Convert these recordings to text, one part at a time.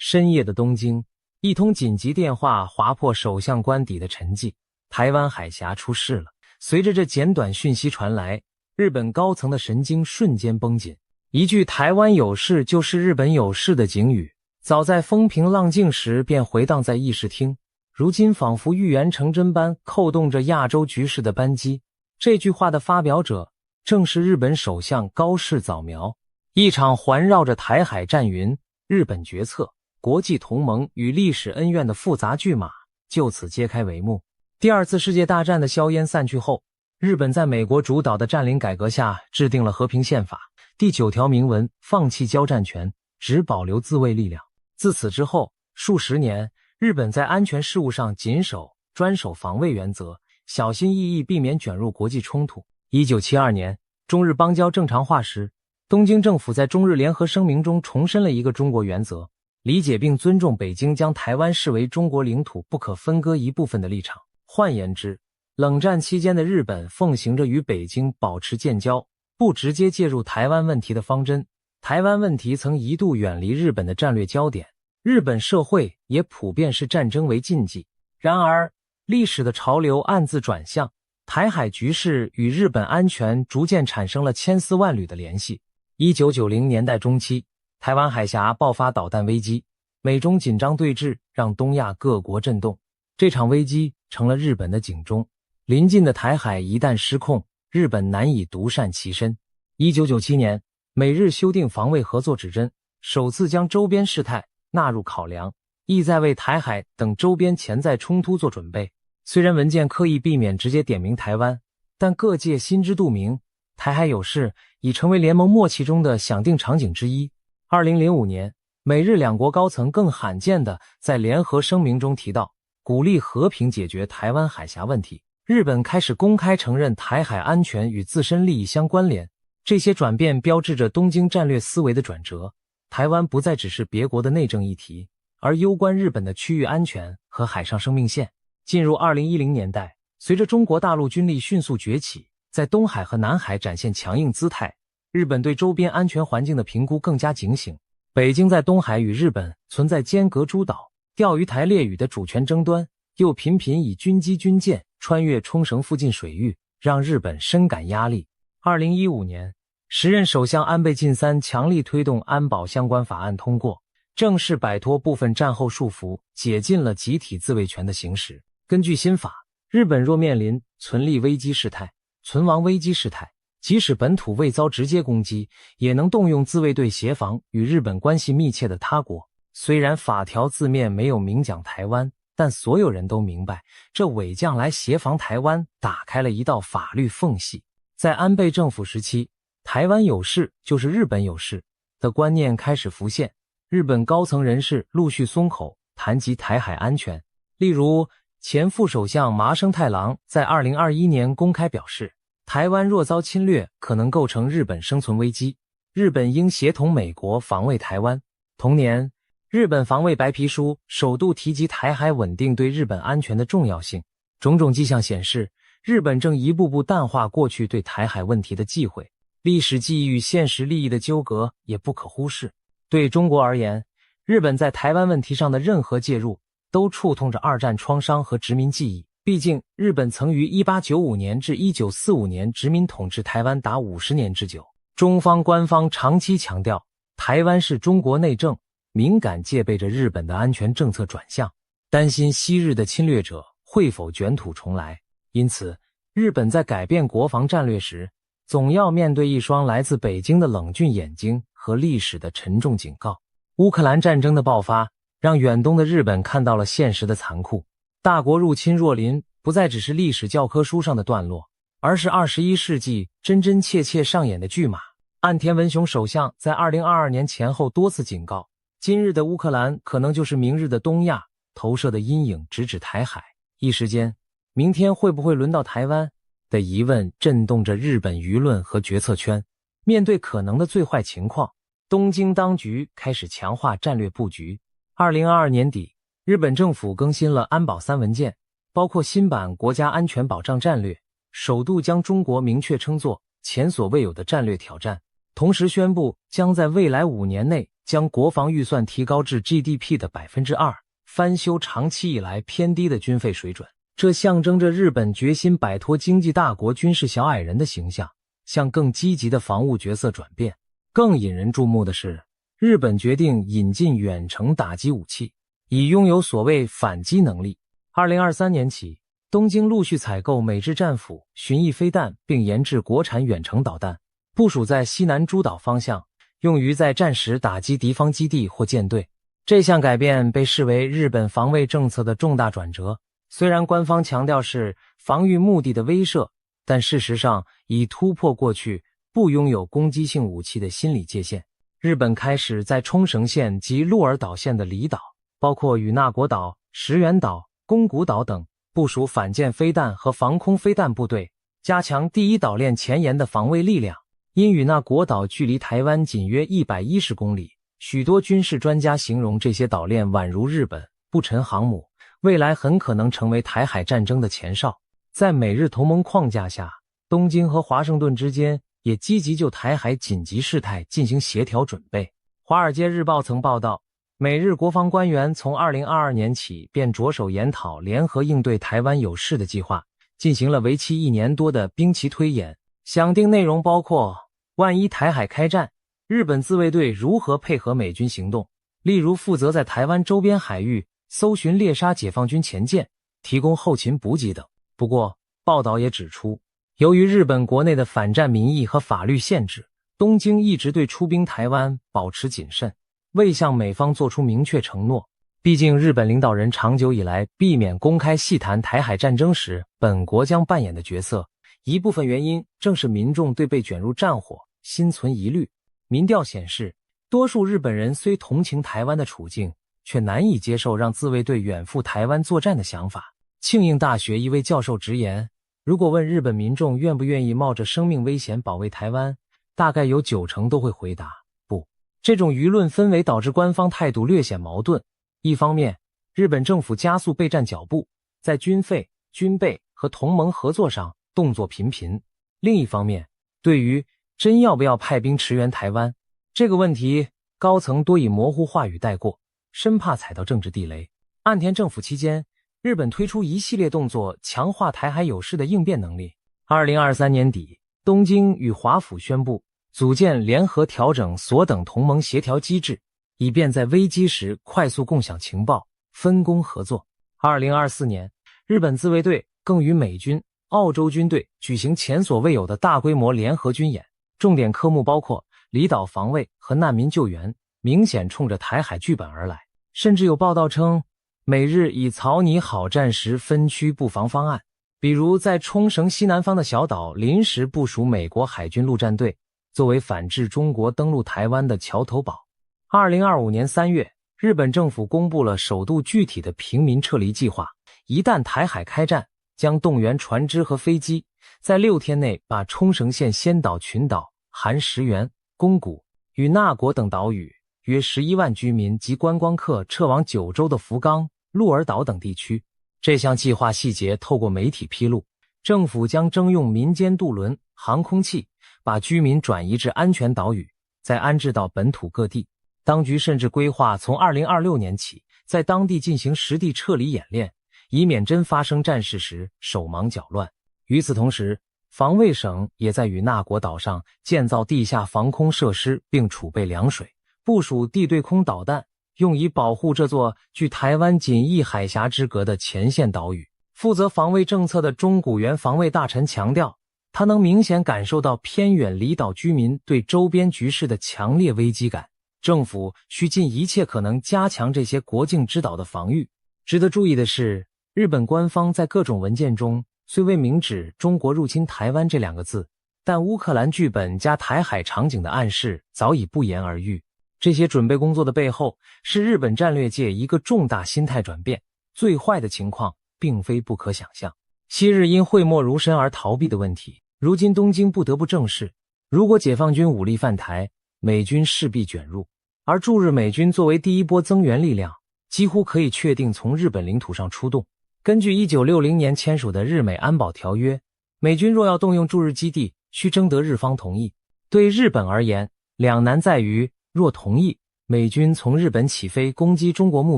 深夜的东京，一通紧急电话划破首相官邸的沉寂，台湾海峡出事了。随着这简短讯息传来，日本高层的神经瞬间绷紧。一句台湾有事就是日本有事的警语，早在风平浪静时便回荡在议事厅，如今仿佛预言成真般扣动着亚洲局势的扳机。这句话的发表者正是日本首相高市早苗。一场环绕着台海战云、日本决策、国际同盟与历史恩怨的复杂剧码就此揭开帷幕。第二次世界大战的硝烟散去后，日本在美国主导的占领改革下制定了和平宪法，第9条明文放弃交战权，只保留自卫力量。自此之后，数十年，日本在安全事务上谨守专守防卫原则，小心翼翼避免卷入国际冲突。1972年，中日邦交正常化时，东京政府在中日联合声明中重申了一个中国原则，理解并尊重北京将台湾视为中国领土不可分割一部分的立场。换言之，冷战期间的日本奉行着与北京保持建交，不直接介入台湾问题的方针。台湾问题曾一度远离日本的战略焦点，日本社会也普遍视战争为禁忌。然而，历史的潮流暗自转向，台海局势与日本安全逐渐产生了千丝万缕的联系。1990年代中期，台湾海峡爆发导弹危机，美中紧张对峙让东亚各国震动。这场危机成了日本的警钟，临近的台海一旦失控，日本难以独善其身。1997年，美日修订防卫合作指针，首次将周边事态纳入考量，意在为台海等周边潜在冲突做准备。虽然文件刻意避免直接点名台湾，但各界心知肚明，台海有事已成为联盟默契中的想定场景之一。2005年，美日两国高层更罕见地在联合声明中提到，鼓励和平解决台湾海峡问题。日本开始公开承认台海安全与自身利益相关联，这些转变标志着东京战略思维的转折。台湾不再只是别国的内政议题，而攸关日本的区域安全和海上生命线。进入2010年代，随着中国大陆军力迅速崛起，在东海和南海展现强硬姿态，日本对周边安全环境的评估更加警醒。北京在东海与日本存在间隔诸岛、钓鱼台列屿的主权争端，又频频以军机军舰穿越冲绳附近水域，让日本深感压力。2015年，时任首相安倍晋三强力推动安保相关法案通过，正式摆脱部分战后束缚，解禁了集体自卫权的行使。根据新法，日本若面临存立危机事态、存亡危机事态，即使本土未遭直接攻击，也能动用自卫队协防与日本关系密切的他国。虽然法条字面没有明讲台湾，但所有人都明白，这伪将来协防台湾打开了一道法律缝隙。在安倍政府时期，台湾有事就是日本有事的观念开始浮现，日本高层人士陆续松口谈及台海安全。例如，前副首相麻生太郎在2021年公开表示，台湾若遭侵略，可能构成日本生存危机，日本应协同美国防卫台湾。同年，日本防卫白皮书首度提及台海稳定对日本安全的重要性。种种迹象显示，日本正一步步淡化过去对台海问题的忌讳，历史记忆与现实利益的纠葛也不可忽视。对中国而言，日本在台湾问题上的任何介入都触痛着二战创伤和殖民记忆。毕竟，日本曾于1895年至1945年殖民统治台湾达50年之久。中方官方长期强调，台湾是中国内政，敏感戒备着日本的安全政策转向，担心昔日的侵略者会否卷土重来。因此，日本在改变国防战略时，总要面对一双来自北京的冷峻眼睛和历史的沉重警告。乌克兰战争的爆发，让远东的日本看到了现实的残酷。大国入侵若临，不再只是历史教科书上的段落，而是21世纪真真切切上演的剧码。岸田文雄首相在2022年前后多次警告，今日的乌克兰可能就是明日的东亚，投射的阴影直指台海。一时间，明天会不会轮到台湾的疑问震动着日本舆论和决策圈。面对可能的最坏情况，东京当局开始强化战略布局。2022年底，日本政府更新了安保3文件，包括新版国家安全保障战略，首度将中国明确称作前所未有的战略挑战。同时宣布将在未来5年内将国防预算提高至 GDP 的 2%， 翻修长期以来偏低的军费水准。这象征着日本决心摆脱经济大国军事小矮人的形象，向更积极的防务角色转变。更引人注目的是，日本决定引进远程打击武器，以拥有所谓反击能力。2023年起，东京陆续采购美制战斧、巡弋飞弹，并研制国产远程导弹，部署在西南诸岛方向，用于在战时打击敌方基地或舰队。这项改变被视为日本防卫政策的重大转折。虽然官方强调是防御目的的威慑，但事实上已突破过去不拥有攻击性武器的心理界限。日本开始在冲绳县及鹿儿岛县的离岛，包括与那国岛、石垣岛、宫古岛等，部署反舰飞弹和防空飞弹部队，加强第一岛链前沿的防卫力量。因与那国岛距离台湾仅约110公里，许多军事专家形容这些岛链宛如日本不沉航母，未来很可能成为台海战争的前哨。在美日同盟框架下，东京和华盛顿之间也积极就台海紧急事态进行协调准备。华尔街日报曾报道，美日国防官员从2022年起便着手研讨联合应对台湾有事的计划，进行了为期1年多的兵棋推演。详定内容包括，万一台海开战，日本自卫队如何配合美军行动，例如负责在台湾周边海域搜寻猎杀解放军前舰，提供后勤补给等。不过，报道也指出，由于日本国内的反战民意和法律限制，东京一直对出兵台湾保持谨慎，未向美方做出明确承诺。毕竟日本领导人长久以来避免公开细谈台海战争时本国将扮演的角色，一部分原因正是民众对被卷入战火心存疑虑。民调显示，多数日本人虽同情台湾的处境，却难以接受让自卫队远赴台湾作战的想法。庆应大学一位教授直言，如果问日本民众愿不愿意冒着生命危险保卫台湾，大概有90%都会回答不。这种舆论氛围导致官方态度略显矛盾。一方面，日本政府加速备战脚步，在军费、军备和同盟合作上动作频频；另一方面，对于真要不要派兵驰援台湾这个问题，高层多以模糊话语带过，生怕踩到政治地雷。岸田政府期间，日本推出一系列动作，强化台海有事的应变能力。2023年底，东京与华府宣布组建联合调整所等同盟协调机制，以便在危机时快速共享情报，分工合作。2024年，日本自卫队更与美军、澳洲军队举行前所未有的大规模联合军演，重点科目包括离岛防卫和难民救援，明显冲着台海剧本而来。甚至有报道称，美日已草拟好战时分区布防方案，比如在冲绳西南方的小岛临时部署美国海军陆战队，作为反制中国登陆台湾的桥头堡。2025年3月，日本政府公布了首度具体的平民撤离计划，一旦台海开战，将动员船只和飞机，在6天内把冲绳县仙岛群岛、含石垣、宫古与那国等岛屿约11万居民及观光客撤往九州的福冈、鹿儿岛等地区。这项计划细节透过媒体披露，政府将征用民间渡轮、航空器，把居民转移至安全岛屿，再安置到本土各地。当局甚至规划从2026年起，在当地进行实地撤离演练，以免真发生战事时手忙脚乱。与此同时，防卫省也在与那国岛上建造地下防空设施，并储备凉水，部署地对空导弹，用以保护这座距台湾仅1海峡之隔的前线岛屿。负责防卫政策的中古原防卫大臣强调，他能明显感受到偏远离岛居民对周边局势的强烈危机感，政府需尽一切可能加强这些国境之岛的防御。值得注意的是，日本官方在各种文件中虽未明指中国入侵台湾这2个字，但乌克兰剧本加台海场景的暗示早已不言而喻。这些准备工作的背后，是日本战略界一个重大心态转变。最坏的情况并非不可想象。昔日因讳莫如深而逃避的问题，如今东京不得不正视。如果解放军武力犯台，美军势必卷入，而驻日美军作为第一波增援力量，几乎可以确定从日本领土上出动。根据1960年签署的日美安保条约，美军若要动用驻日基地，需征得日方同意。对日本而言，两难在于，若同意，美军从日本起飞攻击中国目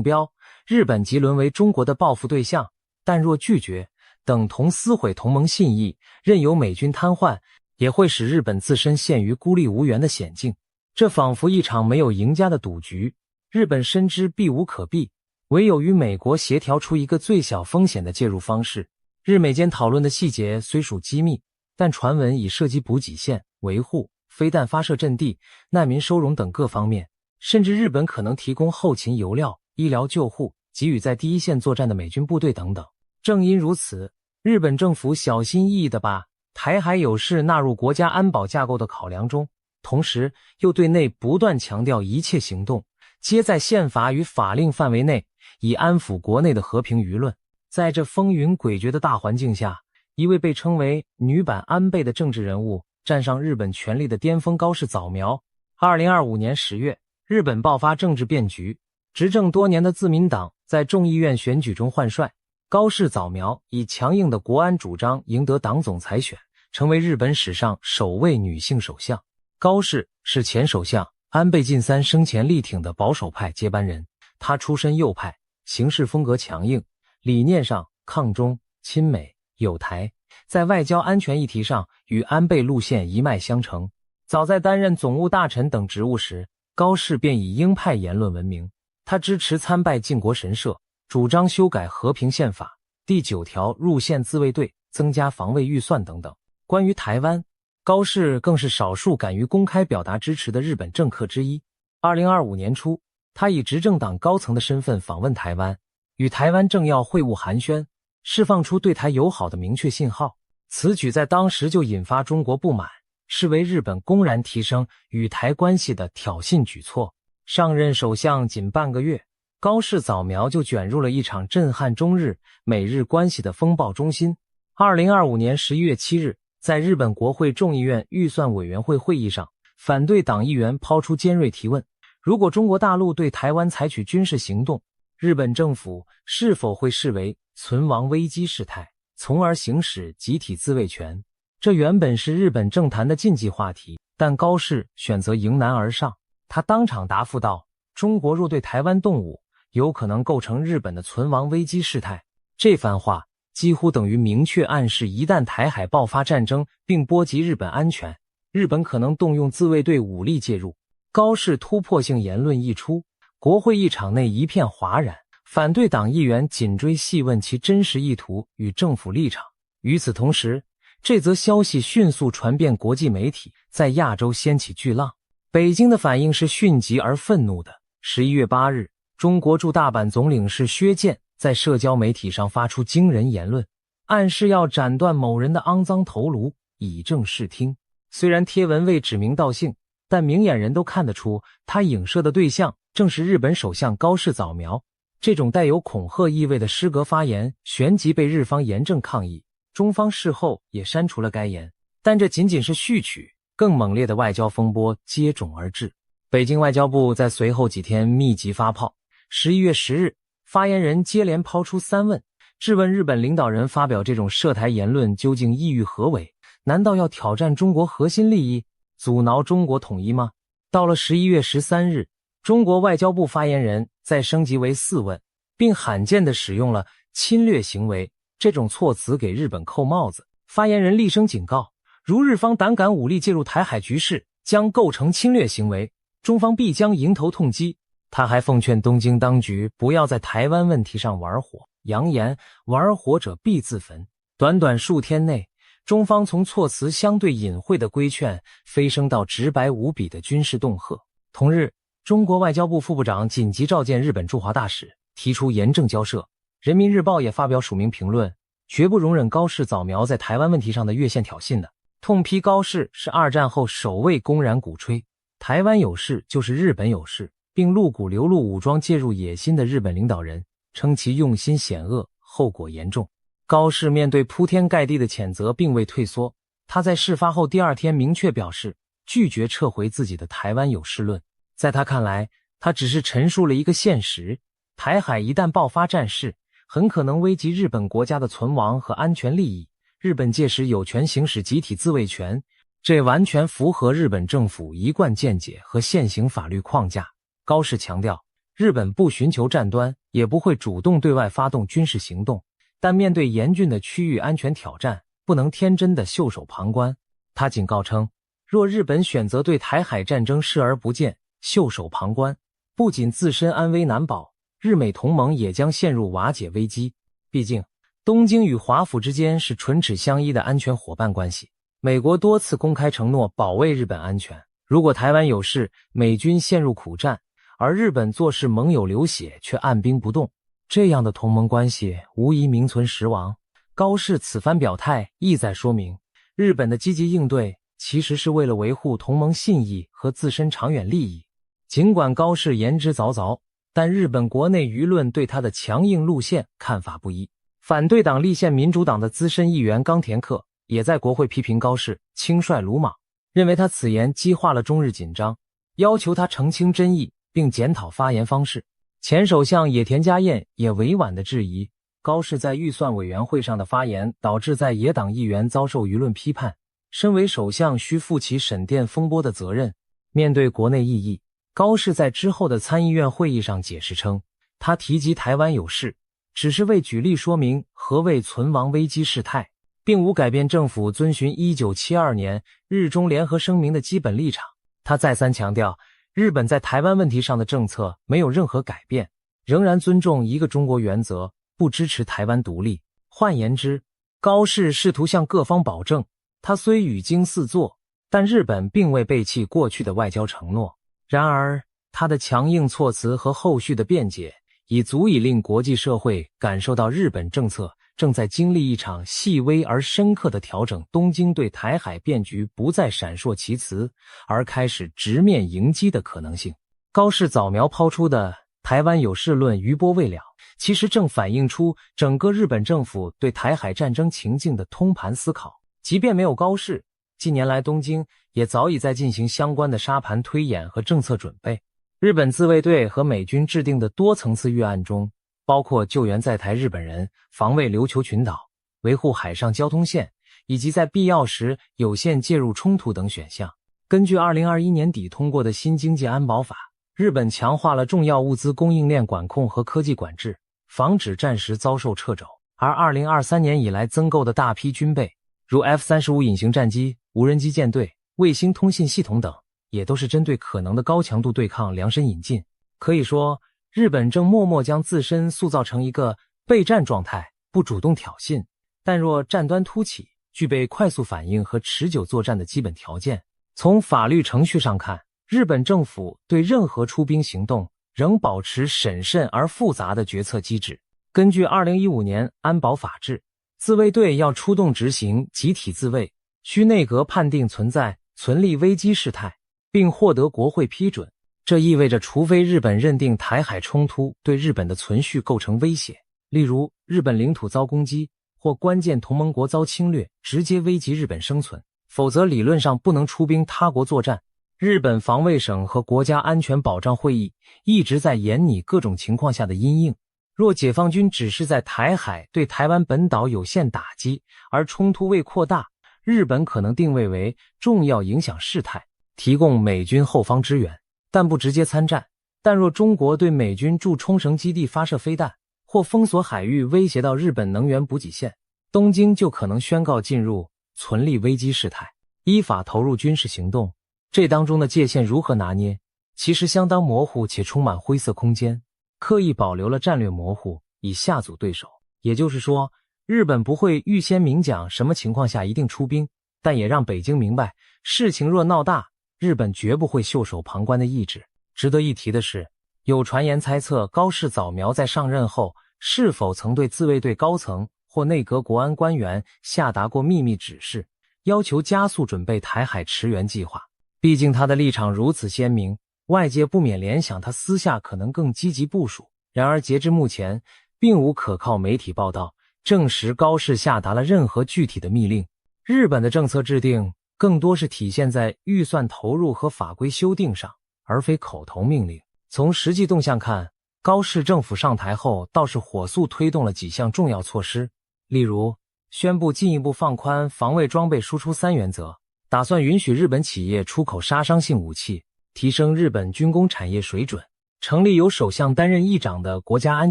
标，日本即沦为中国的报复对象；但若拒绝，等同撕毁同盟信义，任由美军瘫痪，也会使日本自身陷于孤立无援的险境。这仿佛一场没有赢家的赌局，日本深知避无可避，唯有与美国协调出一个最小风险的介入方式。日美间讨论的细节虽属机密，但传闻已涉及补给线、维护、飞弹发射阵地、难民收容等各方面，甚至日本可能提供后勤油料、医疗救护，给予在第一线作战的美军部队等等。正因如此，日本政府小心翼翼地把台海有事纳入国家安保架构的考量中，同时又对内不断强调一切行动皆在宪法与法令范围内，以安抚国内的和平舆论。在这风云诡谲的大环境下，一位被称为女版安倍的政治人物站上日本权力的巅峰，高市早苗。2025年10月，日本爆发政治变局，执政多年的自民党在众议院选举中换帅，高市早苗以强硬的国安主张赢得党总裁选，成为日本史上首位女性首相。高市是前首相安倍晋三生前力挺的保守派接班人，她出身右派，行事风格强硬，理念上抗中、亲美、友台，在外交安全议题上与安倍路线一脉相承。早在担任总务大臣等职务时，高市便以鹰派言论闻名。他支持参拜靖国神社，主张修改和平宪法、第9条入宪自卫队、增加防卫预算等等。关于台湾，高市更是少数敢于公开表达支持的日本政客之一。2025年初，他以执政党高层的身份访问台湾，与台湾政要会晤寒暄，释放出对台友好的明确信号。此举在当时就引发中国不满，视为日本公然提升与台关系的挑衅举措。上任首相仅半个月，高市早苗就卷入了一场震撼中日、美日关系的风暴中心。2025年11月7日，在日本国会众议院预算委员会会议上，反对党议员抛出尖锐提问：如果中国大陆对台湾采取军事行动，日本政府是否会视为存亡危机事态，从而行使集体自卫权？这原本是日本政坛的禁忌话题，但高市选择迎难而上。他当场答复道：中国若对台湾动武，有可能构成日本的存亡危机事态。这番话几乎等于明确暗示，一旦台海爆发战争并波及日本安全，日本可能动用自卫队武力介入。高市突破性言论一出，国会议场内一片哗然，反对党议员紧追细问其真实意图与政府立场。与此同时，这则消息迅速传遍国际媒体，在亚洲掀起巨浪。北京的反应是迅疾而愤怒的。11月8日，中国驻大阪总领事薛健在社交媒体上发出惊人言论，暗示要斩断某人的肮脏头颅，以正视听。虽然贴文未指名道姓，但明眼人都看得出，他影射的对象正是日本首相高市早苗。这种带有恐吓意味的失格发言旋即被日方严正抗议，中方事后也删除了该言。但这仅仅是序曲，更猛烈的外交风波接踵而至。北京外交部在随后几天密集发炮。11月10日，发言人接连抛出3问，质问日本领导人发表这种涉台言论究竟意欲何为？难道要挑战中国核心利益，阻挠中国统一吗？到了11月13日，中国外交部发言人再升级为4问，并罕见地使用了侵略行为这种措辞给日本扣帽子。发言人厉声警告，如日方胆敢武力介入台海局势，将构成侵略行为，中方必将迎头痛击。他还奉劝东京当局不要在台湾问题上玩火，扬言玩火者必自焚。短短数天内，中方从措辞相对隐晦的规劝飞升到直白无比的军事恫吓。同日，中国外交部副部长紧急召见日本驻华大使，提出严正交涉。人民日报也发表署名评论，绝不容忍高市早苗在台湾问题上的越线挑衅的，痛批高市是二战后首位公然鼓吹台湾有事就是日本有事，并露骨流露武装介入野心的日本领导人，称其用心险恶，后果严重。高市面对铺天盖地的谴责并未退缩，他在事发后第2天明确表示拒绝撤回自己的台湾有事论。在他看来，他只是陈述了一个现实，台海一旦爆发战事，很可能危及日本国家的存亡和安全利益，日本届时有权行使集体自卫权，这完全符合日本政府一贯见解和现行法律框架。高市强调，日本不寻求战端，也不会主动对外发动军事行动，但面对严峻的区域安全挑战，不能天真的袖手旁观。他警告称，若日本选择对台海战争视而不见、袖手旁观，不仅自身安危难保，日美同盟也将陷入瓦解危机。毕竟，东京与华府之间是唇齿相依的安全伙伴关系。美国多次公开承诺保卫日本安全，如果台湾有事，美军陷入苦战，而日本做事盟友流血却按兵不动，这样的同盟关系无疑名存实亡。高市此番表态意在说明，日本的积极应对其实是为了维护同盟信义和自身长远利益。尽管高市言之凿凿，但日本国内舆论对他的强硬路线看法不一。反对党立宪民主党的资深议员冈田克也在国会批评高市轻率鲁莽，认为他此言激化了中日紧张，要求他澄清真意并检讨发言方式。前首相野田佳彦也委婉地质疑高市在预算委员会上的发言导致在野党议员遭受舆论批判，身为首相需负起沈淀风波的责任。面对国内异议，高市在之后的参议院会议上解释称，他提及台湾有事，只是为举例说明何谓存亡危机事态，并无改变政府遵循1972年日中联合声明的基本立场。他再三强调，日本在台湾问题上的政策没有任何改变，仍然尊重一个中国原则，不支持台湾独立。换言之，高市试图向各方保证，他虽语惊四座，但日本并未背弃过去的外交承诺。然而，他的强硬措辞和后续的辩解已足以令国际社会感受到日本政策正在经历一场细微而深刻的调整。东京对台海变局不再闪烁其词，而开始直面迎击的可能性。高市早苗抛出的台湾有事论余波未了，其实正反映出整个日本政府对台海战争情境的通盘思考。即便没有高市，近年来东京也早已在进行相关的沙盘推演和政策准备。日本自卫队和美军制定的多层次预案中，包括救援在台日本人、防卫琉球群岛、维护海上交通线，以及在必要时有限介入冲突等选项。根据2021年底通过的新经济安保法，日本强化了重要物资供应链管控和科技管制，防止战时遭受掣肘。而2023年以来增购的大批军备，如 F-35 隐形战机、无人机舰队、卫星通信系统等，也都是针对可能的高强度对抗量身引进。可以说，日本正默默将自身塑造成一个备战状态，不主动挑衅，但若战端突起，具备快速反应和持久作战的基本条件。从法律程序上看，日本政府对任何出兵行动仍保持审慎而复杂的决策机制。根据2015年安保法制，自卫队要出动执行集体自卫，需内阁判定存在存立危机事态，并获得国会批准。这意味着除非日本认定台海冲突对日本的存续构成威胁，例如日本领土遭攻击或关键同盟国遭侵略，直接危及日本生存，否则理论上不能出兵他国作战。日本防卫省和国家安全保障会议一直在研拟各种情况下的因应。若解放军只是在台海对台湾本岛有限打击，而冲突未扩大，日本可能定位为重要影响事态，提供美军后方支援，但不直接参战。但若中国对美军驻冲绳基地发射飞弹，或封锁海域威胁到日本能源补给线，东京就可能宣告进入存立危机事态，依法投入军事行动。这当中的界限如何拿捏，其实相当模糊且充满灰色空间，刻意保留了战略模糊，以吓阻对手。也就是说，日本不会预先明讲什么情况下一定出兵，但也让北京明白，事情若闹大，日本绝不会袖手旁观的意志。值得一提的是，有传言猜测高市早苗在上任后是否曾对自卫队高层或内阁国安官员下达过秘密指示，要求加速准备台海驰援计划。毕竟他的立场如此鲜明，外界不免联想他私下可能更积极部署。然而截至目前，并无可靠媒体报道证实高市下达了任何具体的密令。日本的政策制定更多是体现在预算投入和法规修订上，而非口头命令。从实际动向看，高市政府上台后倒是火速推动了几项重要措施，例如宣布进一步放宽防卫装备输出3原则，打算允许日本企业出口杀伤性武器，提升日本军工产业水准，成立由首相担任议长的国家安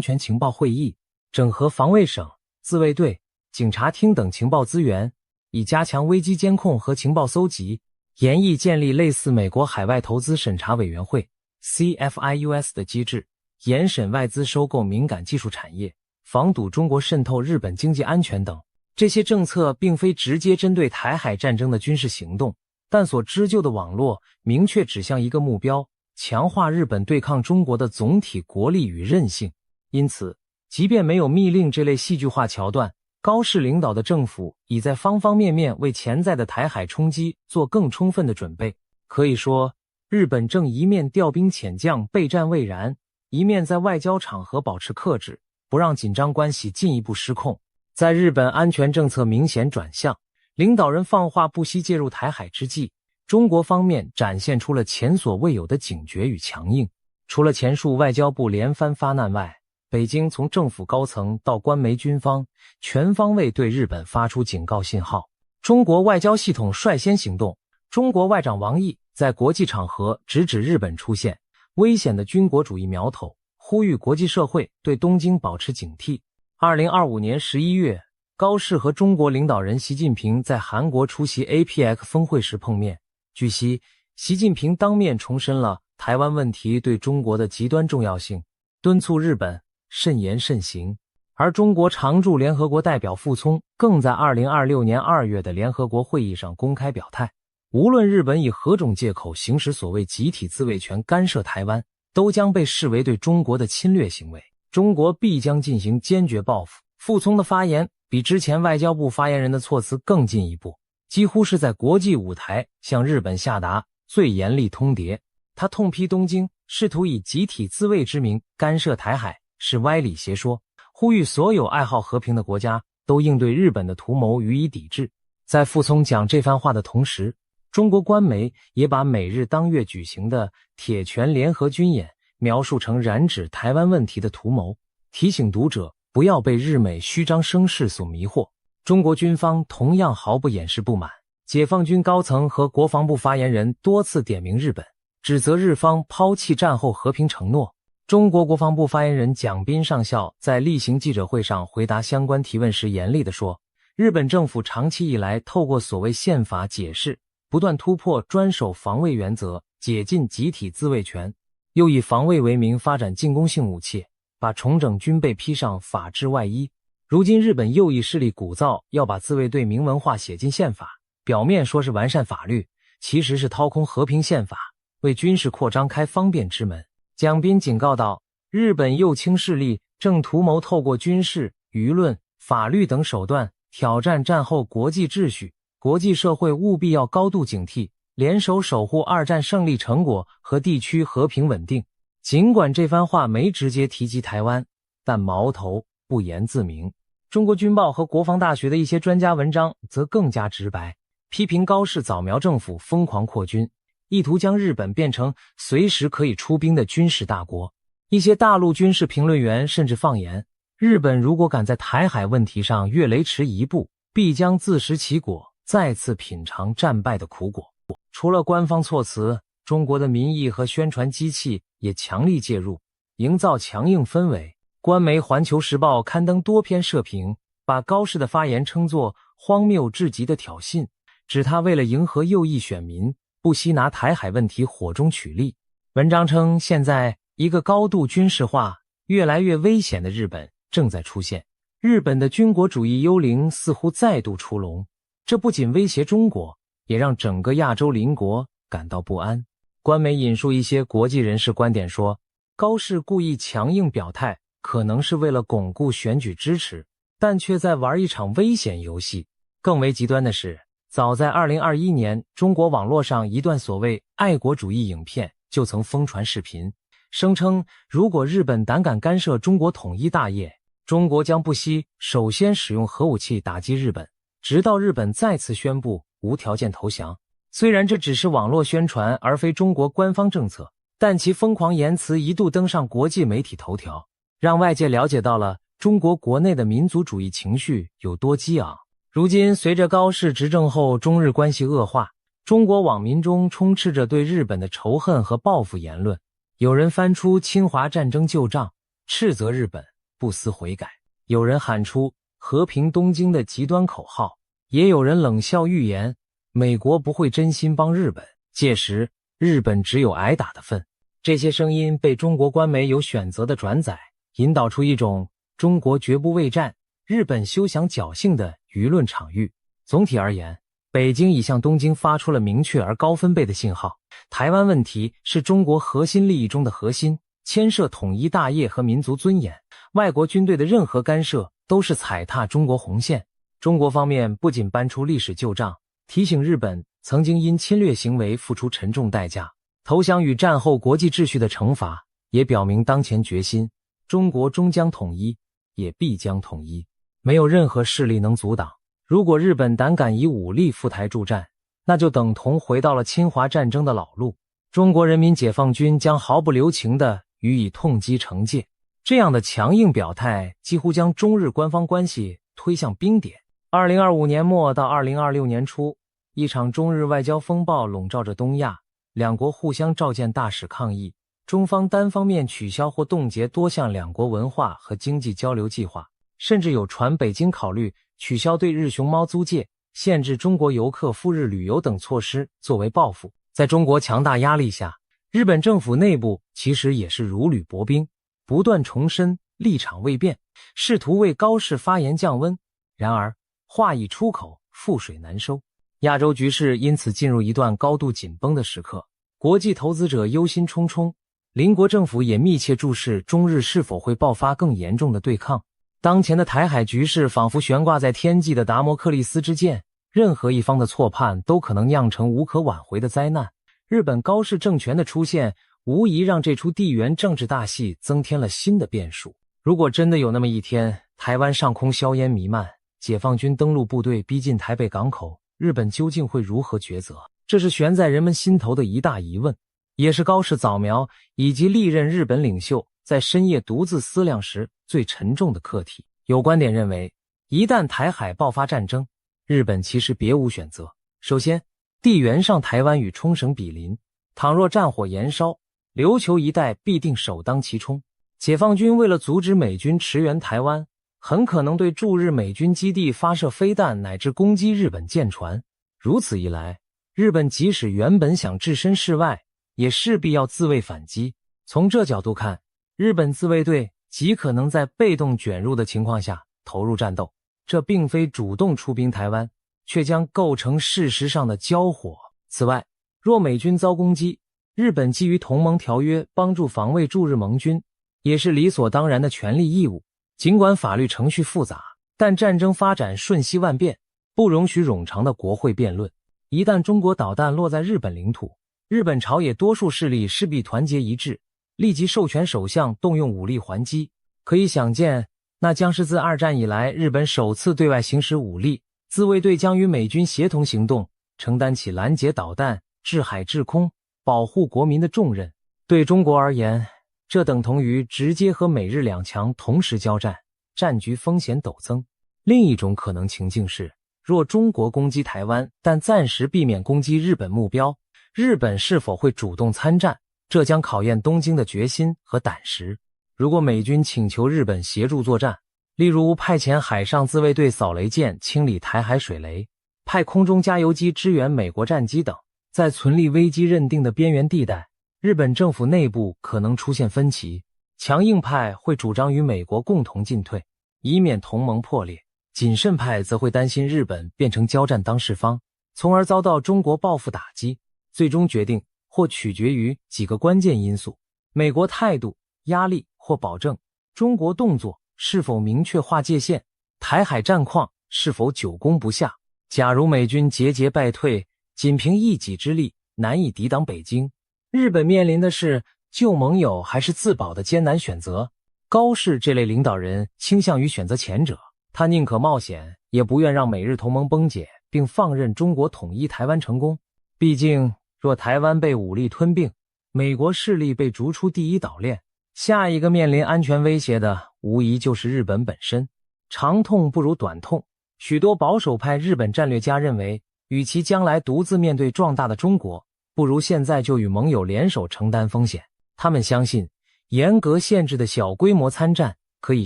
全情报会议，整合防卫省、自卫队、警察厅等情报资源，以加强危机监控和情报搜集，研议建立类似美国海外投资审查委员会 CFIUS 的机制，严审外资收购敏感技术产业，防堵中国渗透日本经济安全等。这些政策并非直接针对台海战争的军事行动，但所织就的网络明确指向一个目标，强化日本对抗中国的总体国力与韧性。因此，即便没有密令这类戏剧化桥段，高市领导的政府已在方方面面为潜在的台海冲击做更充分的准备。可以说，日本正一面调兵遣将备战未然，一面在外交场合保持克制，不让紧张关系进一步失控。在日本安全政策明显转向，领导人放话不惜介入台海之际，中国方面展现出了前所未有的警觉与强硬。除了前述外交部连番发难外，北京从政府高层到官媒军方，全方位对日本发出警告信号。中国外交系统率先行动，中国外长王毅在国际场合直指日本出现危险的军国主义苗头，呼吁国际社会对东京保持警惕。2025年11月，高市和中国领导人习近平在韩国出席 APEC 峰会时碰面。据悉，习近平当面重申了台湾问题对中国的极端重要性，敦促日本慎言慎行。而中国常驻联合国代表傅聪更在2026年2月的联合国会议上公开表态，无论日本以何种借口行使所谓集体自卫权干涉台湾，都将被视为对中国的侵略行为，中国必将进行坚决报复。傅聪的发言比之前外交部发言人的措辞更进一步，几乎是在国际舞台向日本下达最严厉通牒。他痛批东京试图以集体自卫之名干涉台海是歪理邪说，呼吁所有爱好和平的国家都应对日本的图谋予以抵制。在傅聪讲这番话的同时，中国官媒也把美日当月举行的铁拳联合军演描述成染指台湾问题的图谋，提醒读者不要被日美虚张声势所迷惑。中国军方同样毫不掩饰不满，解放军高层和国防部发言人多次点名日本，指责日方抛弃战后和平承诺。中国国防部发言人蒋斌上校在例行记者会上回答相关提问时严厉地说，日本政府长期以来透过所谓宪法解释，不断突破专守防卫原则，解禁集体自卫权，又以防卫为名发展进攻性武器，把重整军备披上法治外衣。如今日本右翼势力鼓噪要把自卫队明文化写进宪法，表面说是完善法律，其实是掏空和平宪法，为军事扩张开方便之门。蒋斌警告道，日本右倾势力正图谋透过军事、舆论、法律等手段挑战战后国际秩序，国际社会务必要高度警惕，联手守护二战胜利成果和地区和平稳定。尽管这番话没直接提及台湾，但矛头不言自明。中国军报和国防大学的一些专家文章则更加直白，批评高市早苗政府疯狂扩军，意图将日本变成随时可以出兵的军事大国。一些大陆军事评论员甚至放言，日本如果敢在台海问题上越雷池一步，必将自食其果，再次品尝战败的苦果。除了官方措辞，中国的民意和宣传机器也强力介入，营造强硬氛围。官媒《环球时报》刊登多篇社评，把高市的发言称作荒谬至极的挑衅，指他为了迎合右翼选民，不惜拿台海问题火中取栗。文章称，现在一个高度军事化、越来越危险的日本正在出现，日本的军国主义幽灵似乎再度出笼，这不仅威胁中国，也让整个亚洲邻国感到不安。官媒引述一些国际人士观点说，高市故意强硬表态，可能是为了巩固选举支持，但却在玩一场危险游戏。更为极端的是，早在2021年，中国网络上一段所谓爱国主义影片就曾疯传视频，声称如果日本胆敢干涉中国统一大业，中国将不惜首先使用核武器打击日本，直到日本再次宣布无条件投降。虽然这只是网络宣传而非中国官方政策，但其疯狂言辞一度登上国际媒体头条，让外界了解到了中国国内的民族主义情绪有多激昂。如今随着高市执政后中日关系恶化，中国网民中充斥着对日本的仇恨和报复言论，有人翻出侵华战争旧账，斥责日本不思悔改；有人喊出和平东京的极端口号，也有人冷笑预言美国不会真心帮日本，届时日本只有挨打的份。这些声音被中国官媒有选择的转载，引导出一种中国绝不畏战，日本休想侥幸的舆论场域。总体而言，北京已向东京发出了明确而高分贝的信号，台湾问题是中国核心利益中的核心，牵涉统一大业和民族尊严，外国军队的任何干涉都是踩踏中国红线。中国方面不仅搬出历史旧账，提醒日本曾经因侵略行为付出沉重代价，投降与战后国际秩序的惩罚，也表明当前决心，中国终将统一，也必将统一，没有任何势力能阻挡。如果日本胆敢以武力赴台助战，那就等同回到了侵华战争的老路，中国人民解放军将毫不留情地予以痛击惩戒。这样的强硬表态几乎将中日官方关系推向冰点。2025年末到2026年初，一场中日外交风暴笼罩着东亚，两国互相召见大使抗议，中方单方面取消或冻结多项两国文化和经济交流计划，甚至有传北京考虑取消对日熊猫租借、限制中国游客赴日旅游等措施作为报复。在中国强大压力下，日本政府内部其实也是如履薄冰，不断重申立场未变，试图为高市发言降温。然而话一出口，覆水难收。亚洲局势因此进入一段高度紧绷的时刻，国际投资者忧心忡忡，邻国政府也密切注视中日是否会爆发更严重的对抗。当前的台海局势仿佛悬挂在天际的达摩克利斯之剑，任何一方的错判都可能酿成无可挽回的灾难。日本高市政权的出现，无疑让这出地缘政治大戏增添了新的变数。如果真的有那么一天，台湾上空硝烟弥漫，解放军登陆部队逼近台北港口，日本究竟会如何抉择？这是悬在人们心头的一大疑问，也是高市早苗以及历任日本领袖在深夜独自思量时最沉重的课题。有观点认为，一旦台海爆发战争，日本其实别无选择。首先，地缘上台湾与冲绳比邻，倘若战火延烧，琉球一带必定首当其冲。解放军为了阻止美军驰援台湾，很可能对驻日美军基地发射飞弹乃至攻击日本舰船。如此一来，日本即使原本想置身事外，也势必要自卫反击。从这角度看，日本自卫队极可能在被动卷入的情况下投入战斗，这并非主动出兵台湾，却将构成事实上的交火。此外，若美军遭攻击，日本基于同盟条约帮助防卫驻日盟军，也是理所当然的权利义务。尽管法律程序复杂，但战争发展瞬息万变，不容许冗长的国会辩论。一旦中国导弹落在日本领土，日本朝野多数势力势必团结一致，立即授权首相动用武力还击。可以想见，那将是自二战以来日本首次对外行使武力，自卫队将与美军协同行动，承担起拦截导弹、制海制空、保护国民的重任。对中国而言，这等同于直接和美日两强同时交战，战局风险陡增。另一种可能情境是，若中国攻击台湾，但暂时避免攻击日本目标，日本是否会主动参战？这将考验东京的决心和胆识。如果美军请求日本协助作战，例如派遣海上自卫队扫雷舰清理台海水雷，派空中加油机支援美国战机等，在存立危机认定的边缘地带，日本政府内部可能出现分歧，强硬派会主张与美国共同进退，以免同盟破裂；谨慎派则会担心日本变成交战当事方，从而遭到中国报复打击。最终决定或取决于几个关键因素：美国态度、压力或保证，中国动作是否明确划界限，台海战况是否久攻不下。假如美军节节败退，仅凭一己之力难以抵挡北京，日本面临的是救盟友还是自保的艰难选择。高市这类领导人倾向于选择前者，他宁可冒险，也不愿让美日同盟崩解，并放任中国统一台湾成功。毕竟，若台湾被武力吞并，美国势力被逐出第一岛链，下一个面临安全威胁的无疑就是日本本身。长痛不如短痛，许多保守派日本战略家认为，与其将来独自面对壮大的中国，不如现在就与盟友联手承担风险。他们相信，严格限制的小规模参战可以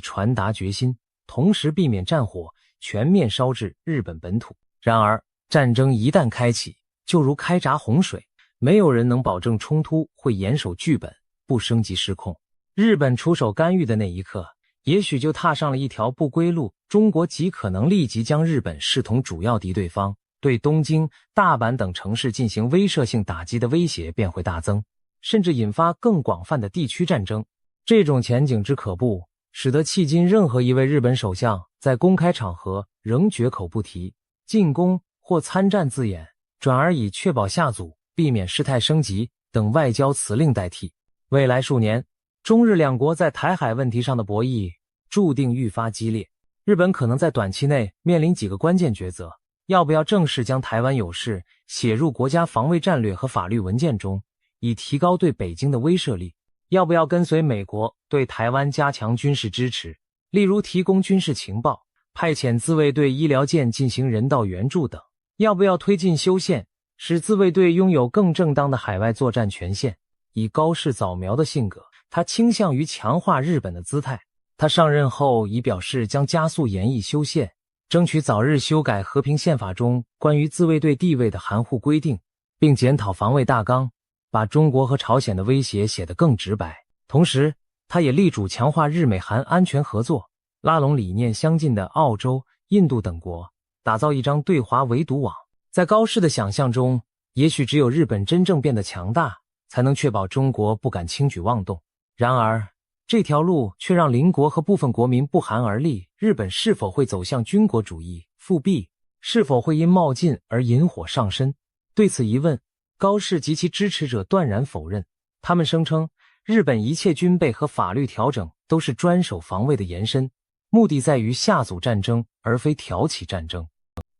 传达决心，同时避免战火全面烧至日本本土。然而，战争一旦开启，就如开闸洪水，没有人能保证冲突会严守剧本，不升级失控。日本出手干预的那一刻，也许就踏上了一条不归路，中国极可能立即将日本视同主要敌对方，对东京、大阪等城市进行威慑性打击的威胁便会大增，甚至引发更广泛的地区战争。这种前景之可怖，使得迄今任何一位日本首相在公开场合仍绝口不提进攻或参战字眼，转而以确保下阻、避免事态升级等外交辞令代替。未来数年，中日两国在台海问题上的博弈注定愈发激烈。日本可能在短期内面临几个关键抉择：要不要正式将台湾有事写入国家防卫战略和法律文件中，以提高对北京的威慑力；要不要跟随美国对台湾加强军事支持，例如提供军事情报、派遣自卫队医疗舰进行人道援助等；要不要推进修宪，使自卫队拥有更正当的海外作战权限。以高市早苗的性格，他倾向于强化日本的姿态。他上任后已表示将加速研议修宪，争取早日修改和平宪法中关于自卫队地位的含糊规定，并检讨防卫大纲，把中国和朝鲜的威胁写得更直白。同时，他也力主强化日美韩安全合作，拉拢理念相近的澳洲、印度等国，打造一张对华围堵网。在高市的想象中，也许只有日本真正变得强大，才能确保中国不敢轻举妄动。然而，这条路却让邻国和部分国民不寒而栗。日本是否会走向军国主义、复辟？是否会因冒进而引火上身？对此疑问，高市及其支持者断然否认。他们声称，日本一切军备和法律调整都是专守防卫的延伸，目的在于下阻战争，而非挑起战争。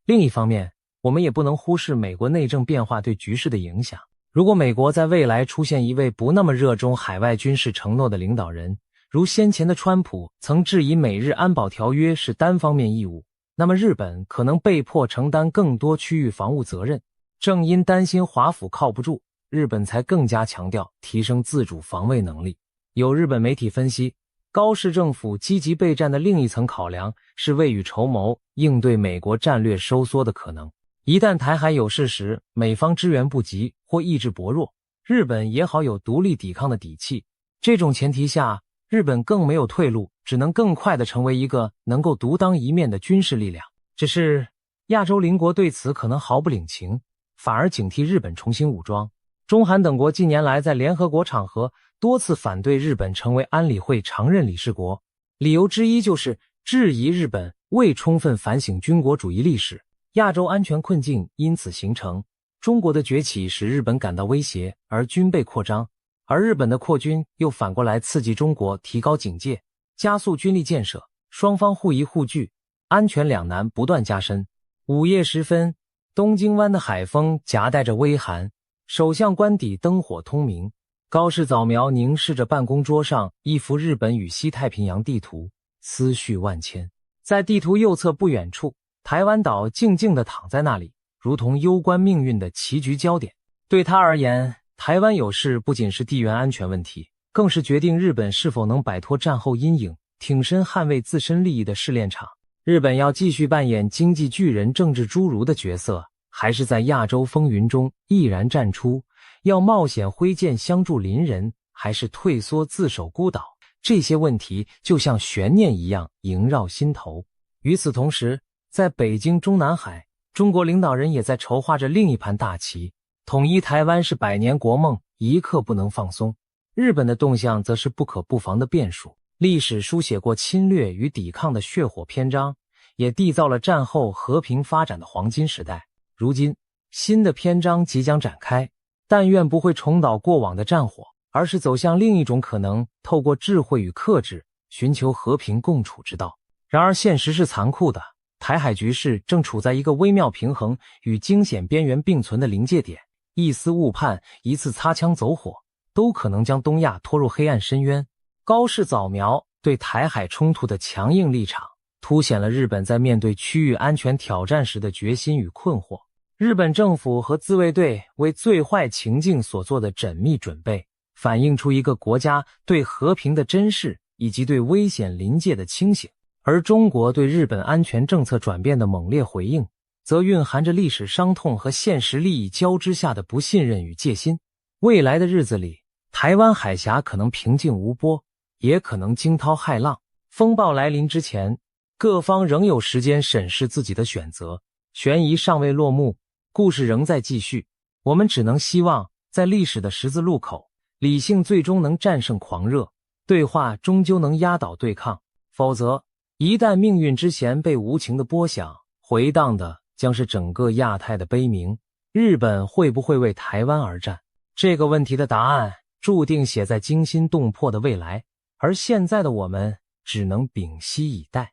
另一方面，我们也不能忽视美国内政变化对局势的影响。如果美国在未来出现一位不那么热衷海外军事承诺的领导人，如先前的川普曾质疑美日安保条约是单方面义务，那么日本可能被迫承担更多区域防务责任。正因担心华府靠不住，日本才更加强调提升自主防卫能力。有日本媒体分析，高市政府积极备战的另一层考量是未雨绸缪，应对美国战略收缩的可能。一旦台海有事时，美方支援不及或意志薄弱，日本也好有独立抵抗的底气。这种前提下，日本更没有退路，只能更快地成为一个能够独当一面的军事力量。只是亚洲邻国对此可能毫不领情，反而警惕日本重新武装。中韩等国近年来在联合国场合多次反对日本成为安理会常任理事国，理由之一就是质疑日本未充分反省军国主义历史。亚洲安全困境因此形成，中国的崛起使日本感到威胁而军备扩张，而日本的扩军又反过来刺激中国提高警戒，加速军力建设，双方互疑互惧，安全两难不断加深。午夜时分，东京湾的海风夹带着微寒，首相官邸灯火通明，高市早苗凝视着办公桌上一幅日本与西太平洋地图，思绪万千。在地图右侧不远处，台湾岛静静地躺在那里，如同攸关命运的棋局焦点。对他而言，台湾有事不仅是地缘安全问题，更是决定日本是否能摆脱战后阴影，挺身捍卫自身利益的试炼场。日本要继续扮演经济巨人、政治侏儒的角色，还是在亚洲风云中毅然站出？要冒险挥剑相助邻人，还是退缩自守孤岛？这些问题就像悬念一样萦绕心头。与此同时，在北京中南海，中国领导人也在筹划着另一盘大棋。统一台湾是百年国梦，一刻不能放松。日本的动向则是不可不防的变数。历史书写过侵略与抵抗的血火篇章，也缔造了战后和平发展的黄金时代。如今，新的篇章即将展开，但愿不会重蹈过往的战火，而是走向另一种可能，透过智慧与克制，寻求和平共处之道。然而现实是残酷的，台海局势正处在一个微妙平衡与惊险边缘并存的临界点，一丝误判，一次擦枪走火，都可能将东亚拖入黑暗深渊。高市早苗对台海冲突的强硬立场，凸显了日本在面对区域安全挑战时的决心与困惑。日本政府和自卫队为最坏情境所做的缜密准备，反映出一个国家对和平的珍视以及对危险临界的清醒。而中国对日本安全政策转变的猛烈回应，则蕴含着历史伤痛和现实利益交织下的不信任与戒心。未来的日子里，台湾海峡可能平静无波，也可能惊涛骇浪。风暴来临之前，各方仍有时间审视自己的选择。悬疑尚未落幕，故事仍在继续。我们只能希望，在历史的十字路口，理性最终能战胜狂热，对话终究能压倒对抗。否则，一旦命运之弦被无情的拨响，回荡的将是整个亚太的悲鸣。日本会不会为台湾而战？这个问题的答案注定写在惊心动魄的未来，而现在的我们只能屏息以待。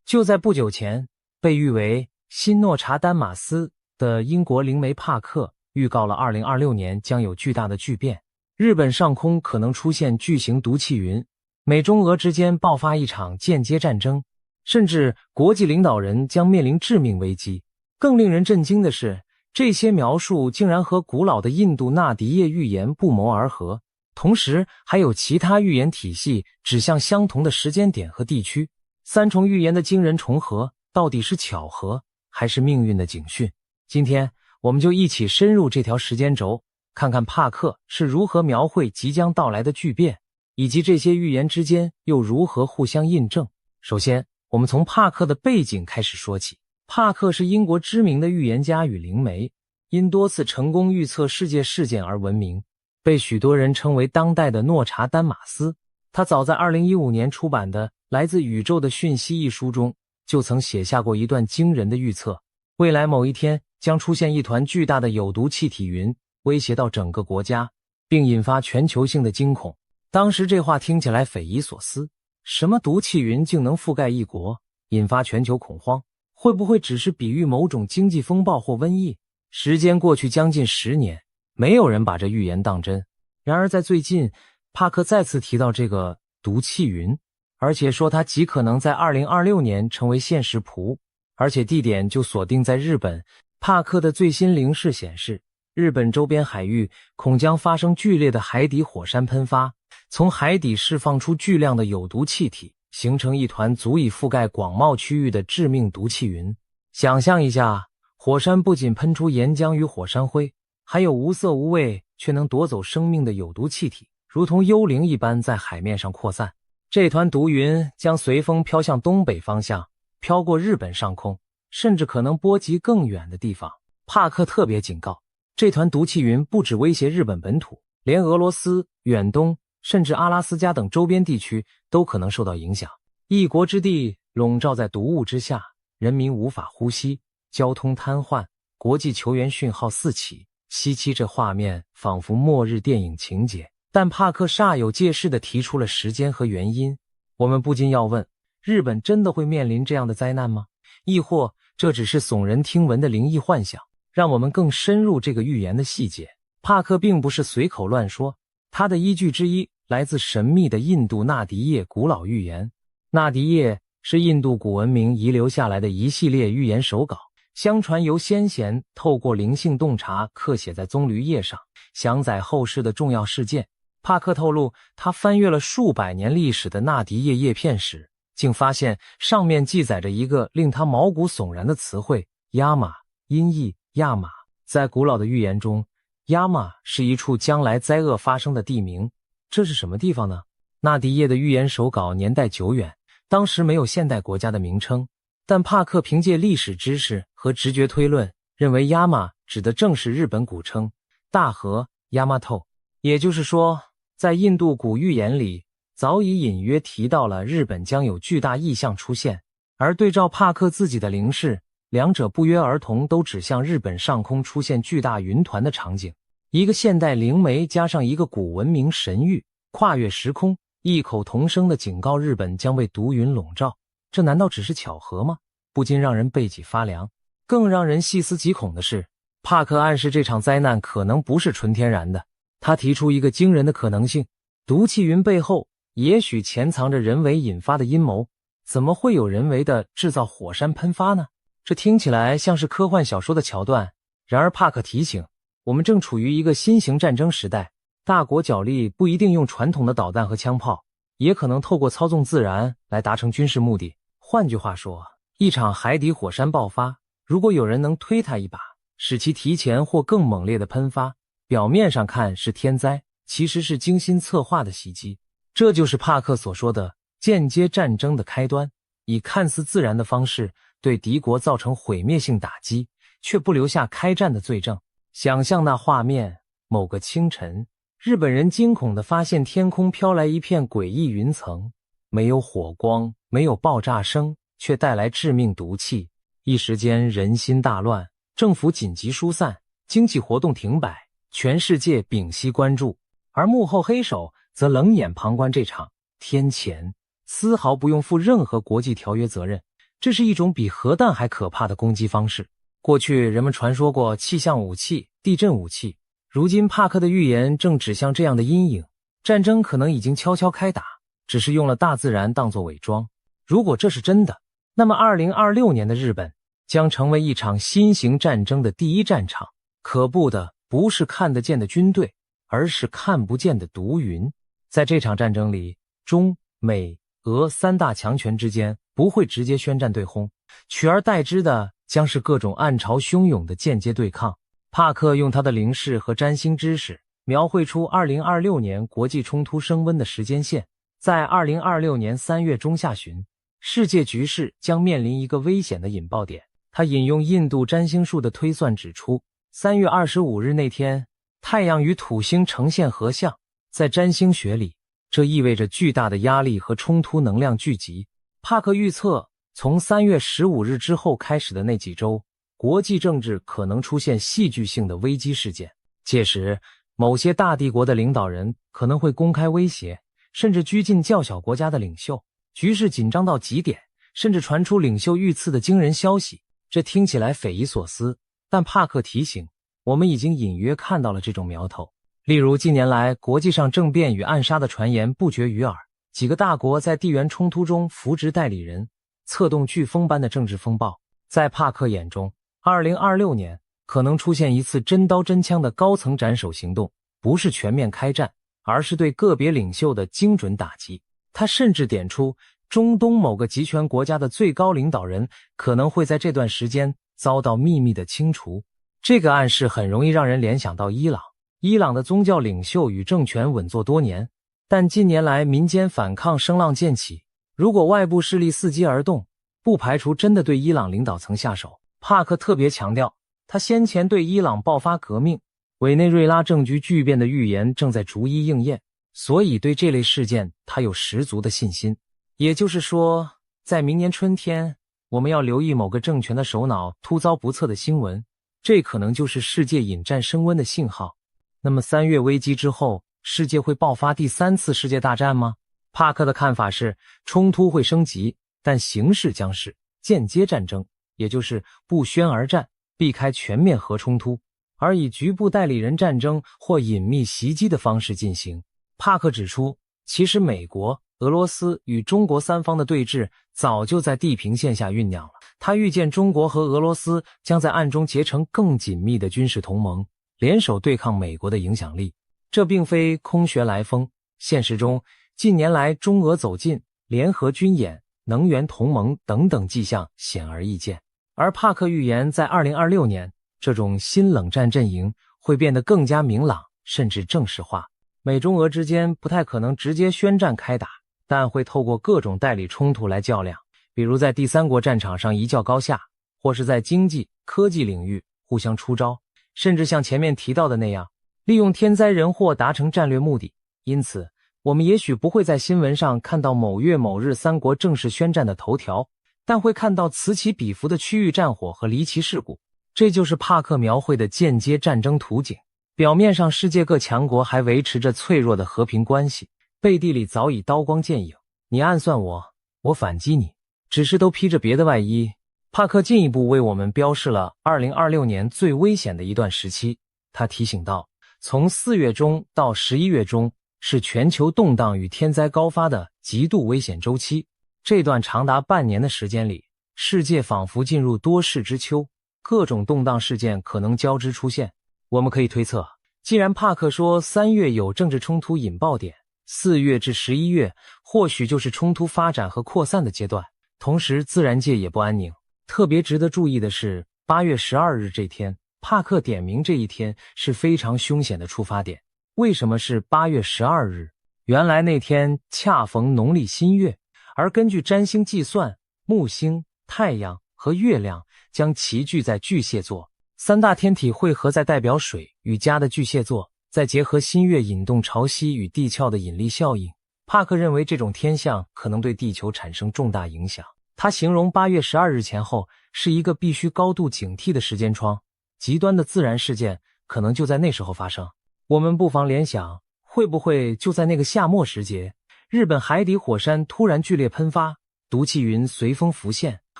就在不久前，被誉为新诺查丹马斯的英国灵媒帕克预告了2026年将有巨大的巨变，日本上空可能出现巨型毒气云，美中俄之间爆发一场间接战争，甚至国际领导人将面临致命危机。更令人震惊的是，这些描述竟然和古老的印度纳迪叶预言不谋而合，同时还有其他预言体系指向相同的时间点和地区。三重预言的惊人重合，到底是巧合还是命运的警讯？今天我们就一起深入这条时间轴，看看帕克是如何描绘即将到来的巨变，以及这些预言之间又如何互相印证。首先，我们从帕克的背景开始说起。帕克是英国知名的预言家与灵媒，因多次成功预测世界事件而闻名，被许多人称为当代的诺查丹马斯。他早在2015年出版的《来自宇宙的讯息》一书中，就曾写下过一段惊人的预测：未来某一天将出现一团巨大的有毒气体云，威胁到整个国家，并引发全球性的惊恐。当时这话听起来匪夷所思，什么毒气云竟能覆盖一国，引发全球恐慌？会不会只是比喻某种经济风暴或瘟疫？时间过去将近10年，没有人把这预言当真。然而在最近，帕克再次提到这个毒气云，而且说它极可能在2026年成为现实谱，而且地点就锁定在日本。帕克的最新灵视显示，日本周边海域恐将发生剧烈的海底火山喷发，从海底释放出巨量的有毒气体，形成一团足以覆盖广袤区域的致命毒气云。想象一下，火山不仅喷出岩浆与火山灰，还有无色无味却能夺走生命的有毒气体，如同幽灵一般在海面上扩散。这团毒云将随风飘向东北方向，飘过日本上空，甚至可能波及更远的地方。帕克特别警告，这团毒气云不只威胁日本本土，连俄罗斯、远东甚至阿拉斯加等周边地区都可能受到影响。一国之地笼罩在毒雾之下，人民无法呼吸，交通瘫痪，国际求援讯号四起。稀奇，这画面仿佛末日电影情节。但帕克煞有介事地提出了时间和原因。我们不禁要问，日本真的会面临这样的灾难吗？亦或这只是耸人听闻的灵异幻想？让我们更深入这个预言的细节。帕克并不是随口乱说，他的依据之一来自神秘的印度纳迪叶古老预言。纳迪叶是印度古文明遗留下来的一系列预言手稿，相传由先贤透过灵性洞察刻写在棕榈叶上，详载后世的重要事件。帕克透露，他翻阅了数百年历史的纳迪叶叶片时，竟发现上面记载着一个令他毛骨悚然的词汇——亚玛，音译亚玛。在古老的预言中，亚玛是一处将来灾厄发生的地名。这是什么地方呢？纳迪叶的预言手稿年代久远，当时没有现代国家的名称，但帕克凭借历史知识和直觉推论，认为亚玛指的正是日本古称大和亚玛透。也就是说，在印度古预言里，早已隐约提到了日本将有巨大异象出现，而对照帕克自己的灵视，两者不约而同都指向日本上空出现巨大云团的场景。一个现代灵媒加上一个古文明神谕，跨越时空，异口同声地警告日本将被毒云笼罩。这难道只是巧合吗？不禁让人背脊发凉。更让人细思极恐的是，帕克暗示这场灾难可能不是纯天然的。他提出一个惊人的可能性，毒气云背后也许潜藏着人为引发的阴谋。怎么会有人为的制造火山喷发呢？这听起来像是科幻小说的桥段，然而帕克提醒，我们正处于一个新型战争时代，大国角力不一定用传统的导弹和枪炮，也可能透过操纵自然来达成军事目的。换句话说，一场海底火山爆发，如果有人能推它一把，使其提前或更猛烈的喷发，表面上看是天灾，其实是精心策划的袭击。这就是帕克所说的间接战争的开端，以看似自然的方式对敌国造成毁灭性打击，却不留下开战的罪证。想象那画面，某个清晨，日本人惊恐地发现天空飘来一片诡异云层，没有火光，没有爆炸声，却带来致命毒气。一时间人心大乱，政府紧急疏散，经济活动停摆，全世界屏息关注，而幕后黑手则冷眼旁观这场天谴，丝毫不用负任何国际条约责任。这是一种比核弹还可怕的攻击方式。过去人们传说过气象武器、地震武器，如今帕克的预言正指向这样的阴影。战争可能已经悄悄开打，只是用了大自然当作伪装。如果这是真的，那么2026年的日本将成为一场新型战争的第一战场。可怖的不是看得见的军队，而是看不见的毒云。在这场战争里，中美俄三大强权之间不会直接宣战对轰，取而代之的将是各种暗潮汹涌的间接对抗。帕克用他的灵视和占星知识描绘出2026年国际冲突升温的时间线。在2026年3月中下旬，世界局势将面临一个危险的引爆点。他引用印度占星术的推算指出，3月25日那天，太阳与土星呈现合相。在占星学里，这意味着巨大的压力和冲突能量聚集。帕克预测，从3月15日之后开始的那几周，国际政治可能出现戏剧性的危机事件。届时，某些大帝国的领导人可能会公开威胁，甚至拘禁较小国家的领袖。局势紧张到极点，甚至传出领袖遇刺的惊人消息。这听起来匪夷所思，但帕克提醒，我们已经隐约看到了这种苗头。例如，近年来国际上政变与暗杀的传言不绝于耳，几个大国在地缘冲突中扶植代理人，策动飓风般的政治风暴。在帕克眼中，2026年可能出现一次真刀真枪的高层斩首行动，不是全面开战，而是对个别领袖的精准打击。他甚至点出，中东某个集权国家的最高领导人可能会在这段时间遭到秘密的清除。这个暗示很容易让人联想到伊朗。伊朗的宗教领袖与政权稳坐多年，但近年来民间反抗声浪渐起。如果外部势力伺机而动，不排除真的对伊朗领导层下手。帕克特别强调，他先前对伊朗爆发革命、委内瑞拉政局巨变的预言正在逐一应验，所以对这类事件他有十足的信心。也就是说，在明年春天，我们要留意某个政权的首脑突遭不测的新闻，这可能就是世界引战升温的信号。那么3月危机之后，世界会爆发第3次世界大战吗？帕克的看法是，冲突会升级，但形式将是间接战争，也就是不宣而战，避开全面核冲突，而以局部代理人战争或隐秘袭击的方式进行。帕克指出，其实美国、俄罗斯与中国三方的对峙早就在地平线下酝酿了。他预见中国和俄罗斯将在暗中结成更紧密的军事同盟，联手对抗美国的影响力。这并非空穴来风，现实中近年来中俄走近、联合军演、能源同盟等等迹象显而易见。而帕克预言，在2026年，这种新冷战阵营会变得更加明朗，甚至正式化。美中俄之间不太可能直接宣战开打，但会透过各种代理冲突来较量，比如在第三国战场上一较高下，或是在经济、科技领域互相出招，甚至像前面提到的那样，利用天灾人祸达成战略目的。因此，我们也许不会在新闻上看到某月某日三国正式宣战的头条，但会看到此起彼伏的区域战火和离奇事故。这就是帕克描绘的间接战争图景。表面上世界各强国还维持着脆弱的和平关系，背地里早已刀光剑影，你暗算我，我反击你，只是都披着别的外衣。帕克进一步为我们标示了2026年最危险的一段时期。他提醒到，从4月中到11月中是全球动荡与天灾高发的极度危险周期。这段长达半年的时间里，世界仿佛进入多事之秋，各种动荡事件可能交织出现。我们可以推测，既然帕克说3月有政治冲突引爆点，4月至11月或许就是冲突发展和扩散的阶段，同时自然界也不安宁。特别值得注意的是，8月12日这天，帕克点名这一天是非常凶险的出发点。为什么是8月12日？原来那天恰逢农历新月，而根据占星计算，木星、太阳和月亮将齐聚在巨蟹座，三大天体汇合在代表水与家的巨蟹座，再结合新月引动潮汐与地壳的引力效应，帕克认为这种天象可能对地球产生重大影响。他形容8月12日前后是一个必须高度警惕的时间窗，极端的自然事件可能就在那时候发生。我们不妨联想，会不会就在那个夏末时节，日本海底火山突然剧烈喷发，毒气云随风浮现，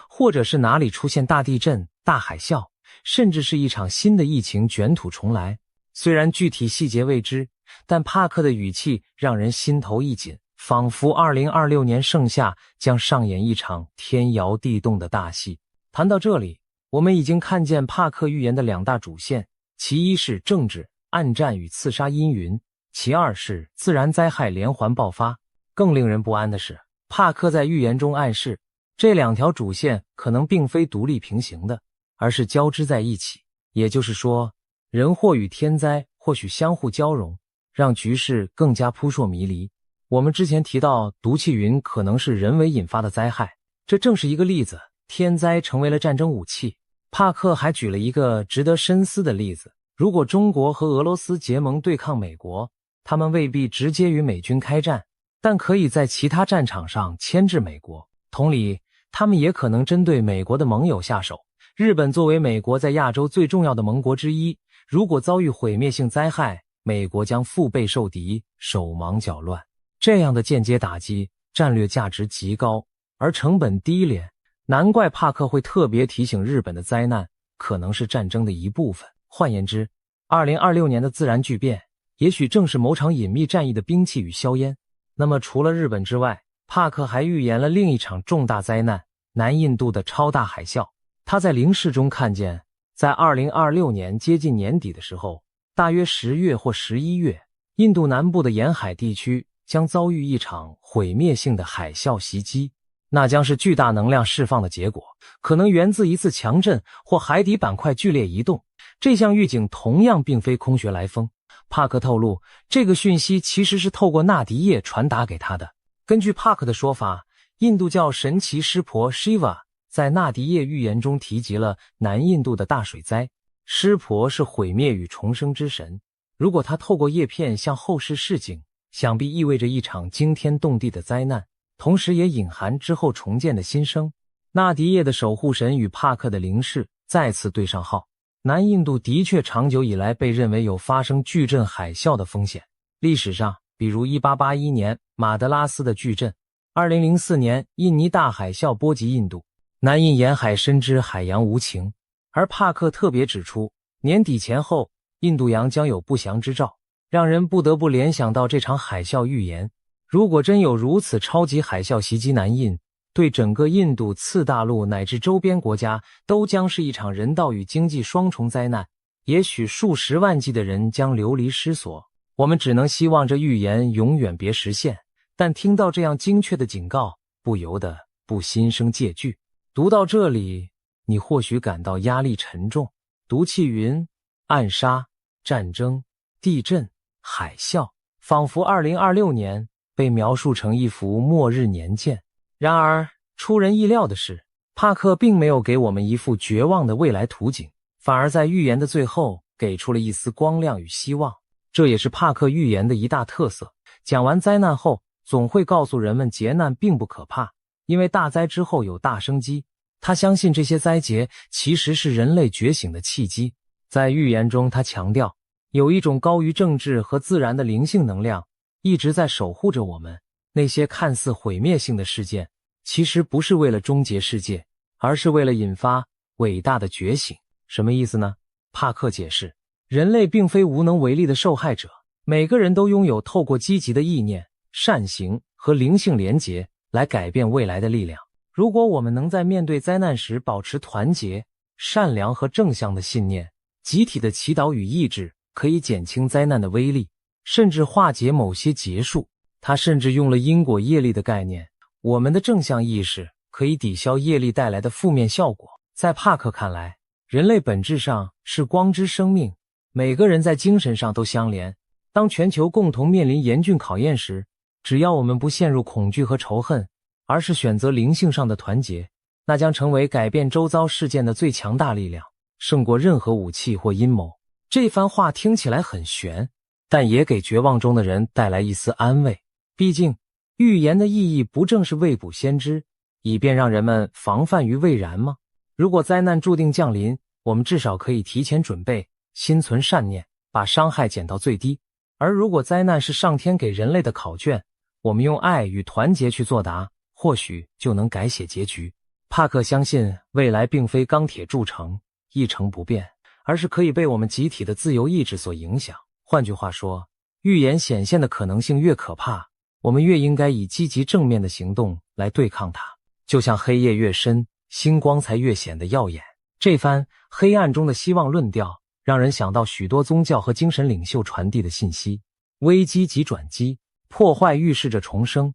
或者是哪里出现大地震、大海啸，甚至是一场新的疫情卷土重来。虽然具体细节未知，但帕克的语气让人心头一紧，仿佛2026年盛夏将上演一场天摇地动的大戏。谈到这里，我们已经看见帕克预言的两大主线，其一是政治、暗战与刺杀阴云，其二是自然灾害连环爆发。更令人不安的是，帕克在预言中暗示，这两条主线可能并非独立平行的，而是交织在一起。也就是说，人祸与天灾或许相互交融，让局势更加扑朔迷离。我们之前提到毒气云可能是人为引发的灾害，这正是一个例子，天灾成为了战争武器。帕克还举了一个值得深思的例子，如果中国和俄罗斯结盟对抗美国，他们未必直接与美军开战，但可以在其他战场上牵制美国。同理，他们也可能针对美国的盟友下手。日本作为美国在亚洲最重要的盟国之一，如果遭遇毁灭性灾害，美国将腹背受敌，手忙脚乱。这样的间接打击战略价值极高，而成本低廉，难怪帕克会特别提醒日本的灾难可能是战争的一部分。换言之，2026年的自然巨变也许正是某场隐秘战役的兵器与硝烟。那么除了日本之外，帕克还预言了另一场重大灾难——南印度的超大海啸。他在灵视中看见，在2026年接近年底的时候，大约10月或11月，印度南部的沿海地区将遭遇一场毁灭性的海啸袭击，那将是巨大能量释放的结果，可能源自一次强震或海底板块剧烈移动。这项预警同样并非空穴来风，帕克透露，这个讯息其实是透过纳迪叶传达给他的。根据帕克的说法，印度教神奇湿婆 Shiva 在纳迪叶预言中提及了南印度的大水灾。湿婆是毁灭与重生之神，如果他透过叶片向后世示警，想必意味着一场惊天动地的灾难，同时也隐含之后重建的新生。纳迪叶的守护神与帕克的灵视再次对上号。南印度的确长久以来被认为有发生巨震海啸的风险。历史上，比如1881年马德拉斯的巨震，2004年印尼大海啸波及印度，南印沿海深知海洋无情。而帕克特别指出，年底前后印度洋将有不祥之兆，让人不得不联想到这场海啸预言。如果真有如此超级海啸袭击南印，对整个印度次大陆乃至周边国家都将是一场人道与经济双重灾难，也许数十万计的人将流离失所。我们只能希望这预言永远别实现，但听到这样精确的警告，不由得不心生戒惧。读到这里，你或许感到压力沉重，毒气云、暗杀、战争、地震、海啸，仿佛2026年被描述成一幅末日年鉴。然而，出人意料的是，帕克并没有给我们一副绝望的未来图景，反而在预言的最后给出了一丝光亮与希望。这也是帕克预言的一大特色。讲完灾难后，总会告诉人们劫难并不可怕，因为大灾之后有大生机。他相信这些灾劫其实是人类觉醒的契机。在预言中，他强调，有一种高于政治和自然的灵性能量一直在守护着我们。那些看似毁灭性的事件，其实不是为了终结世界，而是为了引发伟大的觉醒。什么意思呢？帕克解释，人类并非无能为力的受害者，每个人都拥有透过积极的意念、善行和灵性连结来改变未来的力量。如果我们能在面对灾难时保持团结、善良和正向的信念，集体的祈祷与意志可以减轻灾难的威力，甚至化解某些劫数。他甚至用了因果业力的概念，我们的正向意识可以抵消业力带来的负面效果。在帕克看来，人类本质上是光之生命，每个人在精神上都相连。当全球共同面临严峻考验时，只要我们不陷入恐惧和仇恨，而是选择灵性上的团结，那将成为改变周遭事件的最强大力量，胜过任何武器或阴谋。这番话听起来很玄，但也给绝望中的人带来一丝安慰。毕竟，预言的意义不正是未卜先知，以便让人们防范于未然吗？如果灾难注定降临，我们至少可以提前准备，心存善念，把伤害减到最低。而如果灾难是上天给人类的考卷，我们用爱与团结去作答，或许就能改写结局。帕克相信未来并非钢铁铸成，一成不变，而是可以被我们集体的自由意志所影响。换句话说，预言显现的可能性越可怕，我们越应该以积极正面的行动来对抗它。就像黑夜越深，星光才越显得耀眼。这番黑暗中的希望论调让人想到许多宗教和精神领袖传递的信息：危机即转机，破坏预示着重生。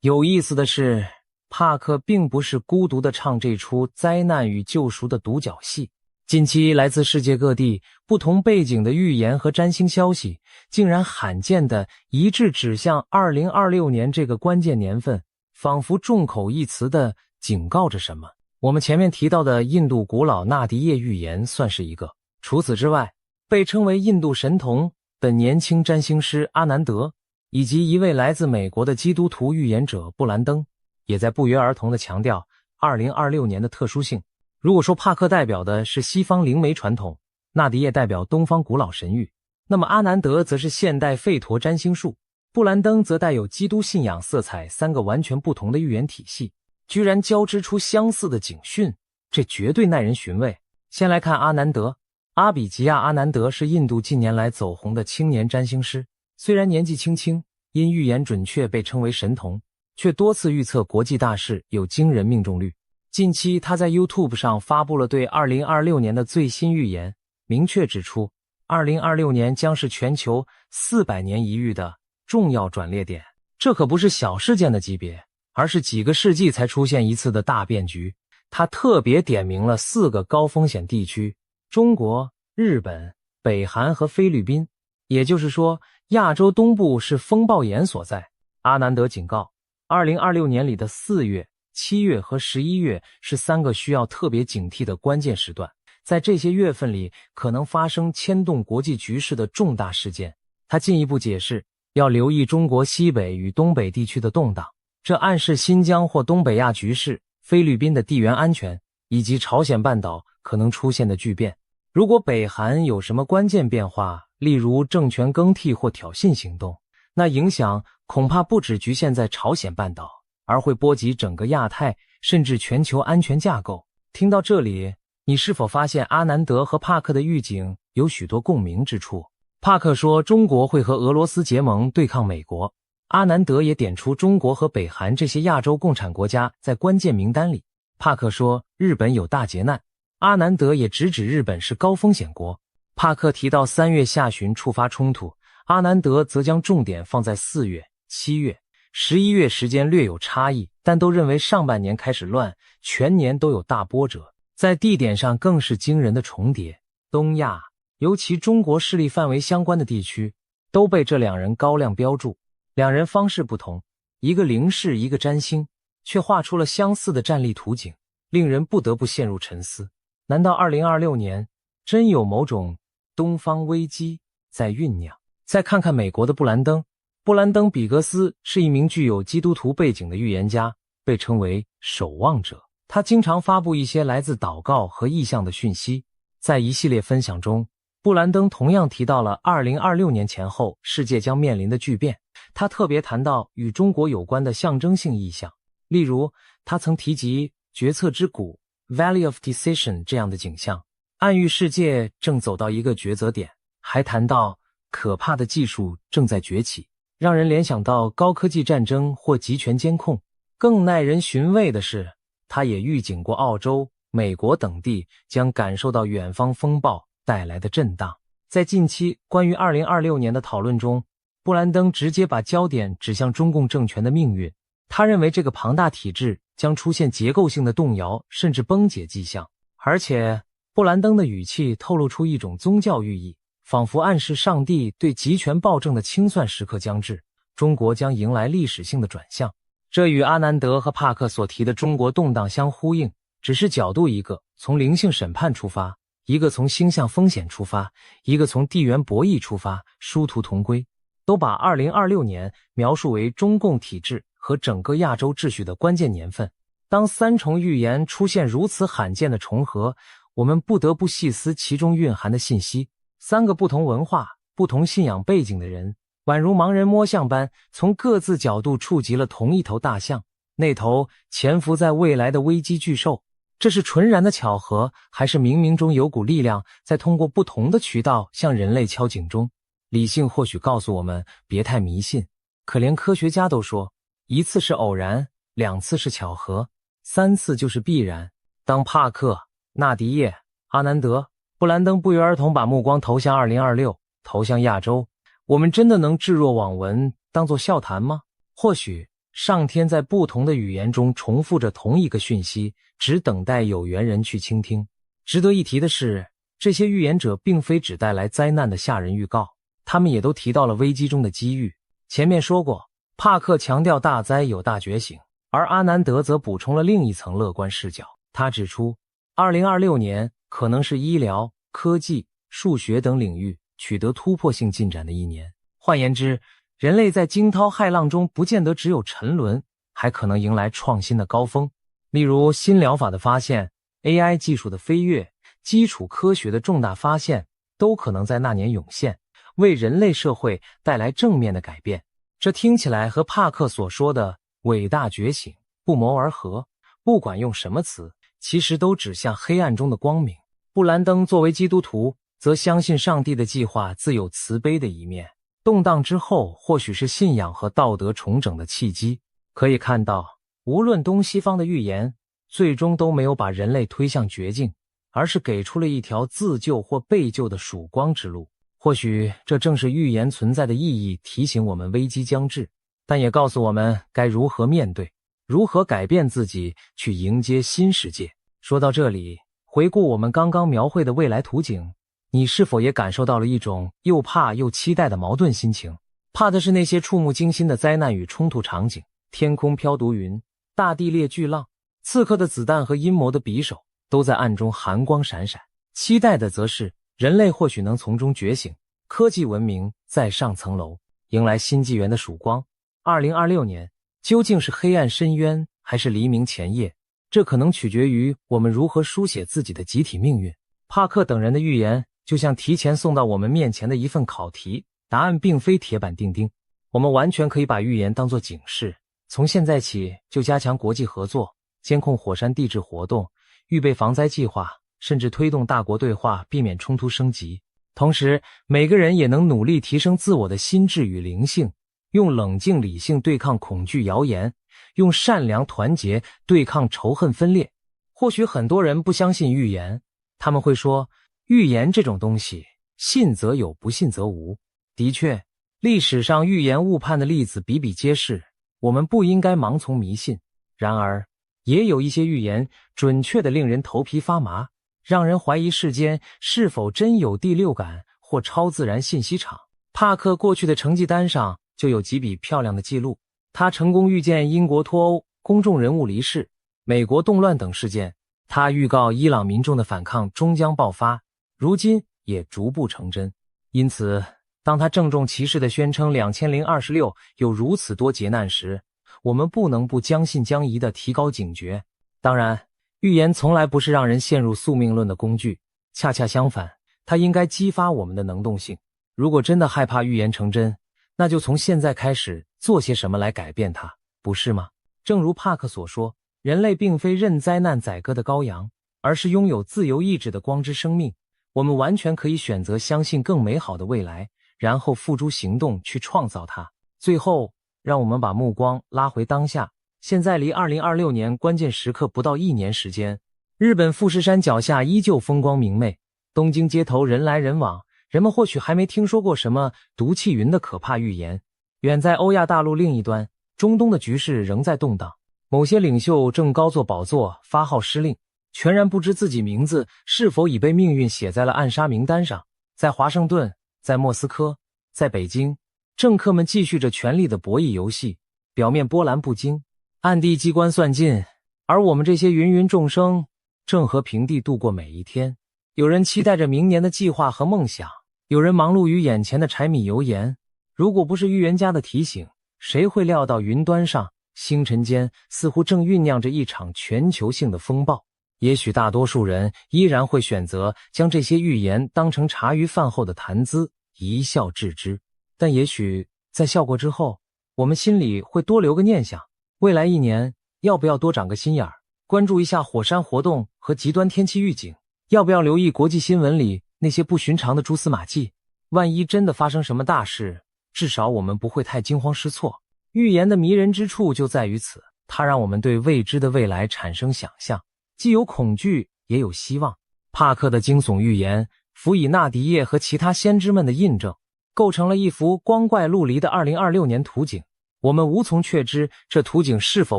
有意思的是，帕克并不是孤独地唱这出灾难与救赎的独角戏。近期来自世界各地不同背景的预言和占星消息，竟然罕见地一致指向2026年这个关键年份，仿佛众口一词地警告着什么。我们前面提到的印度古老纳迪叶预言算是一个。除此之外，被称为印度神童的年轻占星师阿南德，以及一位来自美国的基督徒预言者布兰登，也在不约而同地强调2026年的特殊性。如果说帕克代表的是西方灵媒传统，纳迪叶代表东方古老神谕，那么阿南德则是现代吠陀占星术，布兰登则带有基督信仰色彩，三个完全不同的预言体系，居然交织出相似的警讯，这绝对耐人寻味。先来看阿南德。阿比吉亚·阿南德是印度近年来走红的青年占星师，虽然年纪轻轻，因预言准确被称为神童，却多次预测国际大事，有惊人命中率。近期他在 YouTube 上发布了对2026年的最新预言，明确指出2026年将是全球400年一遇的重要转捩点。这可不是小事件的级别，而是几个世纪才出现一次的大变局。他特别点明了4个高风险地区：中国、日本、北韩和菲律宾，也就是说，亚洲东部是风暴眼所在。阿南德警告，2026年里的4月、7月和11月是3个需要特别警惕的关键时段，在这些月份里可能发生牵动国际局势的重大事件。他进一步解释，要留意中国西北与东北地区的动荡，这暗示新疆或东北亚局势、菲律宾的地缘安全以及朝鲜半岛可能出现的巨变。如果北韩有什么关键变化，例如政权更替或挑衅行动，那影响恐怕不只局限在朝鲜半岛，而会波及整个亚太，甚至全球安全架构。听到这里，你是否发现阿南德和帕克的预警有许多共鸣之处？帕克说中国会和俄罗斯结盟对抗美国，阿南德也点出中国和北韩这些亚洲共产国家在关键名单里。帕克说日本有大劫难，阿南德也直指日本是高风险国。帕克提到3月下旬触发冲突，阿南德则将重点放在4月、7月、11月，时间略有差异，但都认为上半年开始乱，全年都有大波折。在地点上更是惊人的重叠，东亚，尤其中国势力范围相关的地区，都被这两人高亮标注。两人方式不同，一个灵视，一个占星，却画出了相似的战力图景，令人不得不陷入沉思。难道2026年真有某种东方危机在酝酿？再看看美国的布兰登，布兰登·比格斯是一名具有基督徒背景的预言家，被称为守望者。他经常发布一些来自祷告和意象的讯息。在一系列分享中，布兰登同样提到了2026年前后世界将面临的巨变。他特别谈到与中国有关的象征性意象，例如他曾提及决策之谷 Valley of Decision 这样的景象，暗喻世界正走到一个抉择点，还谈到可怕的技术正在崛起，让人联想到高科技战争或集权监控。更耐人寻味的是，他也预警过澳洲、美国等地将感受到远方风暴带来的震荡。在近期关于2026年的讨论中，布兰登直接把焦点指向中共政权的命运。他认为这个庞大体制将出现结构性的动摇甚至崩解迹象，而且布兰登的语气透露出一种宗教寓意，仿佛暗示上帝对集权暴政的清算时刻将至，中国将迎来历史性的转向。这与阿南德和帕克所提的中国动荡相呼应，只是角度一个从灵性审判出发，一个从星象风险出发，一个从地缘博弈出发，殊途同归，都把2026年描述为中共体制和整个亚洲秩序的关键年份。当三重预言出现如此罕见的重合，我们不得不细思其中蕴含的信息。三个不同文化、不同信仰背景的人，宛如盲人摸象般，从各自角度触及了同一头大象，那头潜伏在未来的危机巨兽。这是纯然的巧合，还是冥冥中有股力量在通过不同的渠道向人类敲警钟？理性或许告诉我们别太迷信，可连科学家都说，一次是偶然，2次是巧合，3次就是必然。当帕克、纳迪叶、阿南德、布兰登不约而同把目光投向2026，投向亚洲，我们真的能置若罔闻，当作笑谈吗？或许上天在不同的语言中重复着同一个讯息，只等待有缘人去倾听。值得一提的是，这些预言者并非只带来灾难的吓人预告，他们也都提到了危机中的机遇。前面说过，帕克强调大灾有大觉醒，而阿南德则补充了另一层乐观视角。他指出，2026年可能是医疗、科技、数学等领域取得突破性进展的一年。换言之，人类在惊涛骇浪中不见得只有沉沦，还可能迎来创新的高峰。例如新疗法的发现、AI 技术的飞跃、基础科学的重大发现，都可能在那年涌现，为人类社会带来正面的改变。这听起来和帕克所说的伟大觉醒不谋而合，不管用什么词，其实都指向黑暗中的光明。布兰登作为基督徒，则相信上帝的计划自有慈悲的一面，动荡之后或许是信仰和道德重整的契机。可以看到，无论东西方的预言，最终都没有把人类推向绝境，而是给出了一条自救或被救的曙光之路。或许这正是预言存在的意义，提醒我们危机将至，但也告诉我们该如何面对，如何改变自己，去迎接新世界。说到这里，回顾我们刚刚描绘的未来图景，你是否也感受到了一种又怕又期待的矛盾心情？怕的是那些触目惊心的灾难与冲突场景，天空飘毒云，大地裂巨浪，刺客的子弹和阴谋的匕首都在暗中寒光闪闪。期待的则是人类或许能从中觉醒，科技文明再上层楼，迎来新纪元的曙光。2026年究竟是黑暗深渊还是黎明前夜，这可能取决于我们如何书写自己的集体命运。帕克等人的预言就像提前送到我们面前的一份考题，答案并非铁板钉钉，我们完全可以把预言当作警示，从现在起就加强国际合作，监控火山地质活动，预备防灾计划，甚至推动大国对话，避免冲突升级。同时，每个人也能努力提升自我的心智与灵性，用冷静理性对抗恐惧谣言，用善良团结对抗仇恨分裂。或许很多人不相信预言，他们会说，预言这种东西，信则有，不信则无。的确，历史上预言误判的例子比比皆是，我们不应该盲从迷信。然而，也有一些预言准确的令人头皮发麻，让人怀疑世间是否真有第六感或超自然信息场。帕克过去的成绩单上就有几笔漂亮的记录，他成功预见英国脱欧、公众人物离世、美国动乱等事件，他预告伊朗民众的反抗终将爆发，如今也逐步成真。因此，当他郑重其事地宣称2026有如此多劫难时，我们不能不将信将疑地提高警觉。当然，预言从来不是让人陷入宿命论的工具，恰恰相反，它应该激发我们的能动性。如果真的害怕预言成真，那就从现在开始做些什么来改变它，不是吗？正如帕克所说，人类并非任灾难宰割的羔羊，而是拥有自由意志的光之生命。我们完全可以选择相信更美好的未来，然后付诸行动去创造它。最后，让我们把目光拉回当下，现在离2026年关键时刻不到1年时间，日本富士山脚下依旧风光明媚，东京街头人来人往，人们或许还没听说过什么毒气云的可怕预言。远在欧亚大陆另一端，中东的局势仍在动荡，某些领袖正高坐宝座发号施令，全然不知自己名字是否已被命运写在了暗杀名单上。在华盛顿，在莫斯科，在北京，政客们继续着权力的博弈游戏，表面波澜不惊，暗地机关算尽，而我们这些芸芸众生正和平地度过每一天。有人期待着明年的计划和梦想，有人忙碌于眼前的柴米油盐。如果不是预言家的提醒，谁会料到云端上、星辰间似乎正酝酿着一场全球性的风暴？也许大多数人依然会选择将这些预言当成茶余饭后的谈资，一笑置之。但也许在笑过之后，我们心里会多留个念想，未来1年要不要多长个心眼儿，关注一下火山活动和极端天气预警？要不要留意国际新闻里那些不寻常的蛛丝马迹？万一真的发生什么大事，至少我们不会太惊慌失措。预言的迷人之处就在于此，它让我们对未知的未来产生想象，既有恐惧也有希望。帕克的惊悚预言，辅以纳迪叶和其他先知们的印证，构成了一幅光怪陆离的2026年图景。我们无从确知这图景是否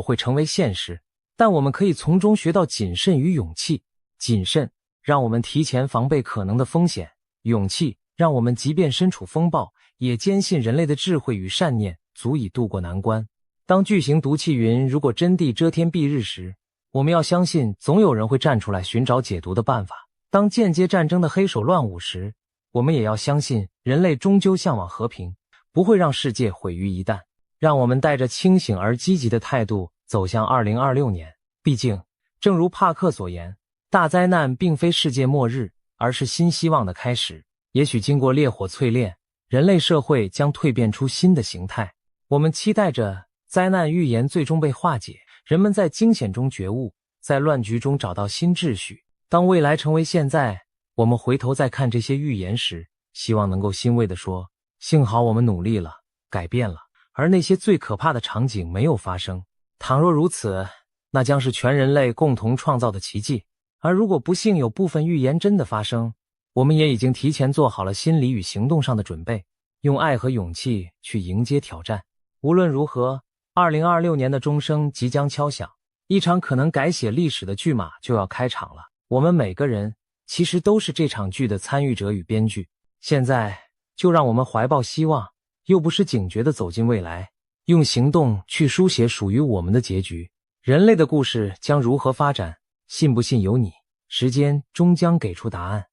会成为现实，但我们可以从中学到谨慎与勇气。谨慎让我们提前防备可能的风险，勇气让我们即便身处风暴，也坚信人类的智慧与善念足以渡过难关。当巨型毒气云如果真地遮天蔽日时，我们要相信总有人会站出来寻找解毒的办法。当间接战争的黑手乱舞时，我们也要相信人类终究向往和平，不会让世界毁于一旦。让我们带着清醒而积极的态度走向2026年。毕竟，正如帕克所言，大灾难并非世界末日，而是新希望的开始。也许经过烈火淬炼，人类社会将蜕变出新的形态。我们期待着灾难预言最终被化解，人们在惊险中觉悟，在乱局中找到新秩序。当未来成为现在，我们回头再看这些预言时，希望能够欣慰地说，幸好我们努力了，改变了，而那些最可怕的场景没有发生。倘若如此，那将是全人类共同创造的奇迹。而如果不幸有部分预言真的发生，我们也已经提前做好了心理与行动上的准备，用爱和勇气去迎接挑战。无论如何，2026年的钟声即将敲响，一场可能改写历史的剧码就要开场了。我们每个人其实都是这场剧的参与者与编剧。现在就让我们怀抱希望，又不失警觉地走进未来，用行动去书写属于我们的结局。人类的故事将如何发展，信不信由你，时间终将给出答案。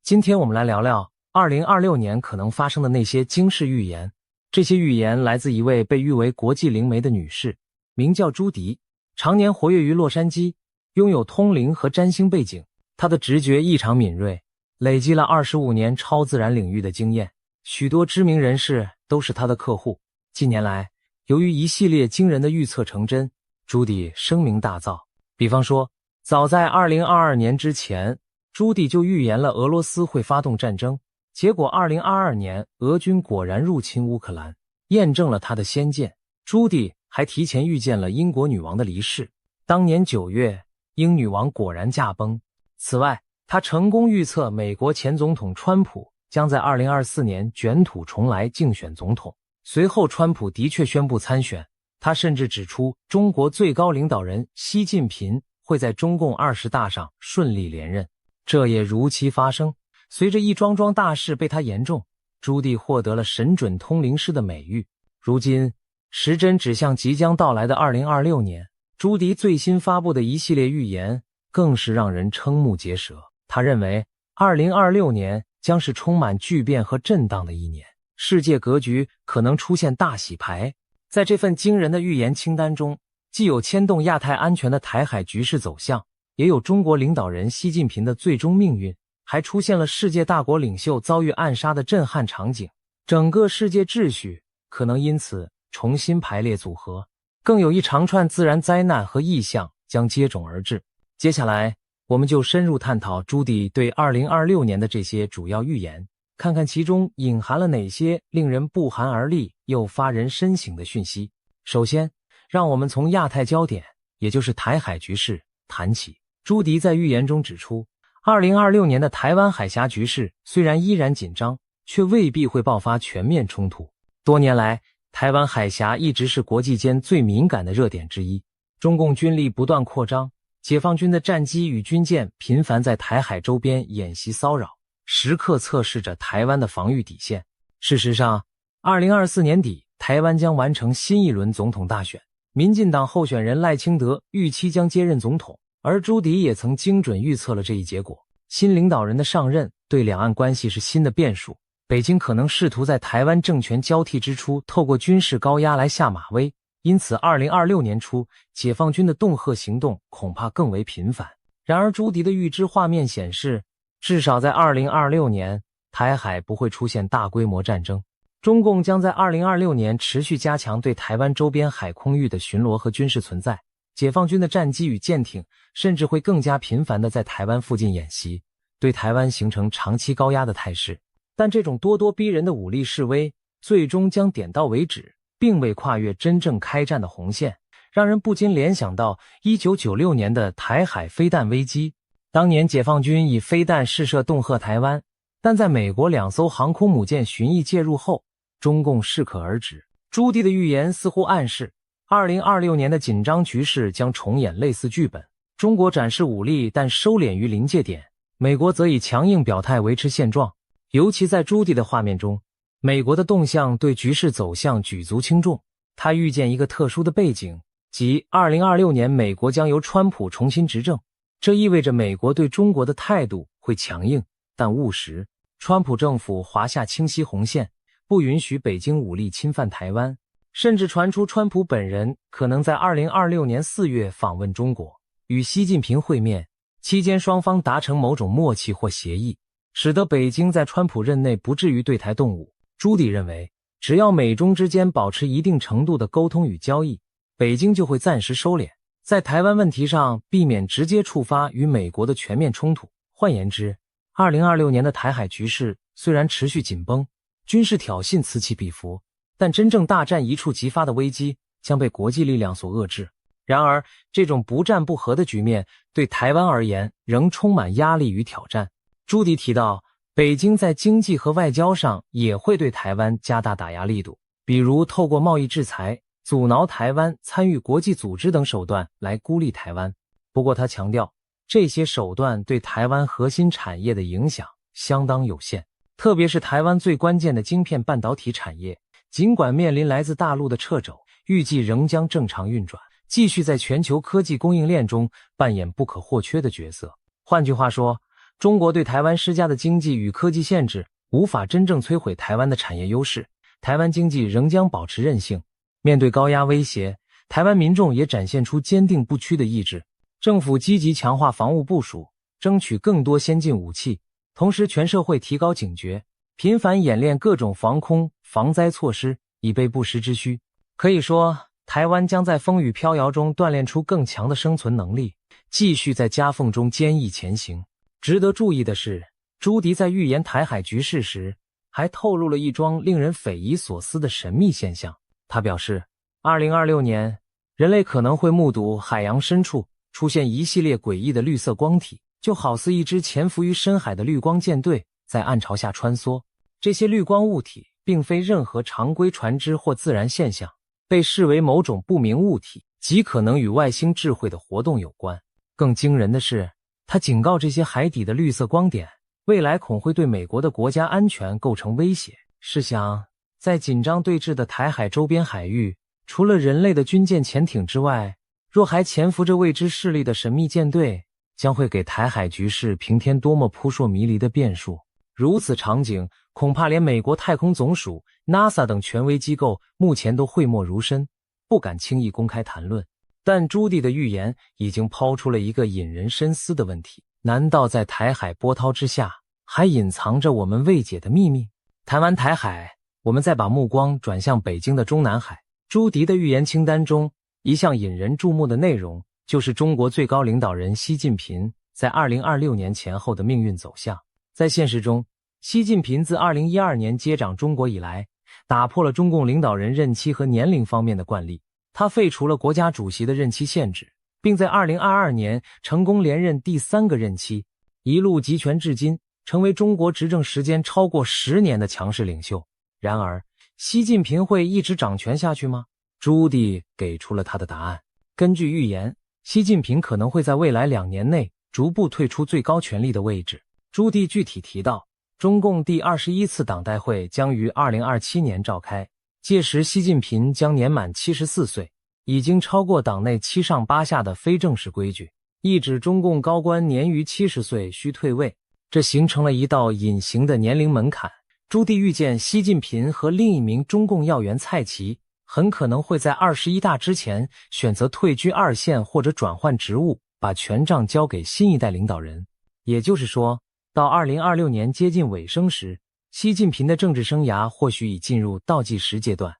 今天我们来聊聊2026年可能发生的那些惊世预言。这些预言来自一位被誉为国际灵媒的女士，名叫朱迪，常年活跃于洛杉矶，拥有通灵和占星背景。她的直觉异常敏锐，累积了25年超自然领域的经验，许多知名人士都是她的客户。近年来，由于一系列惊人的预测成真，朱迪声名大噪。比方说，早在2022年之前，朱迪就预言了俄罗斯会发动战争，结果2022年俄军果然入侵乌克兰，验证了他的先见。朱迪还提前预见了英国女王的离世，当年9月，英女王果然驾崩。此外，他成功预测美国前总统川普将在2024年卷土重来竞选总统。随后川普的确宣布参选，他甚至指出中国最高领导人习近平会在中共20大上顺利连任。这也如期发生。随着一桩桩大事被他言中，朱迪获得了神准通灵师的美誉。如今时针指向即将到来的2026年，朱迪最新发布的一系列预言更是让人瞠目结舌。他认为2026年将是充满巨变和震荡的一年，世界格局可能出现大洗牌。在这份惊人的预言清单中，既有牵动亚太安全的台海局势走向，也有中国领导人习近平的最终命运，还出现了世界大国领袖遭遇暗杀的震撼场景。整个世界秩序可能因此重新排列组合，更有一长串自然灾难和异象将接踵而至。接下来，我们就深入探讨朱迪对2026年的这些主要预言，看看其中隐含了哪些令人不寒而栗又发人深省的讯息。首先，让我们从亚太焦点，也就是台海局势谈起。朱迪在预言中指出，2026年的台湾海峡局势虽然依然紧张，却未必会爆发全面冲突。多年来，台湾海峡一直是国际间最敏感的热点之一。中共军力不断扩张，解放军的战机与军舰频繁在台海周边演习骚扰，时刻测试着台湾的防御底线。事实上，2024年底，台湾将完成新一轮总统大选，民进党候选人赖清德预期将接任总统，而朱迪也曾精准预测了这一结果。新领导人的上任对两岸关系是新的变数，北京可能试图在台湾政权交替之初透过军事高压来下马威，因此2026年初解放军的恫吓行动恐怕更为频繁。然而朱迪的预知画面显示，至少在2026年，台海不会出现大规模战争。中共将在2026年持续加强对台湾周边海空域的巡逻和军事存在，解放军的战机与舰艇甚至会更加频繁地在台湾附近演习，对台湾形成长期高压的态势。但这种咄咄逼人的武力示威最终将点到为止，并未跨越真正开战的红线，让人不禁联想到1996年的台海飞弹危机。当年解放军以飞弹试射恫吓台湾，但在美国2艘航空母舰巡弋介入后，中共适可而止。朱棣的预言似乎暗示2026年的紧张局势将重演类似剧本，中国展示武力但收敛于临界点，美国则以强硬表态维持现状。尤其在朱棣的画面中，美国的动向对局势走向举足轻重。他预见一个特殊的背景，即2026年美国将由川普重新执政，这意味着美国对中国的态度会强硬但务实。川普政府划下清晰红线，不允许北京武力侵犯台湾，甚至传出川普本人可能在2026年4月访问中国，与习近平会面，期间双方达成某种默契或协议，使得北京在川普任内不至于对台动武。朱棣认为，只要美中之间保持一定程度的沟通与交易，北京就会暂时收敛，在台湾问题上避免直接触发与美国的全面冲突。换言之，2026年的台海局势虽然持续紧绷，军事挑衅此起彼伏，但真正大战一触即发的危机将被国际力量所遏制。然而，这种不战不和的局面对台湾而言仍充满压力与挑战。朱棣提到，北京在经济和外交上也会对台湾加大打压力度，比如透过贸易制裁、阻挠台湾参与国际组织等手段来孤立台湾。不过他强调，这些手段对台湾核心产业的影响相当有限，特别是台湾最关键的晶片半导体产业，尽管面临来自大陆的掣肘，预计仍将正常运转，继续在全球科技供应链中扮演不可或缺的角色。换句话说，中国对台湾施加的经济与科技限制无法真正摧毁台湾的产业优势，台湾经济仍将保持韧性。面对高压威胁，台湾民众也展现出坚定不屈的意志。政府积极强化防务部署，争取更多先进武器，同时全社会提高警觉，频繁演练各种防空、防灾措施，以备不时之需。可以说，台湾将在风雨飘摇中锻炼出更强的生存能力，继续在夹缝中坚毅前行。值得注意的是，朱棣在预言台海局势时，还透露了一桩令人匪夷所思的神秘现象。他表示，2026年，人类可能会目睹海洋深处出现一系列诡异的绿色光体，就好似一支潜伏于深海的绿光舰队在暗潮下穿梭。这些绿光物体并非任何常规船只或自然现象，被视为某种不明物体，极可能与外星智慧的活动有关。更惊人的是，他警告这些海底的绿色光点，未来恐会对美国的国家安全构成威胁。试想，在紧张对峙的台海周边海域，除了人类的军舰潜艇之外，若还潜伏着未知势力的神秘舰队，将会给台海局势平添多么扑朔迷离的变数。如此场景，恐怕连美国太空总署、NASA 等权威机构目前都讳莫如深，不敢轻易公开谈论。但朱棣的预言已经抛出了一个引人深思的问题：难道在台海波涛之下，还隐藏着我们未解的秘密？谈完台海，我们再把目光转向北京的中南海。朱棣的预言清单中，一项引人注目的内容，就是中国最高领导人习近平在2026年前后的命运走向。在现实中，习近平自2012年接掌中国以来，打破了中共领导人任期和年龄方面的惯例，他废除了国家主席的任期限制，并在2022年成功连任第3个任期，一路集权至今，成为中国执政时间超过10年的强势领袖。然而，习近平会一直掌权下去吗？朱棣给出了他的答案。根据预言，习近平可能会在未来2年内逐步退出最高权力的位置。朱棣具体提到，中共第21次党代会将于2027年召开，届时习近平将年满74岁，已经超过党内7上8下的非正式规矩，意指中共高官年逾70岁需退位，这形成了一道隐形的年龄门槛。朱棣预见习近平和另一名中共要员蔡奇很可能会在21大之前选择退居2线或者转换职务，把权杖交给新一代领导人。也就是说，到2026年接近尾声时，习近平的政治生涯或许已进入倒计时阶段。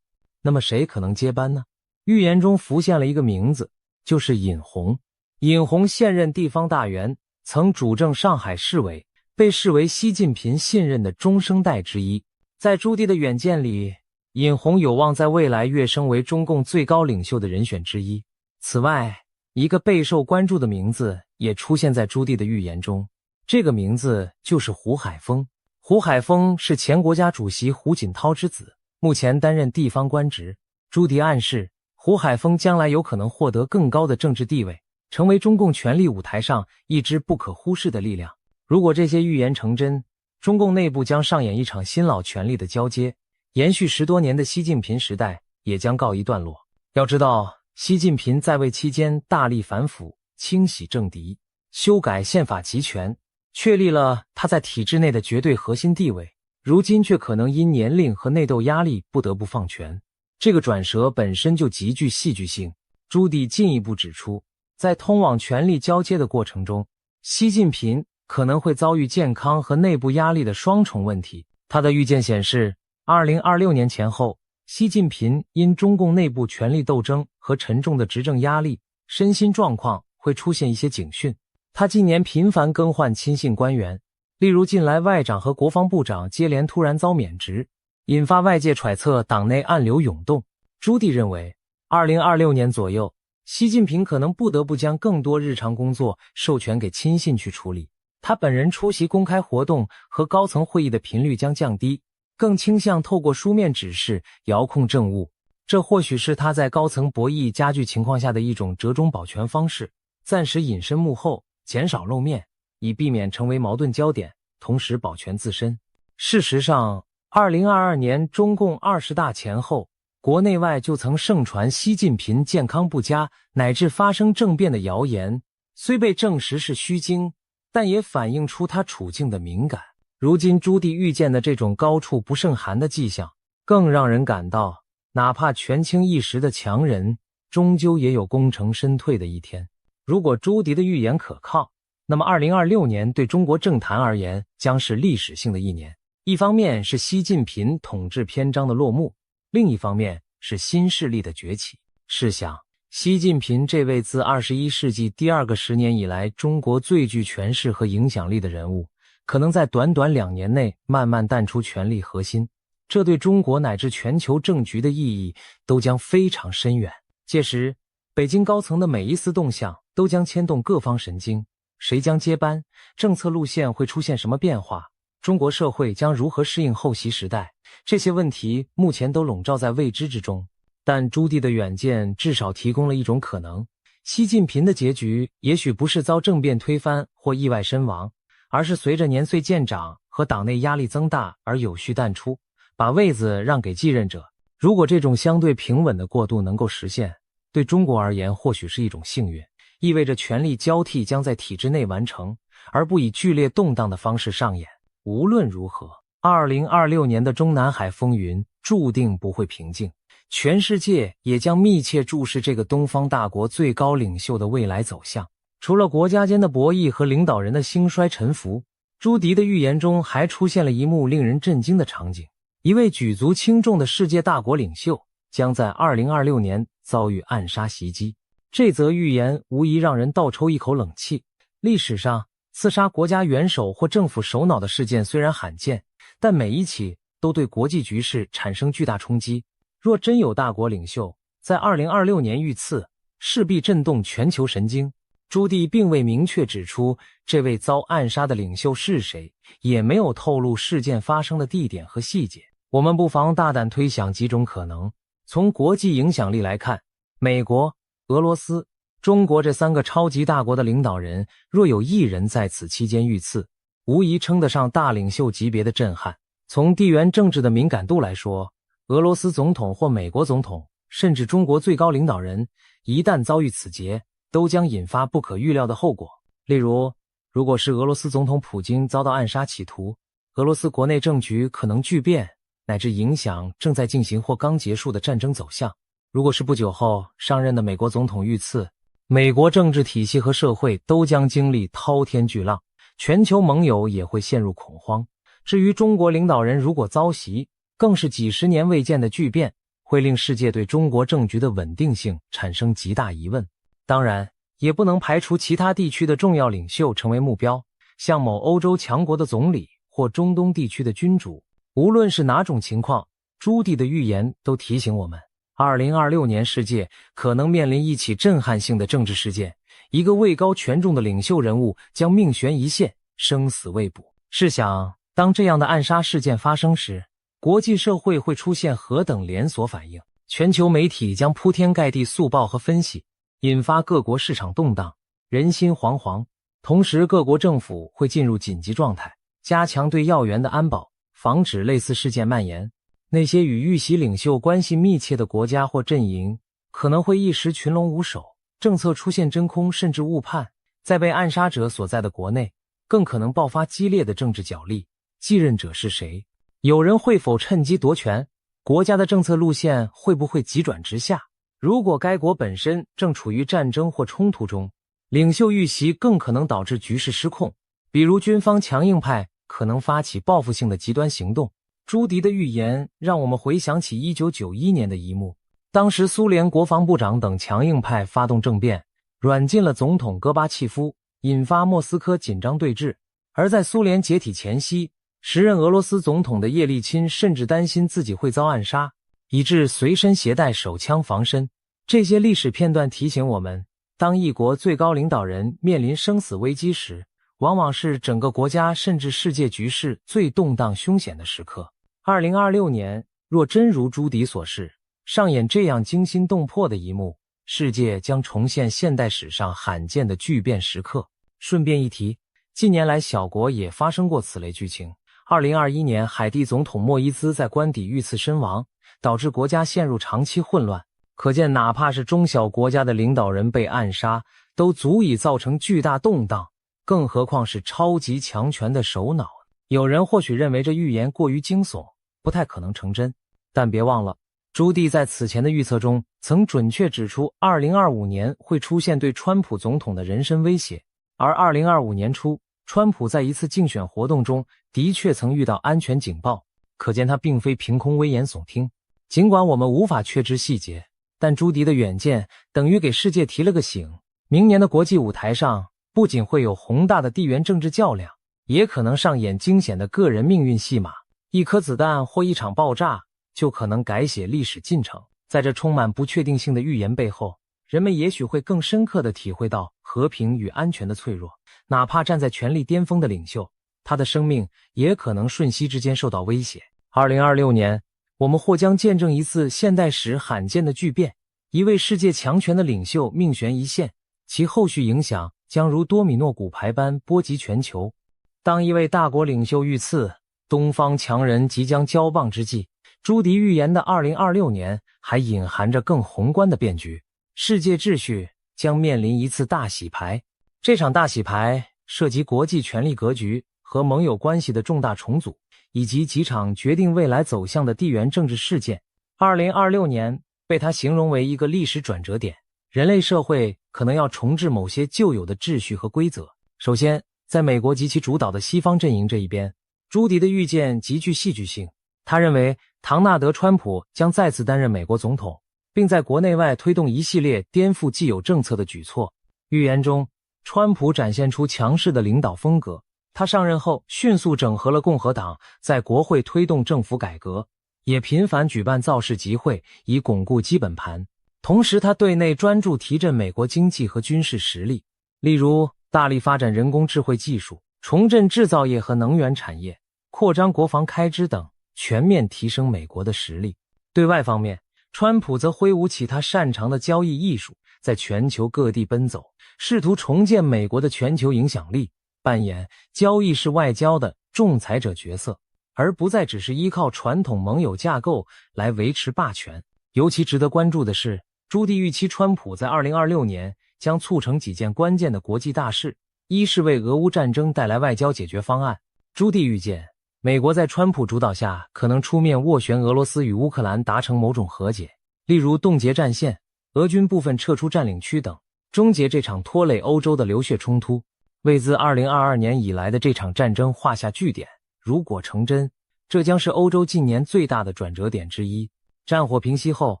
那么谁可能接班呢？预言中浮现了一个名字，就是尹洪。尹洪现任地方大员，曾主政上海市委，被视为习近平信任的中生代之一。在朱棣的远见里，尹洪有望在未来跃升为中共最高领袖的人选之一。此外，一个备受关注的名字也出现在朱棣的预言中，这个名字就是胡海峰。胡海峰是前国家主席胡锦涛之子，目前担任地方官职。朱棣暗示，胡海峰将来有可能获得更高的政治地位，成为中共权力舞台上一支不可忽视的力量。如果这些预言成真，中共内部将上演一场新老权力的交接，延续10多年的习近平时代也将告一段落。要知道，习近平在位期间大力反腐，清洗政敌，修改宪法集权，确立了他在体制内的绝对核心地位，如今却可能因年龄和内斗压力不得不放权。这个转折本身就极具戏剧性。朱棣进一步指出，在通往权力交接的过程中，习近平可能会遭遇健康和内部压力的双重问题。他的预见显示，2026年前后，习近平因中共内部权力斗争和沉重的执政压力，身心状况会出现一些警讯。他今年频繁更换亲信官员，例如近来外长和国防部长接连突然遭免职，引发外界揣测党内暗流涌动。朱棣认为，2026年左右，习近平可能不得不将更多日常工作授权给亲信去处理，他本人出席公开活动和高层会议的频率将降低，更倾向透过书面指示遥控政务。这或许是他在高层博弈加剧情况下的一种折中保全方式，暂时隐身幕后，减少露面，以避免成为矛盾焦点，同时保全自身。事实上，2022年中共20大前后，国内外就曾盛传习近平健康不佳乃至发生政变的谣言，虽被证实是虚惊，但也反映出他处境的敏感。如今朱棣预见的这种高处不胜寒的迹象，更让人感到，哪怕权倾一时的强人，终究也有功成身退的一天。如果朱棣的预言可靠，那么2026年对中国政坛而言将是历史性的一年。一方面是习近平统治篇章的落幕，另一方面是新势力的崛起。试想，习近平这位自21世纪第2个10年以来中国最具权势和影响力的人物，可能在短短2年内慢慢淡出权力核心，这对中国乃至全球政局的意义都将非常深远。届时，北京高层的每一丝动向都将牵动各方神经，谁将接班，政策路线会出现什么变化，中国社会将如何适应后习时代，这些问题目前都笼罩在未知之中。但朱棣的远见至少提供了一种可能，习近平的结局也许不是遭政变推翻或意外身亡，而是随着年岁渐长和党内压力增大而有序淡出，把位子让给继任者。如果这种相对平稳的过渡能够实现，对中国而言或许是一种幸运，意味着权力交替将在体制内完成，而不以剧烈动荡的方式上演。无论如何，2026年的中南海风云注定不会平静，全世界也将密切注视这个东方大国最高领袖的未来走向。除了国家间的博弈和领导人的兴衰沉浮，朱棣的预言中还出现了一幕令人震惊的场景：一位举足轻重的世界大国领袖将在2026年遭遇暗杀袭击。这则预言无疑让人倒抽一口冷气。历史上，刺杀国家元首或政府首脑的事件虽然罕见，但每一起都对国际局势产生巨大冲击。若真有大国领袖在在2026年遇刺，势必震动全球神经。朱棣并未明确指出这位遭暗杀的领袖是谁，也没有透露事件发生的地点和细节。我们不妨大胆推想几种可能。从国际影响力来看，美国、俄罗斯、中国这三个超级大国的领导人，若有一人在此期间遇刺，无疑称得上大领袖级别的震撼。从地缘政治的敏感度来说，俄罗斯总统或美国总统，甚至中国最高领导人，一旦遭遇此劫，都将引发不可预料的后果。例如，如果是俄罗斯总统普京遭到暗杀企图，俄罗斯国内政局可能巨变，乃至影响正在进行或刚结束的战争走向。如果是不久后上任的美国总统遇刺，美国政治体系和社会都将经历滔天巨浪，全球盟友也会陷入恐慌。至于中国领导人如果遭袭，更是几十年未见的巨变，会令世界对中国政局的稳定性产生极大疑问。当然，也不能排除其他地区的重要领袖成为目标，像某欧洲强国的总理或中东地区的君主。无论是哪种情况，朱棣的预言都提醒我们，2026年世界可能面临一起震撼性的政治事件，一个位高权重的领袖人物将命悬一线，生死未卜。试想，当这样的暗杀事件发生时，国际社会会出现何等连锁反应？全球媒体将铺天盖地速报和分析，引发各国市场动荡，人心惶惶。同时，各国政府会进入紧急状态，加强对要员的安保，防止类似事件蔓延。那些与遇袭领袖关系密切的国家或阵营，可能会一时群龙无首，政策出现真空甚至误判。在被暗杀者所在的国内，更可能爆发激烈的政治角力，继任者是谁？有人会否趁机夺权？国家的政策路线会不会急转直下？如果该国本身正处于战争或冲突中，领袖遇袭更可能导致局势失控，比如军方强硬派可能发起报复性的极端行动。朱棣的预言让我们回想起1991年的一幕，当时苏联国防部长等强硬派发动政变，软禁了总统戈巴契夫，引发莫斯科紧张对峙。而在苏联解体前夕，时任俄罗斯总统的叶利钦甚至担心自己会遭暗杀，以致随身携带手枪防身。这些历史片段提醒我们，当一国最高领导人面临生死危机时，往往是整个国家甚至世界局势最动荡凶险的时刻。2026年若真如朱棣所示，上演这样惊心动魄的一幕，世界将重现现代史上罕见的巨变时刻。顺便一提，近年来小国也发生过此类剧情。2021年，海地总统莫伊兹在官邸遇刺身亡，导致国家陷入长期混乱。可见，哪怕是中小国家的领导人被暗杀，都足以造成巨大动荡，更何况是超级强权的首脑。有人或许认为这预言过于惊悚，不太可能成真，但别忘了，朱棣在此前的预测中曾准确指出2025年会出现对川普总统的人身威胁，而2025年初，川普在一次竞选活动中的确曾遇到安全警报，可见他并非凭空危言耸听。尽管我们无法确知细节，但朱棣的远见等于给世界提了个醒。明年的国际舞台上，不仅会有宏大的地缘政治较量，也可能上演惊险的个人命运戏码。一颗子弹或一场爆炸，就可能改写历史进程。在这充满不确定性的预言背后，人们也许会更深刻地体会到和平与安全的脆弱。哪怕站在权力巅峰的领袖，他的生命也可能瞬息之间受到威胁。2026年，我们或将见证一次现代史罕见的巨变，一位世界强权的领袖命悬一线，其后续影响将如多米诺骨牌般波及全球。当一位大国领袖遇刺，东方强人即将交棒之际，朱棣预言的2026年还隐含着更宏观的变局，世界秩序将面临一次大洗牌。这场大洗牌涉及国际权力格局和盟友关系的重大重组，以及几场决定未来走向的地缘政治事件。2026年被他形容为一个历史转折点，人类社会可能要重置某些旧有的秩序和规则。首先，在美国及其主导的西方阵营这一边，朱棣的预见极具戏剧性。他认为唐纳德·川普将再次担任美国总统，并在国内外推动一系列颠覆既有政策的举措。预言中，川普展现出强势的领导风格，他上任后迅速整合了共和党，在国会推动政府改革，也频繁举办造势集会以巩固基本盘。同时他对内专注提振美国经济和军事实力，例如大力发展人工智慧技术，重振制造业和能源产业，扩张国防开支等，全面提升美国的实力。对外方面，川普则挥舞起他擅长的交易艺术，在全球各地奔走，试图重建美国的全球影响力，扮演交易式外交的仲裁者角色，而不再只是依靠传统盟友架构来维持霸权。尤其值得关注的是，朱棣预期川普在2026年将促成几件关键的国际大事，一是为俄乌战争带来外交解决方案。朱棣预见，美国在川普主导下可能出面斡旋俄罗斯与乌克兰达成某种和解，例如冻结战线、俄军部分撤出占领区等，终结这场拖累欧洲的流血冲突，为自2022年以来的这场战争画下句点。如果成真，这将是欧洲近年最大的转折点之一。战火平息后，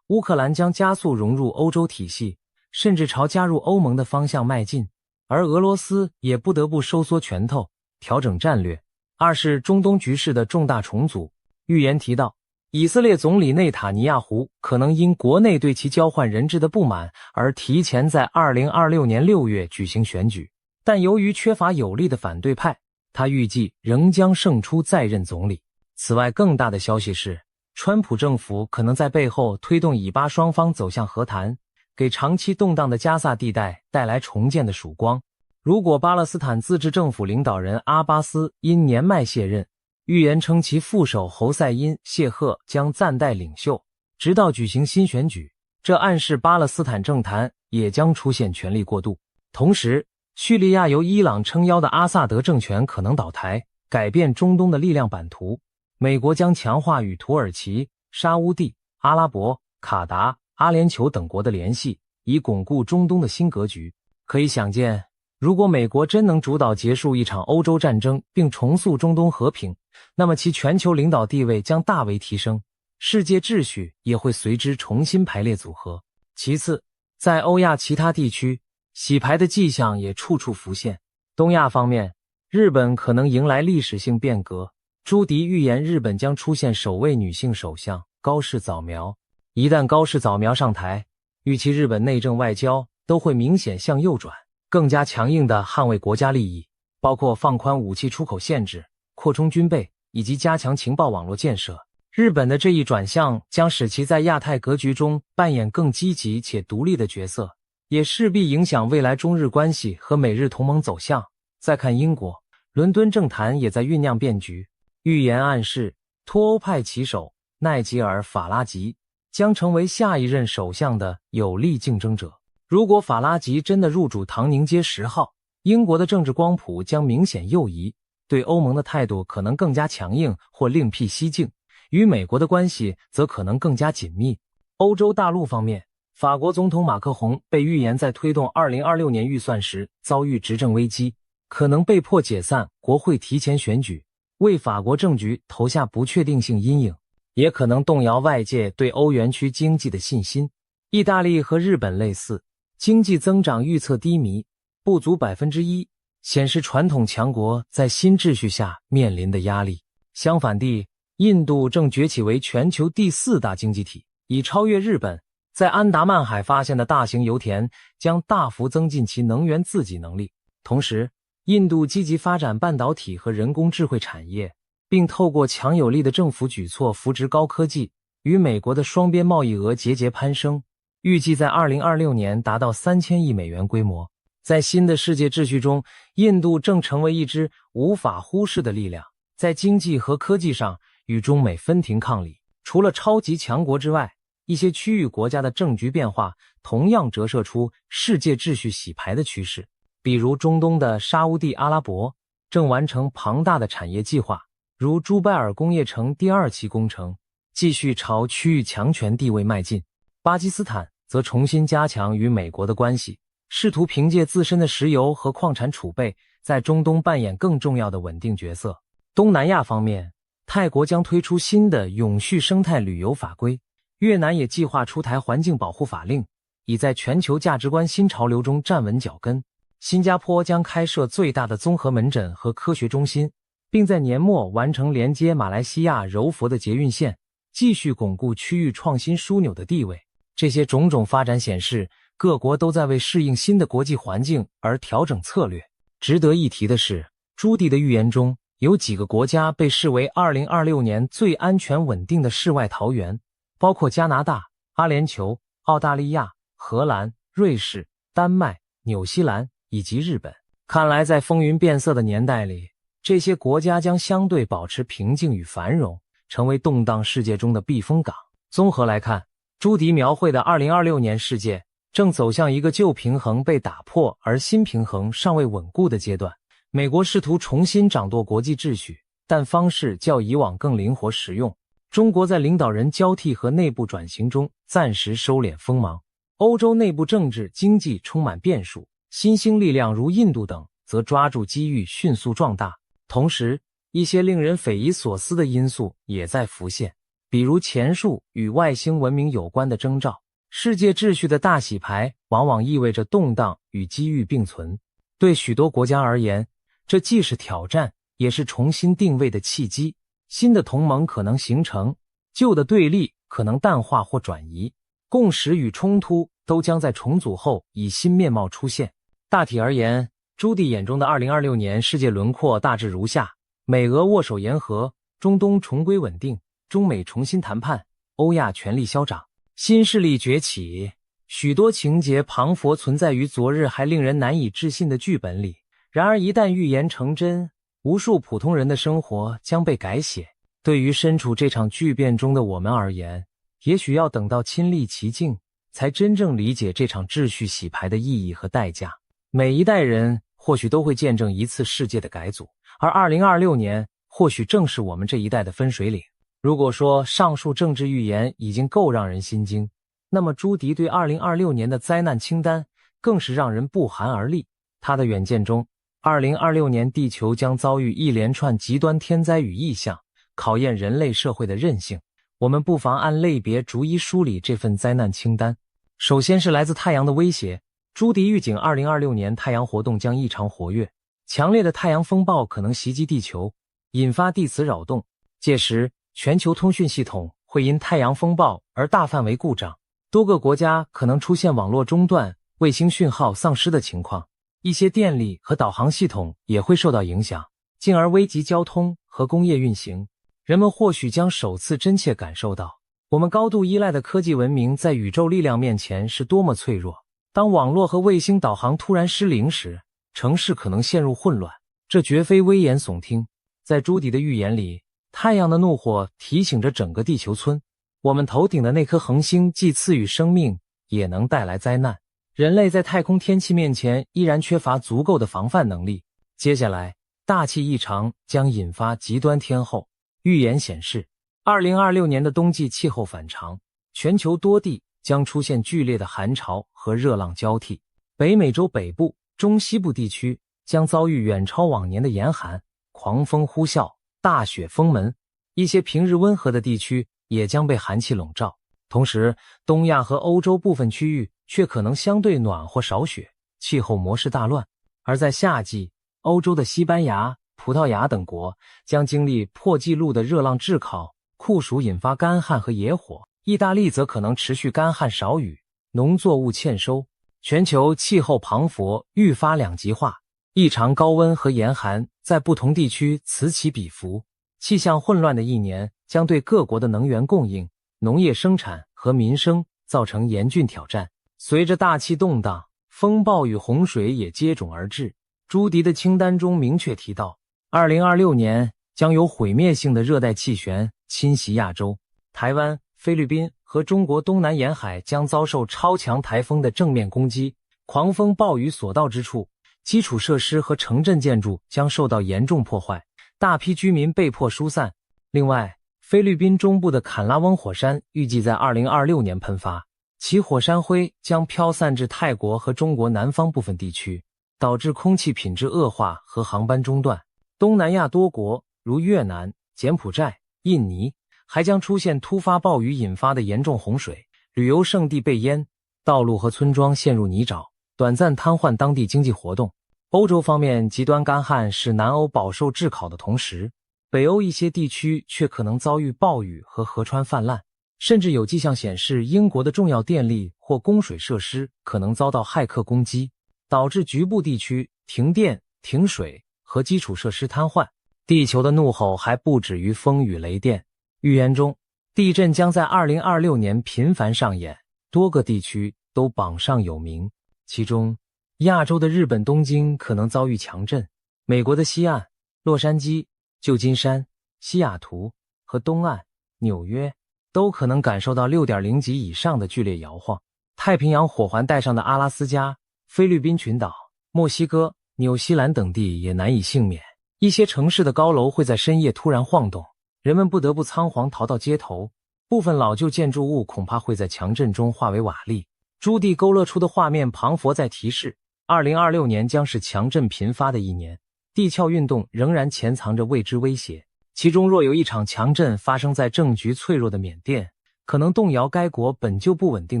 乌克兰将加速融入欧洲体系，甚至朝加入欧盟的方向迈进，而俄罗斯也不得不收缩拳头，调整战略。二是中东局势的重大重组。预言提到，以色列总理内塔尼亚胡可能因国内对其交换人质的不满而提前在2026年6月举行选举，但由于缺乏有力的反对派，他预计仍将胜出再任总理。此外，更大的消息是，川普政府可能在背后推动以巴双方走向和谈，给长期动荡的加萨地带带来重建的曙光。如果巴勒斯坦自治政府领导人阿巴斯因年迈卸任，预言称其副手侯赛因·谢赫将暂代领袖，直到举行新选举，这暗示巴勒斯坦政坛也将出现权力过渡。同时，叙利亚由伊朗撑腰的阿萨德政权可能倒台，改变中东的力量版图。美国将强化与土耳其、沙乌地、阿拉伯、卡达、阿联酋等国的联系，以巩固中东的新格局。可以想见，如果美国真能主导结束一场欧洲战争并重塑中东和平，那么其全球领导地位将大为提升，世界秩序也会随之重新排列组合。其次，在欧亚其他地区，洗牌的迹象也处处浮现。东亚方面，日本可能迎来历史性变革。朱迪预言日本将出现首位女性首相高市早苗。一旦高市早苗上台，预期日本内政外交都会明显向右转，更加强硬地捍卫国家利益，包括放宽武器出口限制、扩充军备以及加强情报网络建设。日本的这一转向将使其在亚太格局中扮演更积极且独立的角色，也势必影响未来中日关系和美日同盟走向。再看英国，伦敦政坛也在酝酿变局。预言暗示，脱欧派旗手奈吉尔·法拉吉将成为下一任首相的有力竞争者。如果法拉吉真的入主唐宁街10号，英国的政治光谱将明显右移，对欧盟的态度可能更加强硬或另辟蹊径，与美国的关系则可能更加紧密。欧洲大陆方面，法国总统马克宏被预言在推动2026年预算时遭遇执政危机，可能被迫解散国会提前选举，为法国政局投下不确定性阴影，也可能动摇外界对欧元区经济的信心。意大利和日本类似，经济增长预测低迷，不足 1%， 显示传统强国在新秩序下面临的压力。相反地，印度正崛起为全球第4大经济体，已超越日本。在安达曼海发现的大型油田将大幅增进其能源自给能力。同时，印度积极发展半导体和人工智慧产业，并透过强有力的政府举措扶植高科技，与美国的双边贸易额节节攀升，预计在2026年达到3000亿美元规模。在新的世界秩序中，印度正成为一支无法忽视的力量，在经济和科技上与中美分庭抗礼。除了超级强国之外，一些区域国家的政局变化同样折射出世界秩序洗牌的趋势。比如中东的沙乌地阿拉伯正完成庞大的产业计划，如朱拜尔工业城第2期工程，继续朝区域强权地位迈进。巴基斯坦则重新加强与美国的关系，试图凭借自身的石油和矿产储备，在中东扮演更重要的稳定角色。东南亚方面，泰国将推出新的永续生态旅游法规，越南也计划出台环境保护法令，以在全球价值观新潮流中站稳脚跟。新加坡将开设最大的综合门诊和科学中心，并在年末完成连接马来西亚柔佛的捷运线，继续巩固区域创新枢纽的地位。这些种种发展显示，各国都在为适应新的国际环境而调整策略。值得一提的是，朱棣的预言中有几个国家被视为2026年最安全稳定的世外桃源，包括加拿大、阿联酋、澳大利亚、荷兰、瑞士、丹麦、纽西兰以及日本。看来在风云变色的年代里，这些国家将相对保持平静与繁荣，成为动荡世界中的避风港。综合来看，朱迪描绘的2026年世界正走向一个旧平衡被打破而新平衡尚未稳固的阶段。美国试图重新掌舵国际秩序，但方式较以往更灵活实用。中国在领导人交替和内部转型中暂时收敛锋芒。欧洲内部政治经济充满变数，新兴力量如印度等则抓住机遇迅速壮大。同时，一些令人匪夷所思的因素也在浮现，比如前述与外星文明有关的征兆。世界秩序的大洗牌往往意味着动荡与机遇并存。对许多国家而言，这既是挑战，也是重新定位的契机。新的同盟可能形成，旧的对立可能淡化或转移，共识与冲突都将在重组后以新面貌出现。大体而言，朱棣眼中的2026年世界轮廓大致如下：美俄握手言和，中东重归稳定，中美重新谈判，欧亚权力消长，新势力崛起。许多情节磅礴存在于昨日还令人难以置信的剧本里，然而一旦预言成真，无数普通人的生活将被改写。对于身处这场巨变中的我们而言，也许要等到亲历其境，才真正理解这场秩序洗牌的意义和代价。每一代人或许都会见证一次世界的改组，而2026年或许正是我们这一代的分水岭。如果说上述政治预言已经够让人心惊，那么朱迪对2026年的灾难清单更是让人不寒而栗。他的远见中，2026年地球将遭遇一连串极端天灾与异象，考验人类社会的韧性。我们不妨按类别逐一梳理这份灾难清单。首先是来自太阳的威胁。朱迪预警2026年太阳活动将异常活跃，强烈的太阳风暴可能袭击地球，引发地磁扰动。届时，全球通讯系统会因太阳风暴而大范围故障，多个国家可能出现网络中断、卫星讯号丧失的情况，一些电力和导航系统也会受到影响，进而危及交通和工业运行。人们或许将首次真切感受到，我们高度依赖的科技文明在宇宙力量面前是多么脆弱。当网络和卫星导航突然失灵时，城市可能陷入混乱。这绝非危言耸听。在朱迪的预言里，太阳的怒火提醒着整个地球村，我们头顶的那颗恒星既赐予生命，也能带来灾难。人类在太空天气面前依然缺乏足够的防范能力。接下来，大气异常将引发极端天候。预言显示，2026年的冬季气候反常，全球多地将出现剧烈的寒潮和热浪交替。北美洲北部、中西部地区将遭遇远超往年的严寒，狂风呼啸，大雪封门。一些平日温和的地区也将被寒气笼罩。同时，东亚和欧洲部分区域却可能相对暖或少雪，气候模式大乱。而在夏季，欧洲的西班牙、葡萄牙等国将经历破纪录的热浪炙烤，酷暑引发干旱和野火。意大利则可能持续干旱少雨，农作物欠收。全球气候磅礴，愈发两极化，异常高温和严寒在不同地区此起彼伏。气象混乱的一年将对各国的能源供应、农业生产和民生造成严峻挑战。随着大气动荡，风暴与洪水也接踵而至。朱迪的清单中明确提到，2026年将有毁灭性的热带气旋侵袭亚洲，台湾、菲律宾和中国东南沿海将遭受超强台风的正面攻击，狂风暴雨所到之处，基础设施和城镇建筑将受到严重破坏，大批居民被迫疏散。另外，菲律宾中部的坎拉翁火山预计在2026年喷发，其火山灰将飘散至泰国和中国南方部分地区，导致空气品质恶化和航班中断。东南亚多国如越南、柬埔寨、印尼还将出现突发暴雨引发的严重洪水，旅游胜地被淹，道路和村庄陷入泥沼，短暂瘫痪当地经济活动。欧洲方面，极端干旱使南欧饱受炙烤的同时，北欧一些地区却可能遭遇暴雨和河川泛滥。甚至有迹象显示英国的重要电力或供水设施可能遭到骇客攻击，导致局部地区停电、停水和基础设施瘫痪。地球的怒吼还不止于风雨雷电，预言中，地震将在2026年频繁上演，多个地区都榜上有名。其中，亚洲的日本东京可能遭遇强震，美国的西岸、洛杉矶、旧金山、西雅图和东岸、纽约都可能感受到 6.0 级以上的剧烈摇晃。太平洋火环带上的阿拉斯加、菲律宾群岛、墨西哥、纽西兰等地也难以幸免。一些城市的高楼会在深夜突然晃动，人们不得不仓皇逃到街头，部分老旧建筑物恐怕会在强震中化为瓦砾。朱棣勾勒出的画面旁佛在提示，2026年将是强震频发的一年，地壳运动仍然潜藏着未知威胁。其中若有一场强震发生在政局脆弱的缅甸，可能动摇该国本就不稳定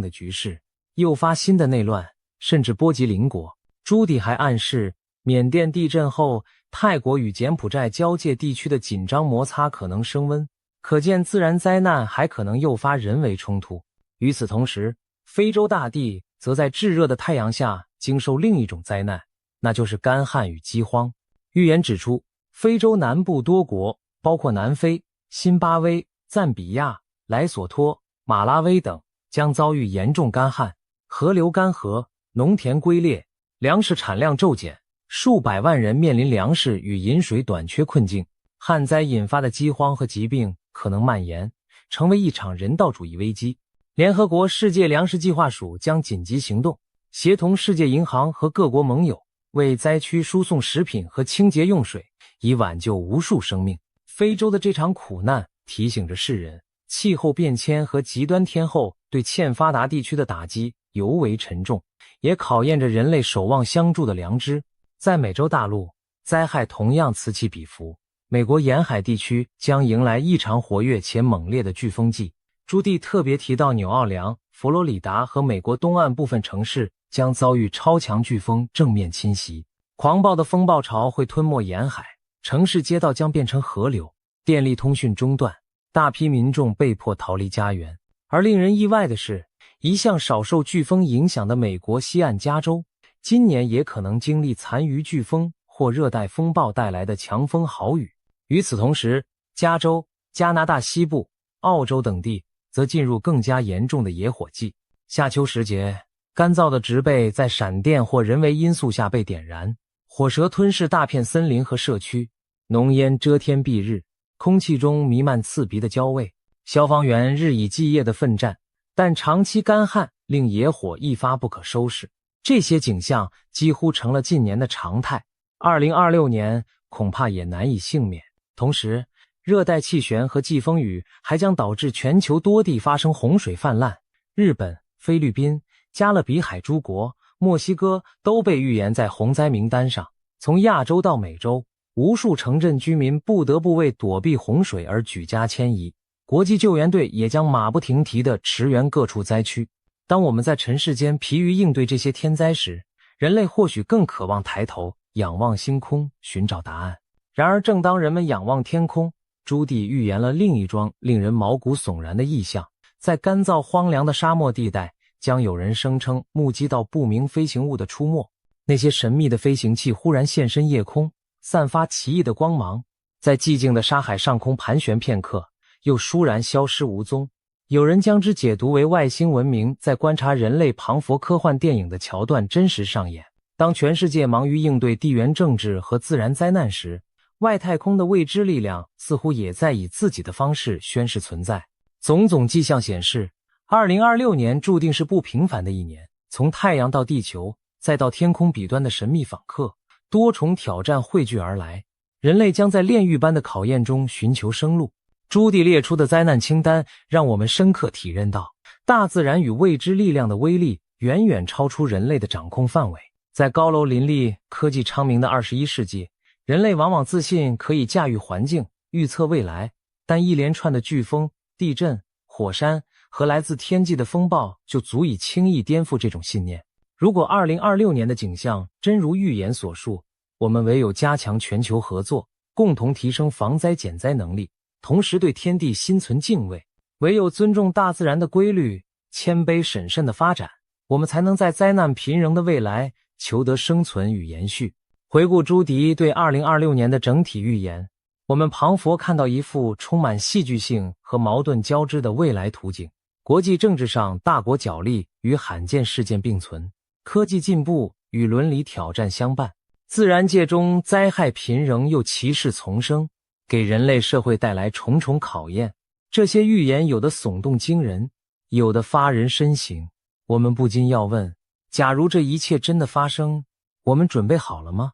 的局势，诱发新的内乱，甚至波及邻国。朱棣还暗示，缅甸地震后，泰国与柬埔寨交界地区的紧张摩擦可能升温，可见自然灾难还可能诱发人为冲突。与此同时，非洲大地则在炙热的太阳下经受另一种灾难，那就是干旱与饥荒。预言指出，非洲南部多国，包括南非、辛巴威、赞比亚、莱索托、马拉维等，将遭遇严重干旱，河流干涸，农田龟裂，粮食产量骤减，数百万人面临粮食与饮水短缺困境。旱灾引发的饥荒和疾病可能蔓延，成为一场人道主义危机。联合国世界粮食计划署将紧急行动，协同世界银行和各国盟友，为灾区输送食品和清洁用水，以挽救无数生命。非洲的这场苦难提醒着世人，气候变迁和极端天候对欠发达地区的打击尤为沉重，也考验着人类守望相助的良知。在美洲大陆，灾害同样此起彼伏，美国沿海地区将迎来异常活跃且猛烈的飓风季。朱棣特别提到纽奥良、佛罗里达和美国东岸部分城市将遭遇超强飓风正面侵袭，狂暴的风暴潮会吞没沿海，城市街道将变成河流，电力通讯中断，大批民众被迫逃离家园。而令人意外的是，一向少受飓风影响的美国西岸加州，今年也可能经历残余飓风或热带风暴带来的强风豪雨。与此同时，加州、加拿大西部、澳洲等地则进入更加严重的野火季。夏秋时节，干燥的植被在闪电或人为因素下被点燃，火蛇吞噬大片森林和社区，浓烟遮天蔽日，空气中弥漫刺鼻的焦味。消防员日以继夜地奋战，但长期干旱令野火一发不可收拾。这些景象几乎成了近年的常态，2026年恐怕也难以幸免。同时，热带气旋和季风雨还将导致全球多地发生洪水泛滥，日本、菲律宾、加勒比海诸国、墨西哥都被预言在洪灾名单上。从亚洲到美洲，无数城镇居民不得不为躲避洪水而举家迁移，国际救援队也将马不停蹄地驰援各处灾区。当我们在尘世间疲于应对这些天灾时，人类或许更渴望抬头仰望星空，寻找答案。然而正当人们仰望天空，朱棣预言了另一桩令人毛骨悚然的异象。在干燥荒凉的沙漠地带，将有人声称目击到不明飞行物的出没。那些神秘的飞行器忽然现身夜空，散发奇异的光芒，在寂静的沙海上空盘旋片刻，又倏然消失无踪。有人将之解读为外星文明在观察人类庞佛科幻电影的桥段真实上演。当全世界忙于应对地缘政治和自然灾难时，外太空的未知力量似乎也在以自己的方式宣示存在。种种迹象显示，2026年注定是不平凡的一年。从太阳到地球，再到天空彼端的神秘访客，多重挑战汇聚而来，人类将在炼狱般的考验中寻求生路。朱棣列出的灾难清单让我们深刻体认到，大自然与未知力量的威力远远超出人类的掌控范围。在高楼林立、科技昌明的21世纪，人类往往自信可以驾驭环境、预测未来，但一连串的飓风、地震、火山和来自天际的风暴就足以轻易颠覆这种信念。如果2026年的景象真如预言所述，我们唯有加强全球合作，共同提升防灾减灾能力，同时对天地心存敬畏，唯有尊重大自然的规律，谦卑审慎的发展，我们才能在灾难频仍的未来求得生存与延续。回顾朱迪对2026年的整体预言，我们旁佛看到一幅充满戏剧性和矛盾交织的未来图景。国际政治上大国角力与罕见事件并存，科技进步与伦理挑战相伴，自然界中灾害频仍又奇事丛生，给人类社会带来重重考验。这些预言有的耸动惊人，有的发人深省。我们不禁要问，假如这一切真的发生，我们准备好了吗？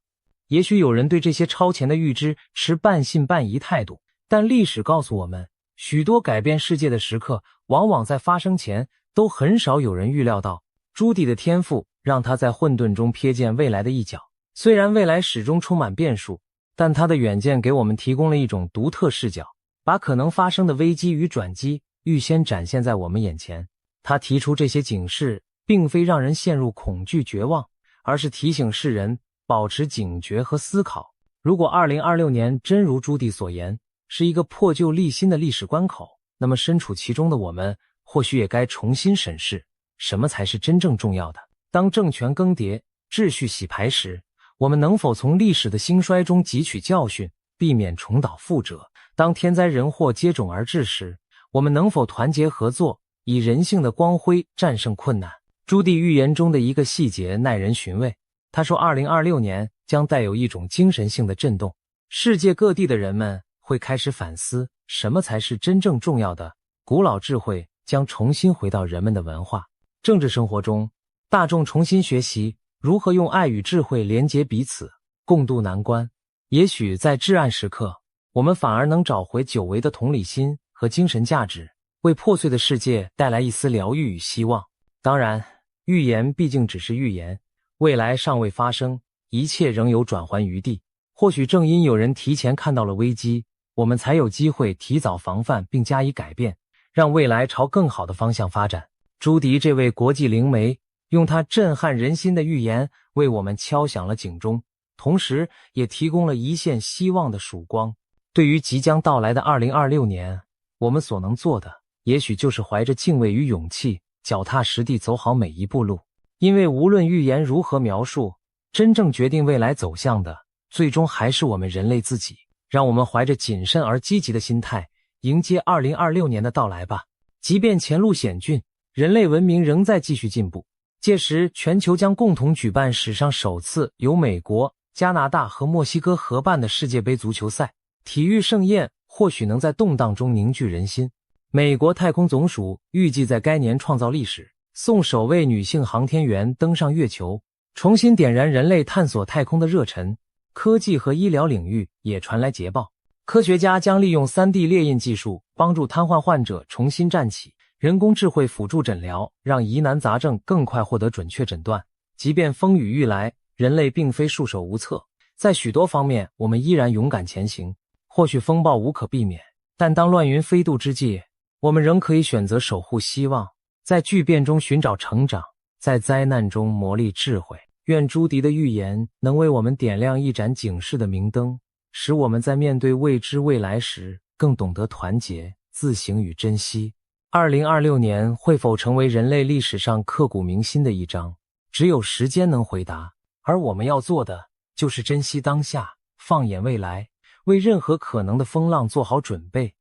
也许有人对这些超前的预知持半信半疑态度，但历史告诉我们，许多改变世界的时刻往往在发生前都很少有人预料到。朱迪的天赋让他在混沌中瞥见未来的一角，虽然未来始终充满变数，但他的远见给我们提供了一种独特视角，把可能发生的危机与转机预先展现在我们眼前。他提出这些警示，并非让人陷入恐惧绝望，而是提醒世人保持警觉和思考。如果2026年真如朱迪所言，是一个破旧立新的历史关口，那么身处其中的我们或许也该重新审视什么才是真正重要的。当政权更迭，秩序洗牌时，我们能否从历史的兴衰中汲取教训，避免重蹈覆辙？当天灾人祸接踵而至时，我们能否团结合作，以人性的光辉战胜困难？朱迪预言中的一个细节耐人寻味，他说2026年将带有一种精神性的震动，世界各地的人们会开始反思什么才是真正重要的，古老智慧将重新回到人们的文化、政治生活中，大众重新学习如何用爱与智慧连结彼此，共度难关。也许在至暗时刻，我们反而能找回久违的同理心和精神价值，为破碎的世界带来一丝疗愈与希望。当然，预言毕竟只是预言，未来尚未发生，一切仍有转圜余地。或许正因有人提前看到了危机，我们才有机会提早防范并加以改变，让未来朝更好的方向发展。朱迪这位国际灵媒，用他震撼人心的预言为我们敲响了警钟，同时也提供了一线希望的曙光。对于即将到来的2026年，我们所能做的，也许就是怀着敬畏与勇气，脚踏实地走好每一步路。因为无论预言如何描述，真正决定未来走向的，最终还是我们人类自己。让我们怀着谨慎而积极的心态，迎接2026年的到来吧。即便前路险峻，人类文明仍在继续进步。届时，全球将共同举办史上首次由美国、加拿大和墨西哥合办的世界杯足球赛。体育盛宴或许能在动荡中凝聚人心。美国太空总署预计在该年创造历史，送首位女性航天员登上月球，重新点燃人类探索太空的热忱。科技和医疗领域也传来捷报，科学家将利用 3D 列印技术帮助瘫痪患者重新站起，人工智慧辅助诊疗让疑难杂症更快获得准确诊断。即便风雨欲来，人类并非束手无策，在许多方面我们依然勇敢前行。或许风暴无可避免，但当乱云飞渡之际，我们仍可以选择守护希望，在巨变中寻找成长，在灾难中磨砺智慧。愿朱迪的预言能为我们点亮一盏警示的明灯，使我们在面对未知未来时更懂得团结、自省与珍惜。2026年会否成为人类历史上刻骨铭心的一章，只有时间能回答。而我们要做的就是珍惜当下，放眼未来，为任何可能的风浪做好准备。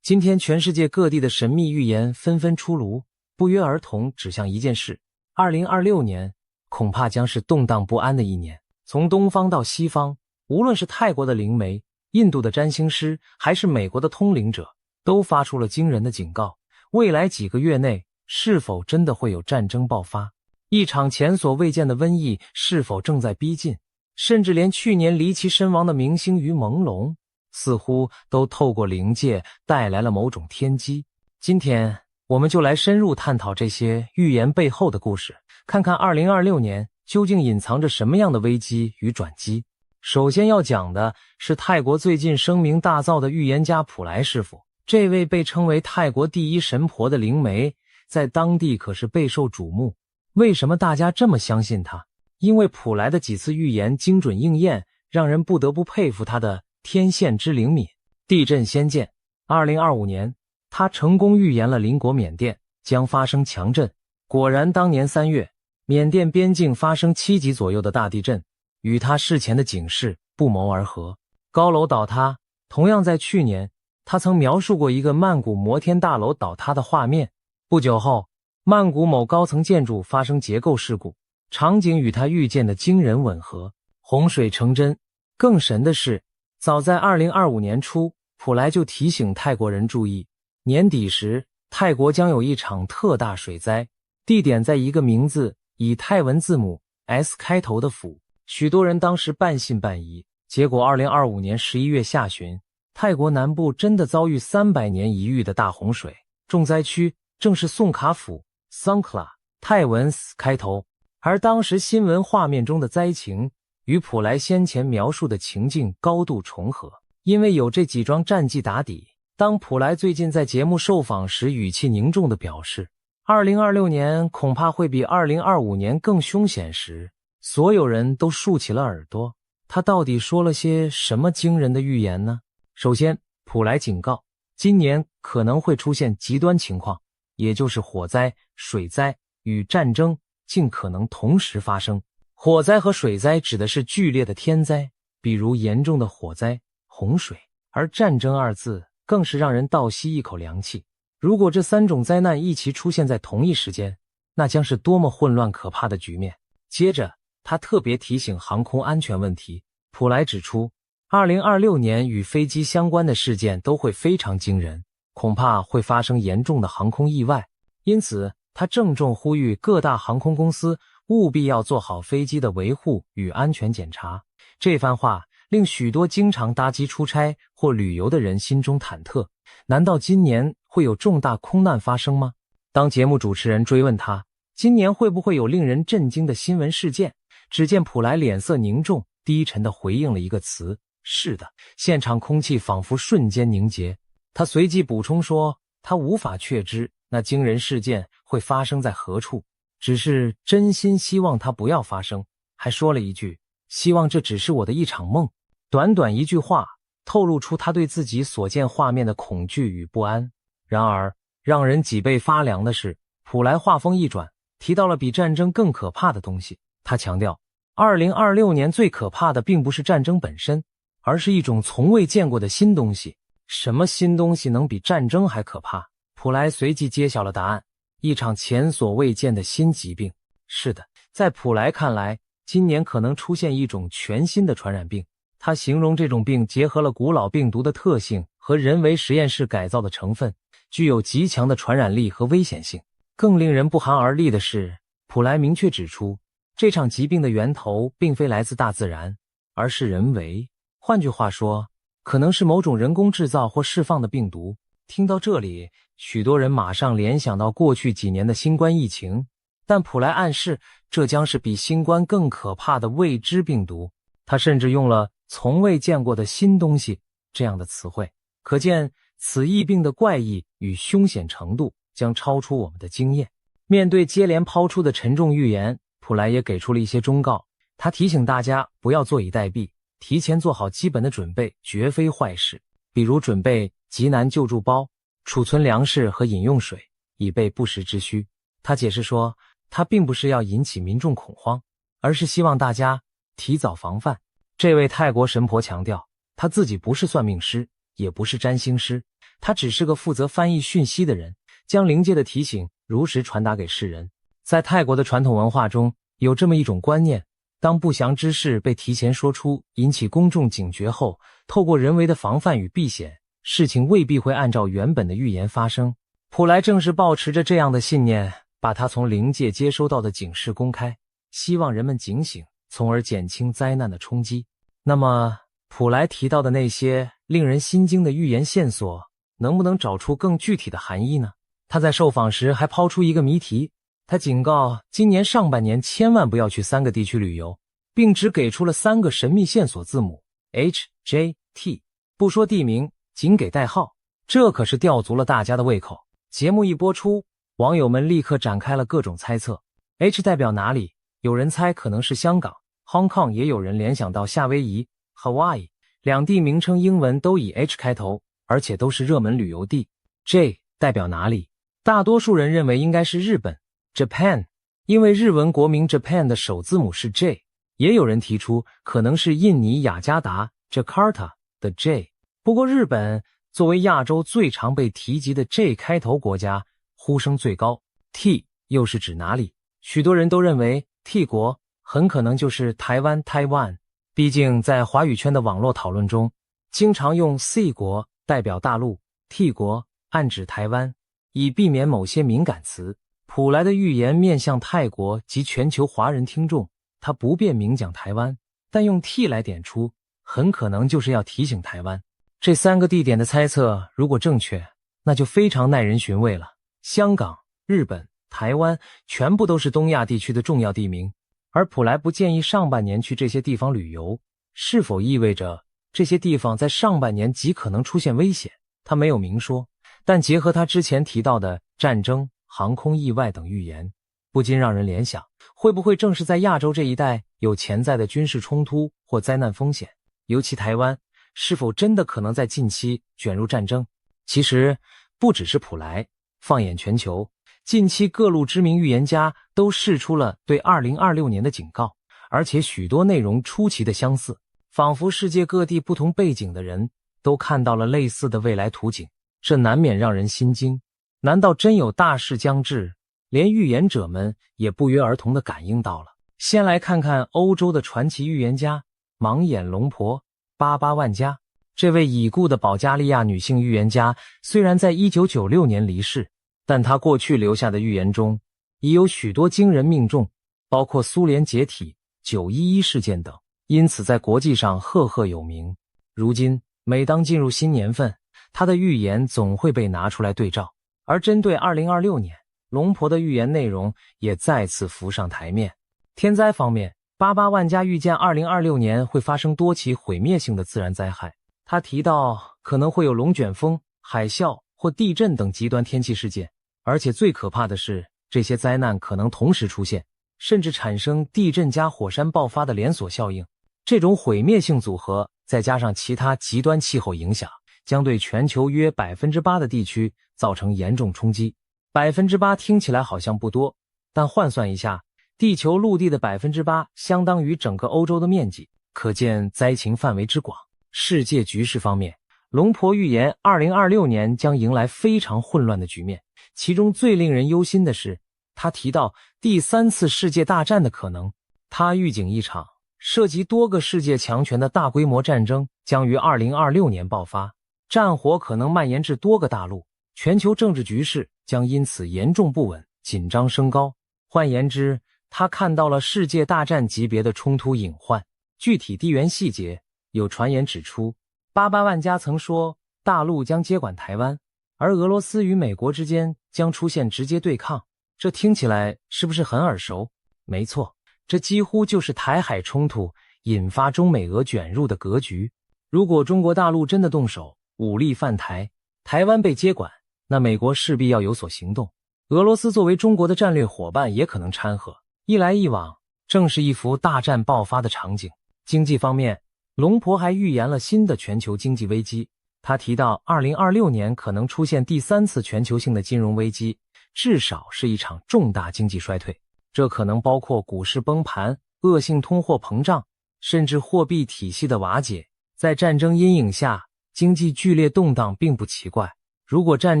今天全世界各地的神秘预言纷纷出炉，不约而同指向一件事：2026年恐怕将是动荡不安的一年。从东方到西方，无论是泰国的灵媒、印度的占星师，还是美国的通灵者，都发出了惊人的警告。未来几个月内，是否真的会有战争爆发？一场前所未见的瘟疫是否正在逼近？甚至连去年离奇身亡的明星于朦胧，似乎都透过灵界带来了某种天机。今天我们就来深入探讨这些预言背后的故事，看看2026年究竟隐藏着什么样的危机与转机。首先要讲的是泰国最近声名大噪的预言家普莱师傅。这位被称为泰国第一神婆的灵媒，在当地可是备受瞩目。为什么大家这么相信他？因为普莱的几次预言精准应验，让人不得不佩服他的天线之灵敏。地震先见2025年，他成功预言了邻国缅甸将发生强震。果然，当年3月，缅甸边境发生7级左右的大地震，与他事前的警示不谋而合。高楼倒塌，同样在去年，他曾描述过一个曼谷摩天大楼倒塌的画面。不久后，曼谷某高层建筑发生结构事故，场景与他预见的惊人吻合，洪水成真。更神的是，早在2025年初，普莱就提醒泰国人注意，年底时泰国将有一场特大水灾，地点在一个名字以泰文字母 S 开头的府。许多人当时半信半疑，结果2025年11月下旬，泰国南部真的遭遇300年一遇的大洪水，重灾区正是宋卡府 Songkhla， 泰文 S 开头。而当时新闻画面中的灾情与普莱先前描述的情境高度重合。因为有这几桩战绩打底，当普莱最近在节目受访时语气凝重地表示2026年恐怕会比2025年更凶险时，所有人都竖起了耳朵。他到底说了些什么惊人的预言呢？首先，普莱警告，今年可能会出现极端情况，也就是火灾、水灾与战争尽可能同时发生。火灾和水灾指的是剧烈的天灾，比如严重的火灾、洪水，而战争2字更是让人倒吸一口凉气。如果这3种灾难一起出现在同一时间，那将是多么混乱可怕的局面。接着，他特别提醒航空安全问题。普莱指出，2026年与飞机相关的事件都会非常惊人，恐怕会发生严重的航空意外。因此，他郑重呼吁各大航空公司务必要做好飞机的维护与安全检查。这番话令许多经常搭机出差或旅游的人心中忐忑，难道今年会有重大空难发生吗？当节目主持人追问他，今年会不会有令人震惊的新闻事件，只见普莱脸色凝重，低沉地回应了一个词：是的。现场空气仿佛瞬间凝结。他随即补充说，他无法确知那惊人事件会发生在何处，只是真心希望它不要发生，还说了一句，希望这只是我的一场梦。短短一句话，透露出他对自己所见画面的恐惧与不安。然而，让人脊背发凉的是，普莱话锋一转，提到了比战争更可怕的东西。他强调，2026年最可怕的并不是战争本身，而是一种从未见过的新东西。什么新东西能比战争还可怕？普莱随即揭晓了答案，一场前所未见的新疾病。是的，在普莱看来，今年可能出现一种全新的传染病。他形容这种病结合了古老病毒的特性和人为实验室改造的成分，具有极强的传染力和危险性。更令人不寒而栗的是，普莱明确指出，这场疾病的源头并非来自大自然，而是人为。换句话说，可能是某种人工制造或释放的病毒。听到这里，许多人马上联想到过去几年的新冠疫情，但普莱暗示这将是比新冠更可怕的未知病毒。他甚至用了从未见过的新东西这样的词汇，可见此疫病的怪异与凶险程度将超出我们的经验。面对接连抛出的沉重预言，普莱也给出了一些忠告。他提醒大家不要坐以待毙，提前做好基本的准备绝非坏事，比如准备急难救助包，储存粮食和饮用水，以备不时之需。他解释说，他并不是要引起民众恐慌，而是希望大家提早防范。这位泰国神婆强调，他自己不是算命师，也不是占星师，他只是个负责翻译讯息的人，将灵界的提醒如实传达给世人。在泰国的传统文化中，有这么一种观念，当不祥之事被提前说出，引起公众警觉后，透过人为的防范与避险，事情未必会按照原本的预言发生。普莱正是抱持着这样的信念，把他从灵界接收到的警示公开，希望人们警醒，从而减轻灾难的冲击。那么，普莱提到的那些令人心惊的预言线索，能不能找出更具体的含义呢？他在受访时还抛出一个谜题，他警告今年上半年千万不要去3个地区旅游，并只给出了3个神秘线索字母 HJT， 不说地名，仅给代号，这可是吊足了大家的胃口。节目一播出，网友们立刻展开了各种猜测。H 代表哪里？有人猜可能是香港 Hong Kong， 也有人联想到夏威夷 Hawaii， 两地名称英文都以 H 开头，而且都是热门旅游地。J 代表哪里？大多数人认为应该是日本 Japan， 因为日文国名 Japan 的首字母是 J。 也有人提出可能是印尼雅加达 Jakarta 的 J。 不过日本作为亚洲最常被提及的 J 开头国家，呼声最高。 T 又是指哪里？许多人都认为 T 国很可能就是台湾 Taiwan， 毕竟在华语圈的网络讨论中，经常用 C 国代表大陆， T 国暗指台湾，以避免某些敏感词。普莱的预言面向泰国及全球华人听众，他不便明讲台湾，但用 T 来点出，很可能就是要提醒台湾。这3个地点的猜测如果正确，那就非常耐人寻味了。香港、日本、台湾全部都是东亚地区的重要地名，而普莱不建议上半年去这些地方旅游，是否意味着这些地方在上半年极可能出现危险？他没有明说，但结合他之前提到的战争、航空意外等预言，不禁让人联想，会不会正是在亚洲这一带有潜在的军事冲突或灾难风险？尤其台湾是否真的可能在近期卷入战争？其实不只是普莱，放眼全球，近期各路知名预言家都释出了对2026年的警告，而且许多内容出奇的相似，仿佛世界各地不同背景的人都看到了类似的未来图景，这难免让人心惊。难道真有大事将至？连预言者们也不约而同地感应到了。先来看看欧洲的传奇预言家盲眼龙婆巴巴万加。这位已故的保加利亚女性预言家虽然在1996年离世，但她过去留下的预言中已有许多惊人命中，包括苏联解体、911事件等，因此在国际上赫赫有名。如今每当进入新年份，她的预言总会被拿出来对照，而针对2026年，龙婆的预言内容也再次浮上台面。天灾方面，巴巴万加预见2026年会发生多起毁灭性的自然灾害。他提到可能会有龙卷风、海啸或地震等极端天气事件，而且最可怕的是，这些灾难可能同时出现，甚至产生地震加火山爆发的连锁效应。这种毁灭性组合再加上其他极端气候影响，将对全球约 8% 的地区造成严重冲击。 8% 听起来好像不多，但换算一下，地球陆地的 8% 相当于整个欧洲的面积，可见灾情范围之广。世界局势方面，龙婆预言2026年将迎来非常混乱的局面，其中最令人忧心的是，他提到第3次世界大战的可能。他预警一场涉及多个世界强权的大规模战争将于2026年爆发，战火可能蔓延至多个大陆，全球政治局势将因此严重不稳，紧张升高。换言之，他看到了世界大战级别的冲突隐患。具体地缘细节，有传言指出，巴巴万加曾说大陆将接管台湾，而俄罗斯与美国之间将出现直接对抗。这听起来是不是很耳熟？没错，这几乎就是台海冲突引发中美俄卷入的格局。如果中国大陆真的动手，武力犯台，台湾被接管，那美国势必要有所行动。俄罗斯作为中国的战略伙伴也可能掺和，一来一往，正是一幅大战爆发的场景。经济方面，龙婆还预言了新的全球经济危机。他提到2026年可能出现第3次全球性的金融危机，至少是一场重大经济衰退。这可能包括股市崩盘、恶性通货膨胀，甚至货币体系的瓦解。在战争阴影下，经济剧烈动荡并不奇怪。如果战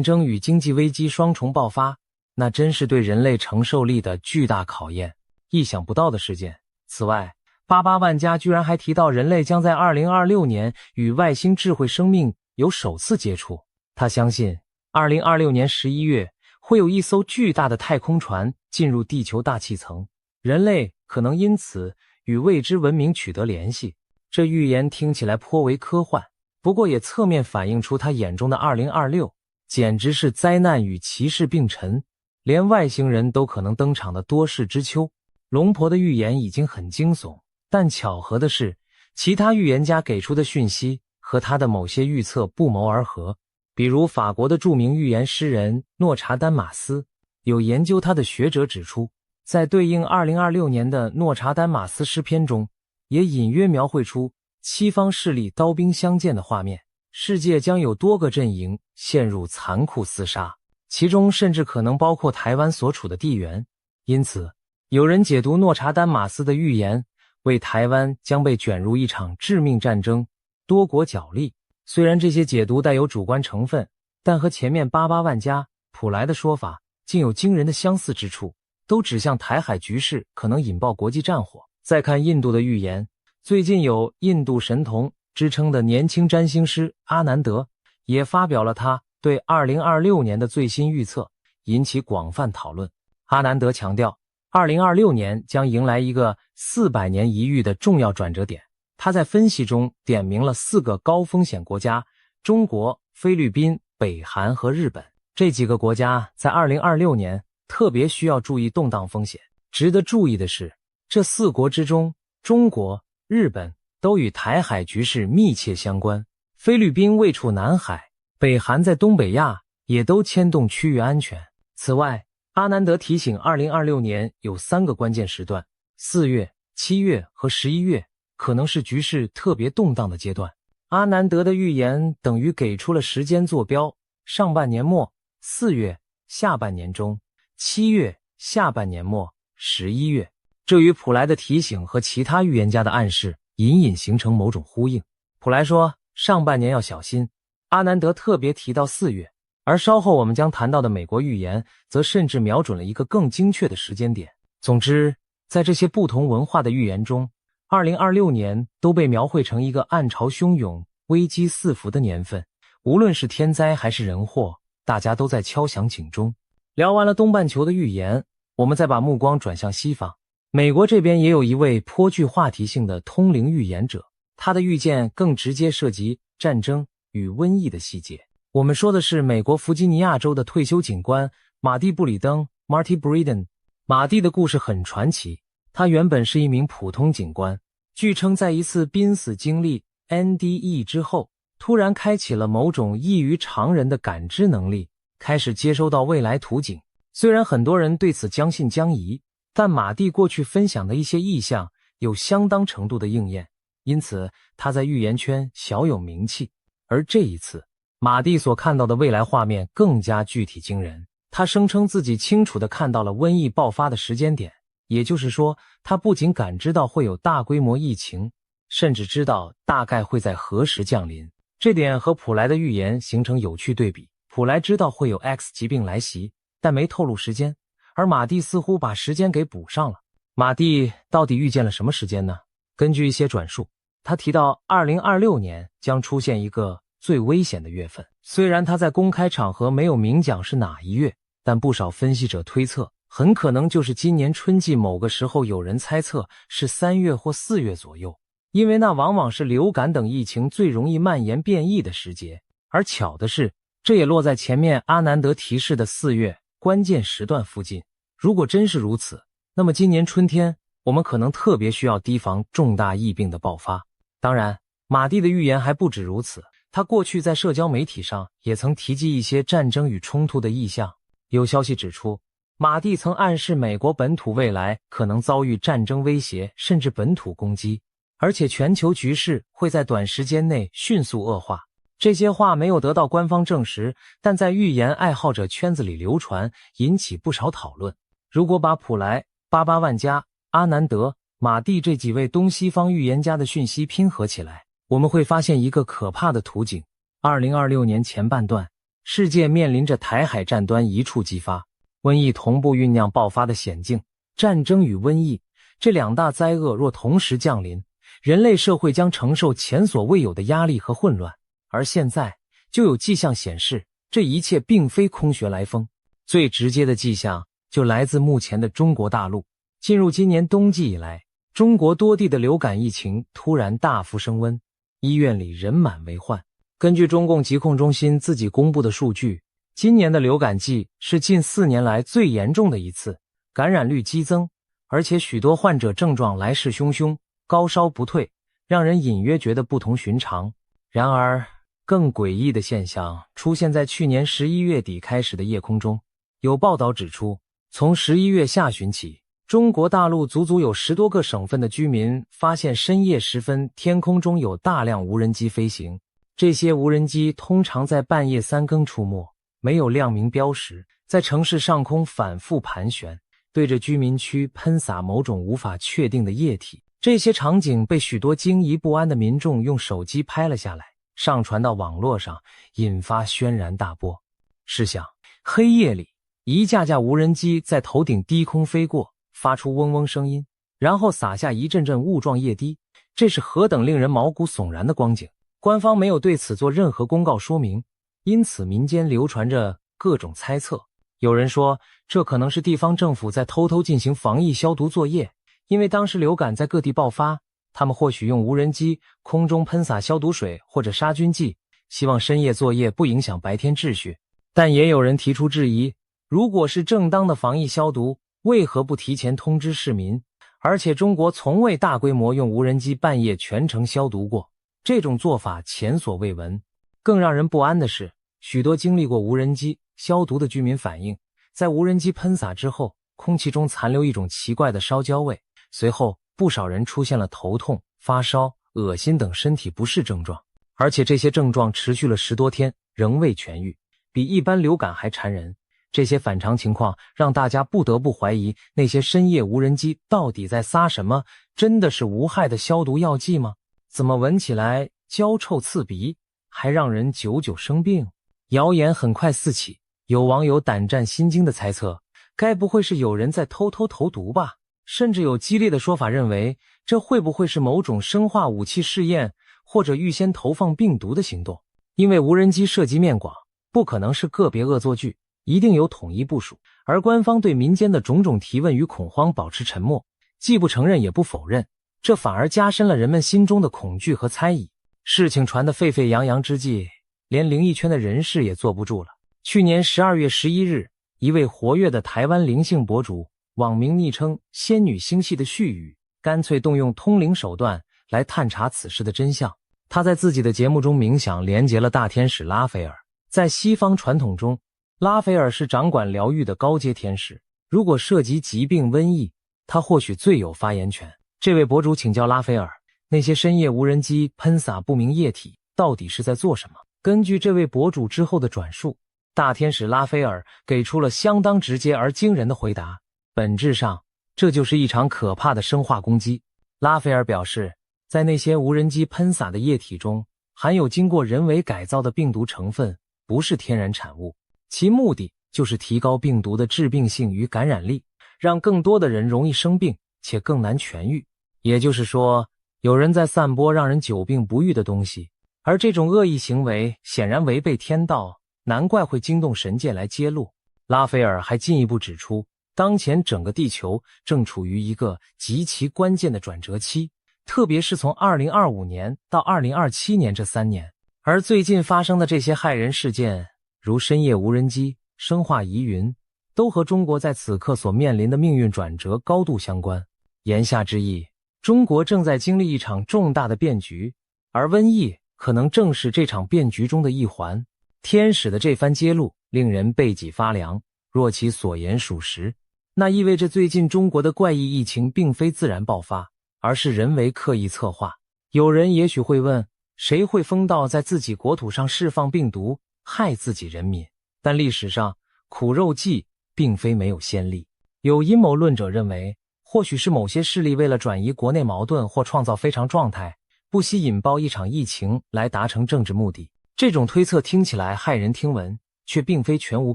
争与经济危机双重爆发，那真是对人类承受力的巨大考验，意想不到的事件。此外，巴巴万加居然还提到人类将在2026年与外星智慧生命有首次接触。他相信2026年11月会有一艘巨大的太空船进入地球大气层，人类可能因此与未知文明取得联系。这预言听起来颇为科幻，不过也侧面反映出他眼中的2026简直是灾难与歧视并陈，连外星人都可能登场的多事之秋。龙婆的预言已经很惊悚，但巧合的是，其他预言家给出的讯息和他的某些预测不谋而合。比如法国的著名预言诗人诺查丹马斯，有研究他的学者指出，在对应2026年的诺查丹马斯诗篇中，也隐约描绘出七方势力刀兵相见的画面。世界将有多个阵营陷入残酷厮杀，其中甚至可能包括台湾所处的地缘。因此，有人解读诺查丹马斯的预言为台湾将被卷入一场致命战争多国角力。虽然这些解读带有主观成分，但和前面88万加普莱的说法竟有惊人的相似之处，都指向台海局势可能引爆国际战火。再看印度的预言，最近有印度神童之称的年轻占星师阿南德也发表了他对2026年的最新预测，引起广泛讨论。阿南德强调2026年将迎来一个400年一遇的重要转折点。他在分析中点明了4个高风险国家：中国、菲律宾、北韩和日本。这几个国家在2026年特别需要注意动荡风险。值得注意的是，这4国之中，中国、日本都与台海局势密切相关，菲律宾位处南海，北韩在东北亚，也都牵动区域安全。此外，阿南德提醒2026年有3个关键时段，4月、7月和11月可能是局势特别动荡的阶段。阿南德的预言等于给出了时间坐标：上半年末4月，下半年中7月，下半年末11月。这与普莱的提醒和其他预言家的暗示隐隐形成某种呼应。普莱说上半年要小心，阿南德特别提到4月，而稍后我们将谈到的美国预言则甚至瞄准了一个更精确的时间点。总之，在这些不同文化的预言中，2026年都被描绘成一个暗潮汹涌、危机四伏的年份。无论是天灾还是人祸，大家都在敲响警钟。聊完了东半球的预言，我们再把目光转向西方。美国这边也有一位颇具话题性的通灵预言者，他的预见更直接涉及战争与瘟疫的细节。我们说的是美国弗吉尼亚州的退休警官马蒂·布里登 Marty Breeden。 马蒂的故事很传奇，他原本是一名普通警官，据称在一次濒死经历 NDE 之后，突然开启了某种异于常人的感知能力，开始接收到未来图景。虽然很多人对此将信将疑，但马蒂过去分享的一些意象有相当程度的应验，因此他在预言圈小有名气。而这一次，马蒂所看到的未来画面更加具体惊人。他声称自己清楚地看到了瘟疫爆发的时间点，也就是说，他不仅感知到会有大规模疫情，甚至知道大概会在何时降临。这点和普莱的预言形成有趣对比。普莱知道会有 X 疾病来袭，但没透露时间，而马蒂似乎把时间给补上了。马蒂到底预见了什么时间呢？根据一些转述，他提到2026年将出现一个最危险的月份。虽然他在公开场合没有明讲是哪一月，但不少分析者推测，很可能就是今年春季某个时候。有人猜测是3月或4月左右，因为那往往是流感等疫情最容易蔓延变异的时节。而巧的是，这也落在前面阿南德提示的4月关键时段附近。如果真是如此，那么今年春天我们可能特别需要提防重大疫病的爆发。当然，马蒂的预言还不止如此，他过去在社交媒体上也曾提及一些战争与冲突的意象。有消息指出，马蒂曾暗示美国本土未来可能遭遇战争威胁，甚至本土攻击，而且全球局势会在短时间内迅速恶化。这些话没有得到官方证实，但在预言爱好者圈子里流传，引起不少讨论。如果把普莱、88万加、阿南德、马蒂这几位东西方预言家的讯息拼合起来，我们会发现一个可怕的图景。2026年前半段，世界面临着台海战端一触即发，瘟疫同步酝酿爆发的险境。战争与瘟疫这2大灾厄若同时降临，人类社会将承受前所未有的压力和混乱。而现在就有迹象显示，这一切并非空穴来风。最直接的迹象就来自目前的中国大陆。进入今年冬季以来，中国多地的流感疫情突然大幅升温，医院里人满为患。根据中共疾控中心自己公布的数据，今年的流感季是近4年来最严重的一次，感染率激增，而且许多患者症状来势汹汹，高烧不退，让人隐约觉得不同寻常。然而，更诡异的现象出现在去年11月底开始的夜空中。有报道指出，从11月下旬起，中国大陆足足有10多个省份的居民发现深夜时分天空中有大量无人机飞行。这些无人机通常在半夜3更出没，没有亮明标识，在城市上空反复盘旋，对着居民区喷洒某种无法确定的液体。这些场景被许多惊疑不安的民众用手机拍了下来，上传到网络上，引发轩然大波。试想，黑夜里，一架架无人机在头顶低空飞过，发出嗡嗡声音，然后洒下一阵阵雾状液滴，这是何等令人毛骨悚然的光景。官方没有对此做任何公告说明，因此民间流传着各种猜测。有人说，这可能是地方政府在偷偷进行防疫消毒作业，因为当时流感在各地爆发，他们或许用无人机空中喷洒消毒水或者杀菌剂，希望深夜作业不影响白天秩序。但也有人提出质疑，如果是正当的防疫消毒，为何不提前通知市民？而且中国从未大规模用无人机半夜全程消毒过，这种做法前所未闻。更让人不安的是，许多经历过无人机消毒的居民反映，在无人机喷洒之后，空气中残留一种奇怪的烧焦味，随后不少人出现了头痛、发烧、恶心等身体不适症状，而且这些症状持续了10多天，仍未痊愈，比一般流感还缠人。这些反常情况让大家不得不怀疑，那些深夜无人机到底在撒什么？真的是无害的消毒药剂吗？怎么闻起来焦臭刺鼻，还让人久久生病？谣言很快四起，有网友胆战心惊地猜测，该不会是有人在偷偷投毒吧？甚至有激烈的说法认为，这会不会是某种生化武器试验，或者预先投放病毒的行动？因为无人机涉及面广，不可能是个别恶作剧，一定有统一部署。而官方对民间的种种提问与恐慌保持沉默，既不承认也不否认，这反而加深了人们心中的恐惧和猜疑。事情传得沸沸扬扬之际，连灵异圈的人士也坐不住了。去年12月11日，一位活跃的台湾灵性博主，网名昵称仙女星系的絮语，干脆动用通灵手段来探查此事的真相。他在自己的节目中冥想连结了大天使拉斐尔。在西方传统中，拉斐尔是掌管疗愈的高阶天使，如果涉及疾病瘟疫，他或许最有发言权。这位博主请教拉斐尔，那些深夜无人机喷洒不明液体到底是在做什么？根据这位博主之后的转述，大天使拉斐尔给出了相当直接而惊人的回答，本质上这就是一场可怕的生化攻击。拉斐尔表示，在那些无人机喷洒的液体中含有经过人为改造的病毒成分，不是天然产物，其目的就是提高病毒的致病性与感染力，让更多的人容易生病且更难痊愈。也就是说，有人在散播让人久病不愈的东西，而这种恶意行为显然违背天道，难怪会惊动神界来揭露。拉斐尔还进一步指出，当前整个地球正处于一个极其关键的转折期，特别是从2025年到2027年这3年。而最近发生的这些骇人事件，如深夜无人机、生化疑云，都和中国在此刻所面临的命运转折高度相关。言下之意，中国正在经历一场重大的变局，而瘟疫可能正是这场变局中的一环。天使的这番揭露令人背脊发凉，若其所言属实，那意味着最近中国的怪异疫情并非自然爆发，而是人为刻意策划。有人也许会问，谁会疯到在自己国土上释放病毒，害自己人民？但历史上苦肉计并非没有先例。有阴谋论者认为，或许是某些势力为了转移国内矛盾或创造非常状态，不惜引爆一场疫情来达成政治目的。这种推测听起来骇人听闻，却并非全无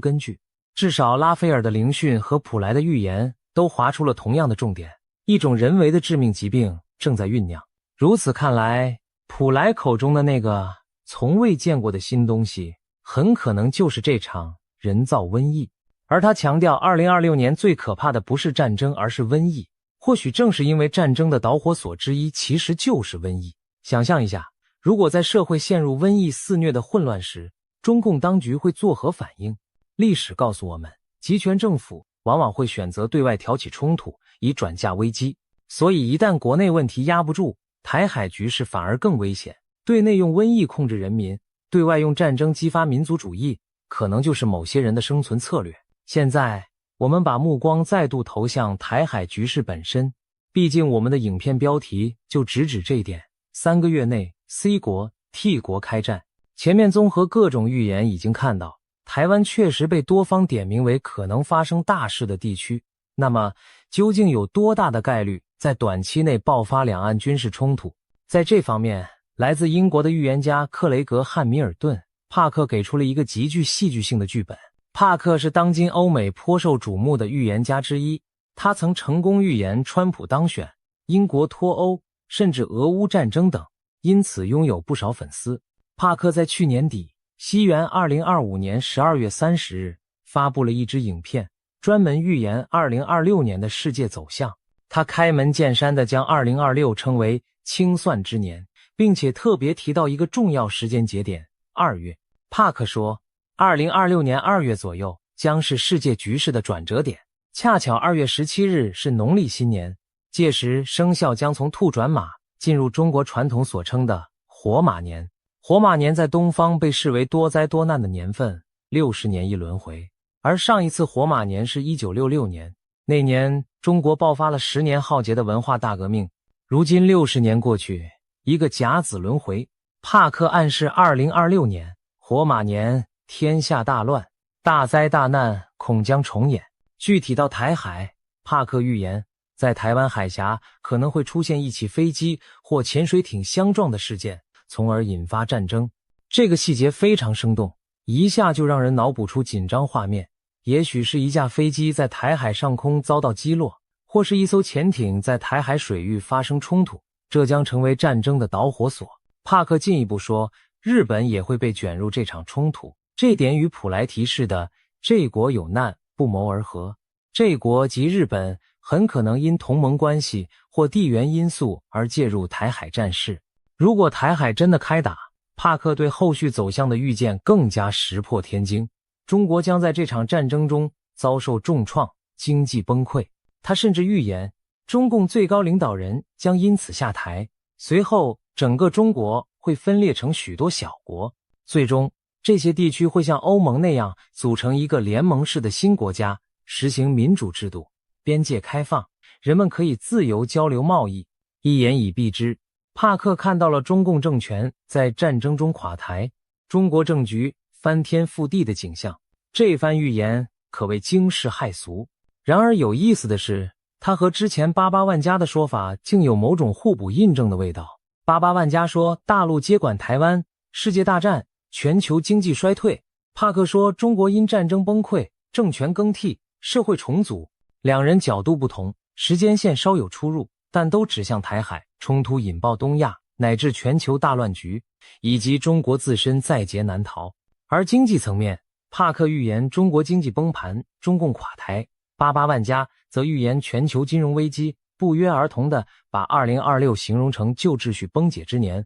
根据。至少拉斐尔的灵讯和普莱的预言都划出了同样的重点，一种人为的致命疾病正在酝酿。如此看来，普莱口中的那个从未见过的新东西，很可能就是这场人造瘟疫。而他强调2026年最可怕的不是战争，而是瘟疫。或许正是因为战争的导火索之一其实就是瘟疫。想象一下，如果在社会陷入瘟疫肆虐的混乱时，中共当局会作何反应？历史告诉我们，集权政府往往会选择对外挑起冲突，以转嫁危机。所以一旦国内问题压不住，台海局势反而更危险。对内用瘟疫控制人民，对外用战争激发民族主义，可能就是某些人的生存策略。现在我们把目光再度投向台海局势本身，毕竟我们的影片标题就直指这一点。3个月内 C 国 T 国开战，前面综合各种预言已经看到，台湾确实被多方点名为可能发生大事的地区。那么，究竟有多大的概率在短期内爆发两岸军事冲突？在这方面，来自英国的预言家克雷格·汉密尔顿·帕克给出了一个极具戏剧性的剧本。帕克是当今欧美颇受瞩目的预言家之一，他曾成功预言川普当选、英国脱欧，甚至俄乌战争等，因此拥有不少粉丝。帕克在去年底，西元2025年12月30日，发布了一支影片，专门预言2026年的世界走向。他开门见山地将2026称为清算之年，并且特别提到一个重要时间节点2月。帕克说，2026年2月左右将是世界局势的转折点，恰巧2月17日是农历新年，届时生肖将从兔转马，进入中国传统所称的火马年。火马年在东方被视为多灾多难的年份，60年一轮回。而上一次火马年是1966年，那年中国爆发了10年浩劫的文化大革命。如今60年过去，一个甲子轮回，帕克暗示2026年火马年天下大乱，大灾大难恐将重演。具体到台海，帕克预言在台湾海峡可能会出现一起飞机或潜水艇相撞的事件，从而引发战争。这个细节非常生动，一下就让人脑补出紧张画面。也许是一架飞机在台海上空遭到击落，或是一艘潜艇在台海水域发生冲突，这将成为战争的导火索。帕克进一步说，日本也会被卷入这场冲突，这点与普莱提示的这国有难不谋而合。这国及日本很可能因同盟关系或地缘因素而介入台海战事。如果台海真的开打，帕克对后续走向的预见更加石破天惊。中国将在这场战争中遭受重创，经济崩溃。他甚至预言，中共最高领导人将因此下台，随后整个中国会分裂成许多小国，最终这些地区会像欧盟那样组成一个联盟式的新国家，实行民主制度，边界开放，人们可以自由交流贸易。一言以蔽之，帕克看到了中共政权在战争中垮台，中国政局翻天覆地的景象。这番预言可谓惊世骇俗。然而有意思的是，他和之前88万家的说法竟有某种互补印证的味道。88万家说大陆接管台湾，世界大战，全球经济衰退。帕克说中国因战争崩溃，政权更替，社会重组。两人角度不同，时间线稍有出入，但都指向台海冲突引爆东亚乃至全球大乱局，以及中国自身在劫难逃。而经济层面，帕克预言中国经济崩盘，中共垮台，88万家则预言全球金融危机，不约而同地把2026形容成旧秩序崩解之年。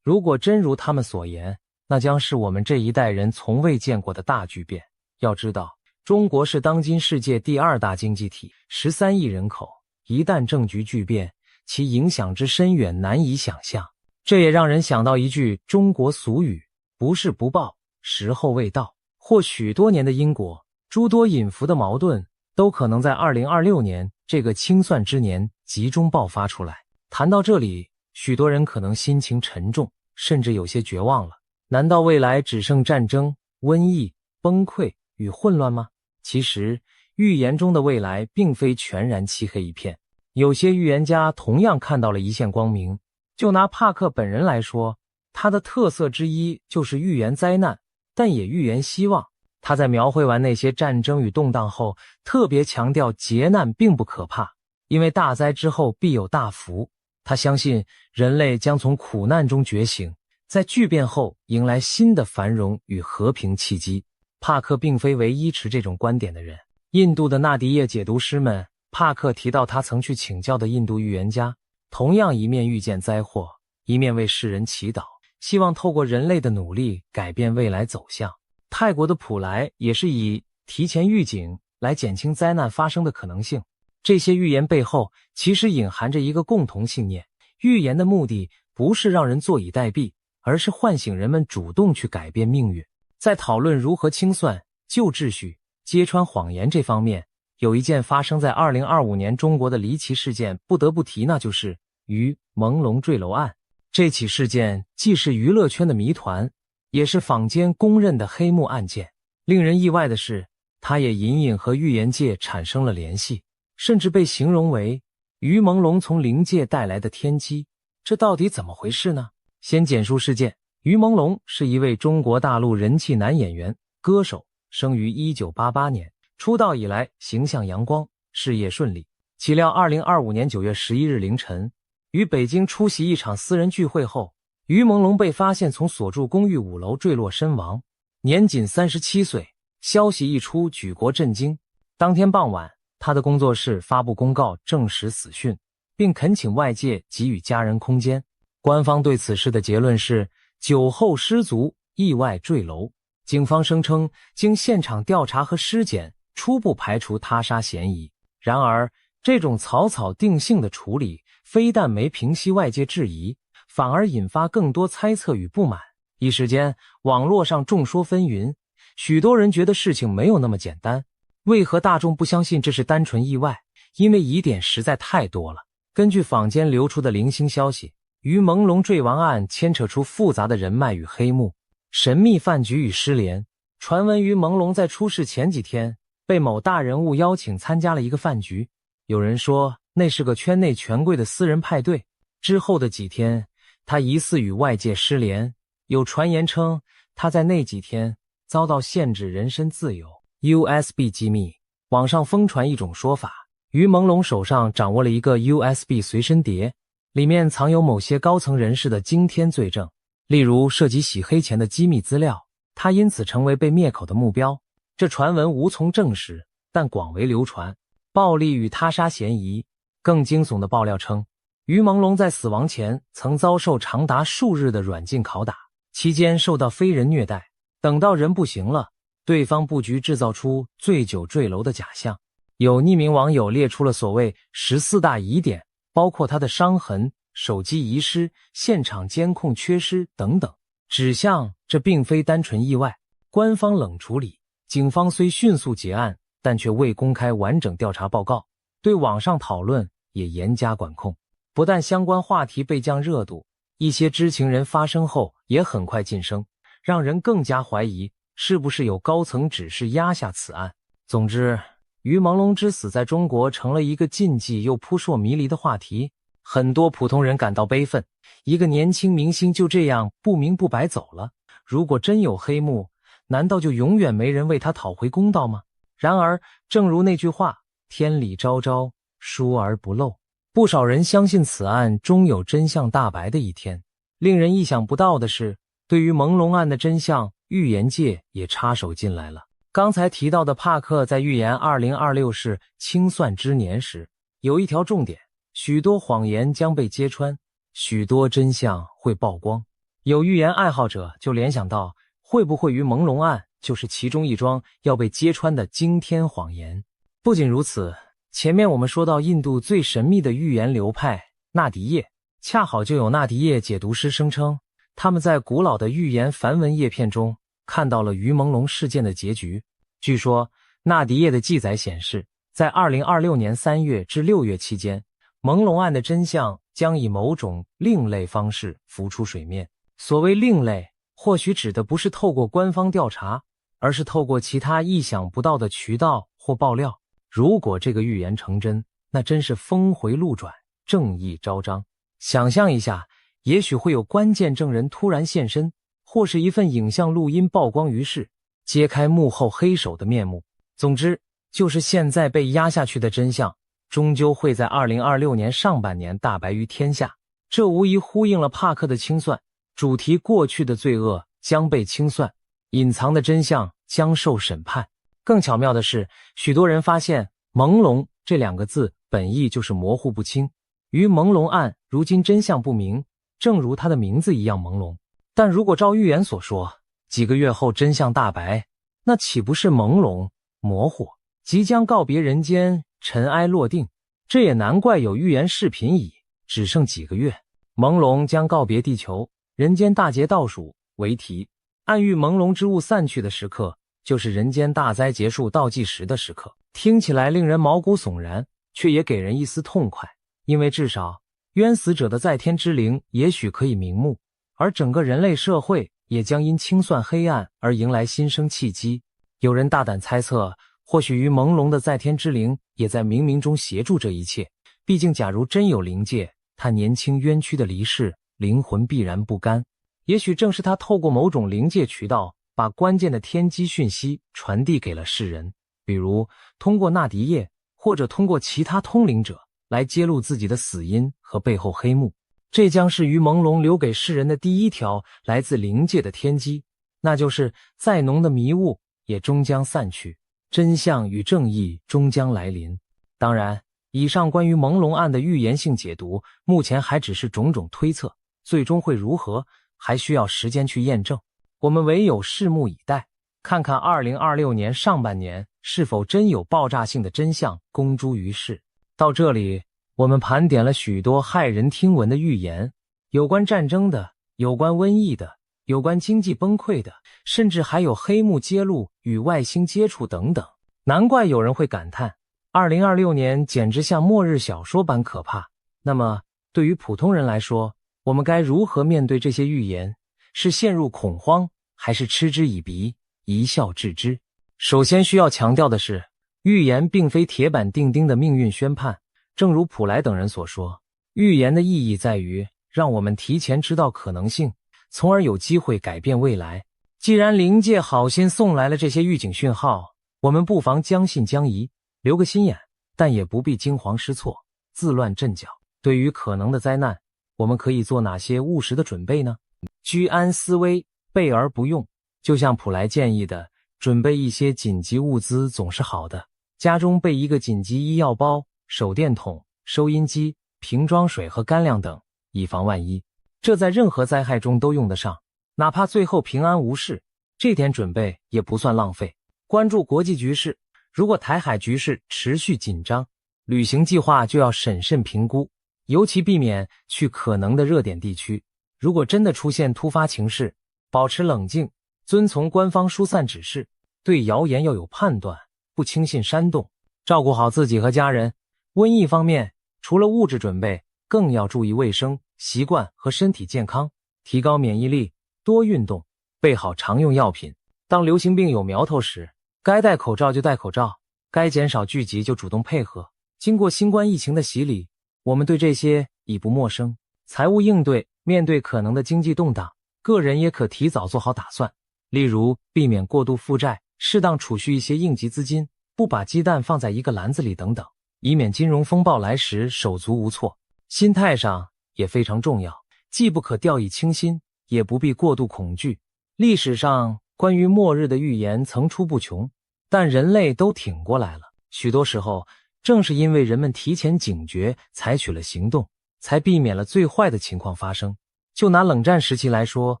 如果真如他们所言，那将是我们这一代人从未见过的大巨变。要知道，中国是当今世界第2大经济体，13亿人口，一旦政局巨变，其影响之深远难以想象。这也让人想到一句中国俗语，不是不报，时候未到。或许多年的因果，诸多隐伏的矛盾，都可能在2026年这个清算之年集中爆发出来。谈到这里，许多人可能心情沉重，甚至有些绝望了。难道未来只剩战争、瘟疫、崩溃与混乱吗？其实，预言中的未来并非全然漆黑一片，有些预言家同样看到了一线光明。就拿帕克本人来说，他的特色之一就是预言灾难，但也预言希望。他在描绘完那些战争与动荡后，特别强调劫难并不可怕，因为大灾之后必有大福。他相信人类将从苦难中觉醒，在巨变后迎来新的繁荣与和平契机。帕克并非唯一持这种观点的人。印度的纳迪叶解读师们，帕克提到他曾去请教的印度预言家，同样一面预见灾祸，一面为世人祈祷，希望透过人类的努力改变未来走向。泰国的普莱也是以提前预警来减轻灾难发生的可能性。这些预言背后其实隐含着一个共同信念，预言的目的不是让人坐以待毙，而是唤醒人们主动去改变命运。在讨论如何清算、旧秩序、揭穿谎言这方面，有一件发生在2025年中国的离奇事件不得不提，那就是于朦胧坠楼案。这起事件既是娱乐圈的谜团，也是坊间公认的黑幕案件。令人意外的是，它也隐隐和预言界产生了联系，甚至被形容为于朦胧从灵界带来的天机。这到底怎么回事呢？先简述事件。于朦胧是一位中国大陆人气男演员、歌手，生于1988年，出道以来形象阳光，事业顺利。岂料2025年9月11日凌晨，于北京出席一场私人聚会后，于朦胧被发现从所住公寓5楼坠落身亡，年仅37岁。消息一出，举国震惊。当天傍晚，他的工作室发布公告证实死讯，并恳请外界给予家人空间。官方对此事的结论是酒后失足意外坠楼。警方声称，经现场调查和尸检，初步排除他杀嫌疑。然而，这种草草定性的处理，非但没平息外界质疑，反而引发更多猜测与不满。一时间，网络上众说纷纭，许多人觉得事情没有那么简单。为何大众不相信这是单纯意外？因为疑点实在太多了。根据坊间流出的零星消息，于朦胧坠亡案牵扯出复杂的人脉与黑幕，神秘饭局与失联。传闻于朦胧在出事前几天被某大人物邀请参加了一个饭局，有人说那是个圈内权贵的私人派对。之后的几天，他疑似与外界失联，有传言称他在那几天遭到限制人身自由。USB 机密，网上疯传一种说法，于朦胧手上掌握了一个 USB 随身碟，里面藏有某些高层人士的惊天罪证，例如涉及洗黑钱的机密资料，他因此成为被灭口的目标。这传闻无从证实，但广为流传，暴力与他杀嫌疑。更惊悚的爆料称，于朦胧在死亡前曾遭受长达数日的软禁拷打，期间受到非人虐待，等到人不行了，对方布局制造出醉酒坠楼的假象。有匿名网友列出了所谓14大疑点，包括他的伤痕、手机遗失、现场监控缺失等等，指向这并非单纯意外。官方冷处理，警方虽迅速结案，但却未公开完整调查报告，对网上讨论也严加管控。不但相关话题被降热度，一些知情人发声后也很快晋升，让人更加怀疑是不是有高层指示压下此案。总之，于朦胧之死在中国成了一个禁忌又扑朔迷离的话题，很多普通人感到悲愤。一个年轻明星就这样不明不白走了，如果真有黑幕，难道就永远没人为他讨回公道吗？然而，正如那句话，天理昭昭，疏而不漏，不少人相信此案终有真相大白的一天。令人意想不到的是，对于朦胧案的真相，预言界也插手进来了。刚才提到的帕克在预言2026是清算之年时，有一条重点，许多谎言将被揭穿，许多真相会曝光。有预言爱好者就联想到，会不会于朦胧案就是其中一桩要被揭穿的惊天谎言。不仅如此，前面我们说到印度最神秘的预言流派纳迪叶，恰好就有纳迪叶解读师声称，他们在古老的预言梵文叶片中看到了于朦胧事件的结局。据说纳迪叶的记载显示，在2026年3月至6月期间，朦胧案的真相将以某种另类方式浮出水面。所谓另类，或许指的不是透过官方调查，而是透过其他意想不到的渠道或爆料。如果这个预言成真，那真是峰回路转，正义昭彰。想象一下，也许会有关键证人突然现身，或是一份影像录音曝光于世，揭开幕后黑手的面目。总之，就是现在被压下去的真相，终究会在2026年上半年大白于天下。这无疑呼应了帕克的清算主题，过去的罪恶将被清算，隐藏的真相将受审判。更巧妙的是，许多人发现朦胧这两个字本意就是模糊不清。于朦胧案如今真相不明，正如它的名字一样朦胧。但如果照预言所说，几个月后真相大白，那岂不是朦胧、模糊，即将告别人间，尘埃落定？这也难怪有预言视频以只剩几个月，朦胧将告别地球，人间大劫倒数为题，暗喻朦胧之物散去的时刻，就是人间大灾结束倒计时的时刻。听起来令人毛骨悚然，却也给人一丝痛快，因为至少冤死者的在天之灵也许可以瞑目，而整个人类社会也将因清算黑暗而迎来新生契机。有人大胆猜测，或许于朦胧的在天之灵也在冥冥中协助这一切。毕竟假如真有灵界，他年轻冤屈的离世，灵魂必然不甘。也许正是他透过某种灵界渠道，把关键的天机讯息传递给了世人，比如通过纳迪叶，或者通过其他通灵者来揭露自己的死因和背后黑幕。这将是于朦胧留给世人的第一条来自灵界的天机，那就是再浓的迷雾也终将散去，真相与正义终将来临。当然，以上关于朦胧案的预言性解读，目前还只是种种推测，最终会如何，还需要时间去验证。我们唯有拭目以待，看看2026年上半年是否真有爆炸性的真相公诸于世。到这里，我们盘点了许多骇人听闻的预言，有关战争的，有关瘟疫的，有关经济崩溃的，甚至还有黑幕揭露与外星接触等等。难怪有人会感叹，2026年简直像末日小说般可怕。那么，对于普通人来说，我们该如何面对这些预言？是陷入恐慌，还是嗤之以鼻，一笑置之？首先需要强调的是，预言并非铁板钉钉的命运宣判。正如普莱等人所说，预言的意义在于让我们提前知道可能性，从而有机会改变未来。既然灵界好心送来了这些预警讯号，我们不妨将信将疑，留个心眼，但也不必惊慌失措，自乱阵脚。对于可能的灾难，我们可以做哪些务实的准备呢？居安思危，备而不用。就像普莱建议的，准备一些紧急物资总是好的，家中备一个紧急医药包、手电筒、收音机、瓶装水和干粮等，以防万一。这在任何灾害中都用得上，哪怕最后平安无事，这点准备也不算浪费。关注国际局势，如果台海局势持续紧张，旅行计划就要审慎评估，尤其避免去可能的热点地区。如果真的出现突发情势，保持冷静，遵从官方疏散指示，对谣言要有判断，不轻信煽动，照顾好自己和家人。瘟疫方面，除了物质准备，更要注意卫生习惯和身体健康，提高免疫力，多运动，备好常用药品。当流行病有苗头时，该戴口罩就戴口罩，该减少聚集就主动配合。经过新冠疫情的洗礼，我们对这些已不陌生。财务应对，面对可能的经济动荡，个人也可提早做好打算，例如避免过度负债，适当储蓄一些应急资金，不把鸡蛋放在一个篮子里等等，以免金融风暴来时手足无措。心态上也非常重要，既不可掉以轻心，也不必过度恐惧。历史上关于末日的预言层出不穷，但人类都挺过来了。许多时候，正是因为人们提前警觉，采取了行动，才避免了最坏的情况发生。就拿冷战时期来说，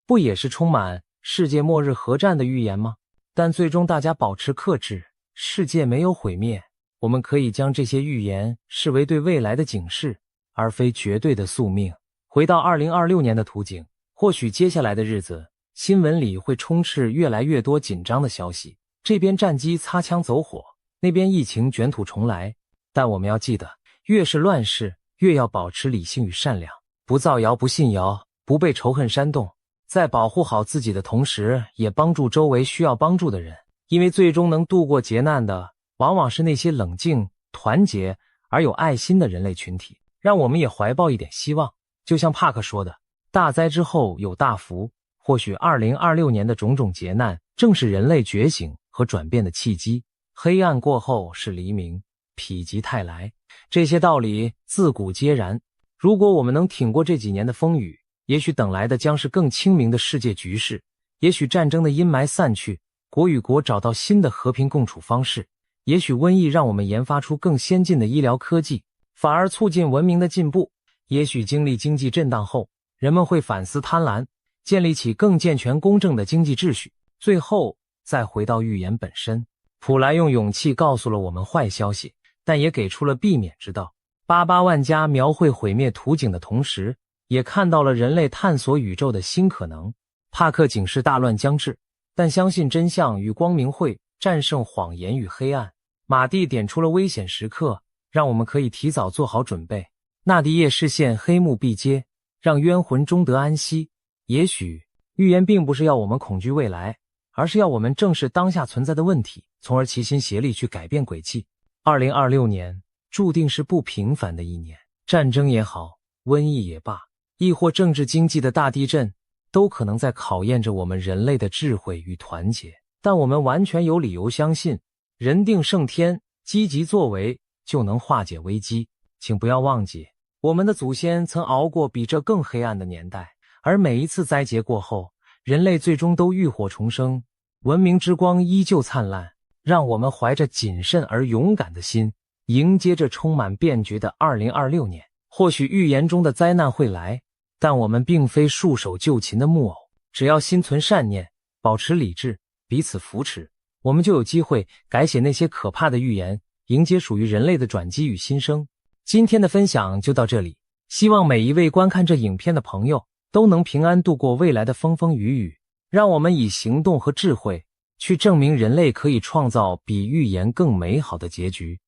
不也是充满世界末日核战的预言吗？但最终大家保持克制，世界没有毁灭。我们可以将这些预言视为对未来的警示，而非绝对的宿命。回到2026年的图景，或许接下来的日子，新闻里会充斥越来越多紧张的消息，这边战机擦枪走火，那边疫情卷土重来。但我们要记得，越是乱世，越要保持理性与善良，不造谣，不信谣，不被仇恨煽动，在保护好自己的同时，也帮助周围需要帮助的人。因为最终能度过劫难的，往往是那些冷静、团结而有爱心的人类群体。让我们也怀抱一点希望，就像帕克说的，大灾之后有大福。或许2026年的种种劫难，正是人类觉醒和转变的契机。黑暗过后是黎明，否极泰来，这些道理自古皆然。如果我们能挺过这几年的风雨，也许等来的将是更清明的世界局势，也许战争的阴霾散去，国与国找到新的和平共处方式，也许瘟疫让我们研发出更先进的医疗科技，反而促进文明的进步。也许经历经济震荡后，人们会反思贪婪，建立起更健全公正的经济秩序。最后再回到预言本身，普莱用勇气告诉了我们坏消息，但也给出了避免之道。88万家描绘毁灭图景的同时，也看到了人类探索宇宙的新可能。帕克警示大乱将至，但相信真相与光明会战胜谎言与黑暗。马蒂点出了危险时刻，让我们可以提早做好准备。纳迪叶视线黑幕必接，让冤魂终得安息。也许预言并不是要我们恐惧未来，而是要我们正视当下存在的问题，从而齐心协力去改变轨迹。2026年注定是不平凡的一年，战争也好，瘟疫也罢，亦或政治经济的大地震，都可能在考验着我们人类的智慧与团结。但我们完全有理由相信，人定胜天，积极作为就能化解危机。请不要忘记，我们的祖先曾熬过比这更黑暗的年代，而每一次灾劫过后，人类最终都浴火重生，文明之光依旧灿烂。让我们怀着谨慎而勇敢的心，迎接这充满变局的2026年。或许预言中的灾难会来，但我们并非束手就擒的木偶，只要心存善念，保持理智，彼此扶持，我们就有机会改写那些可怕的预言，迎接属于人类的转机与新生。今天的分享就到这里，希望每一位观看这影片的朋友都能平安度过未来的风风雨雨。让我们以行动和智慧去证明人类可以创造比预言更美好的结局。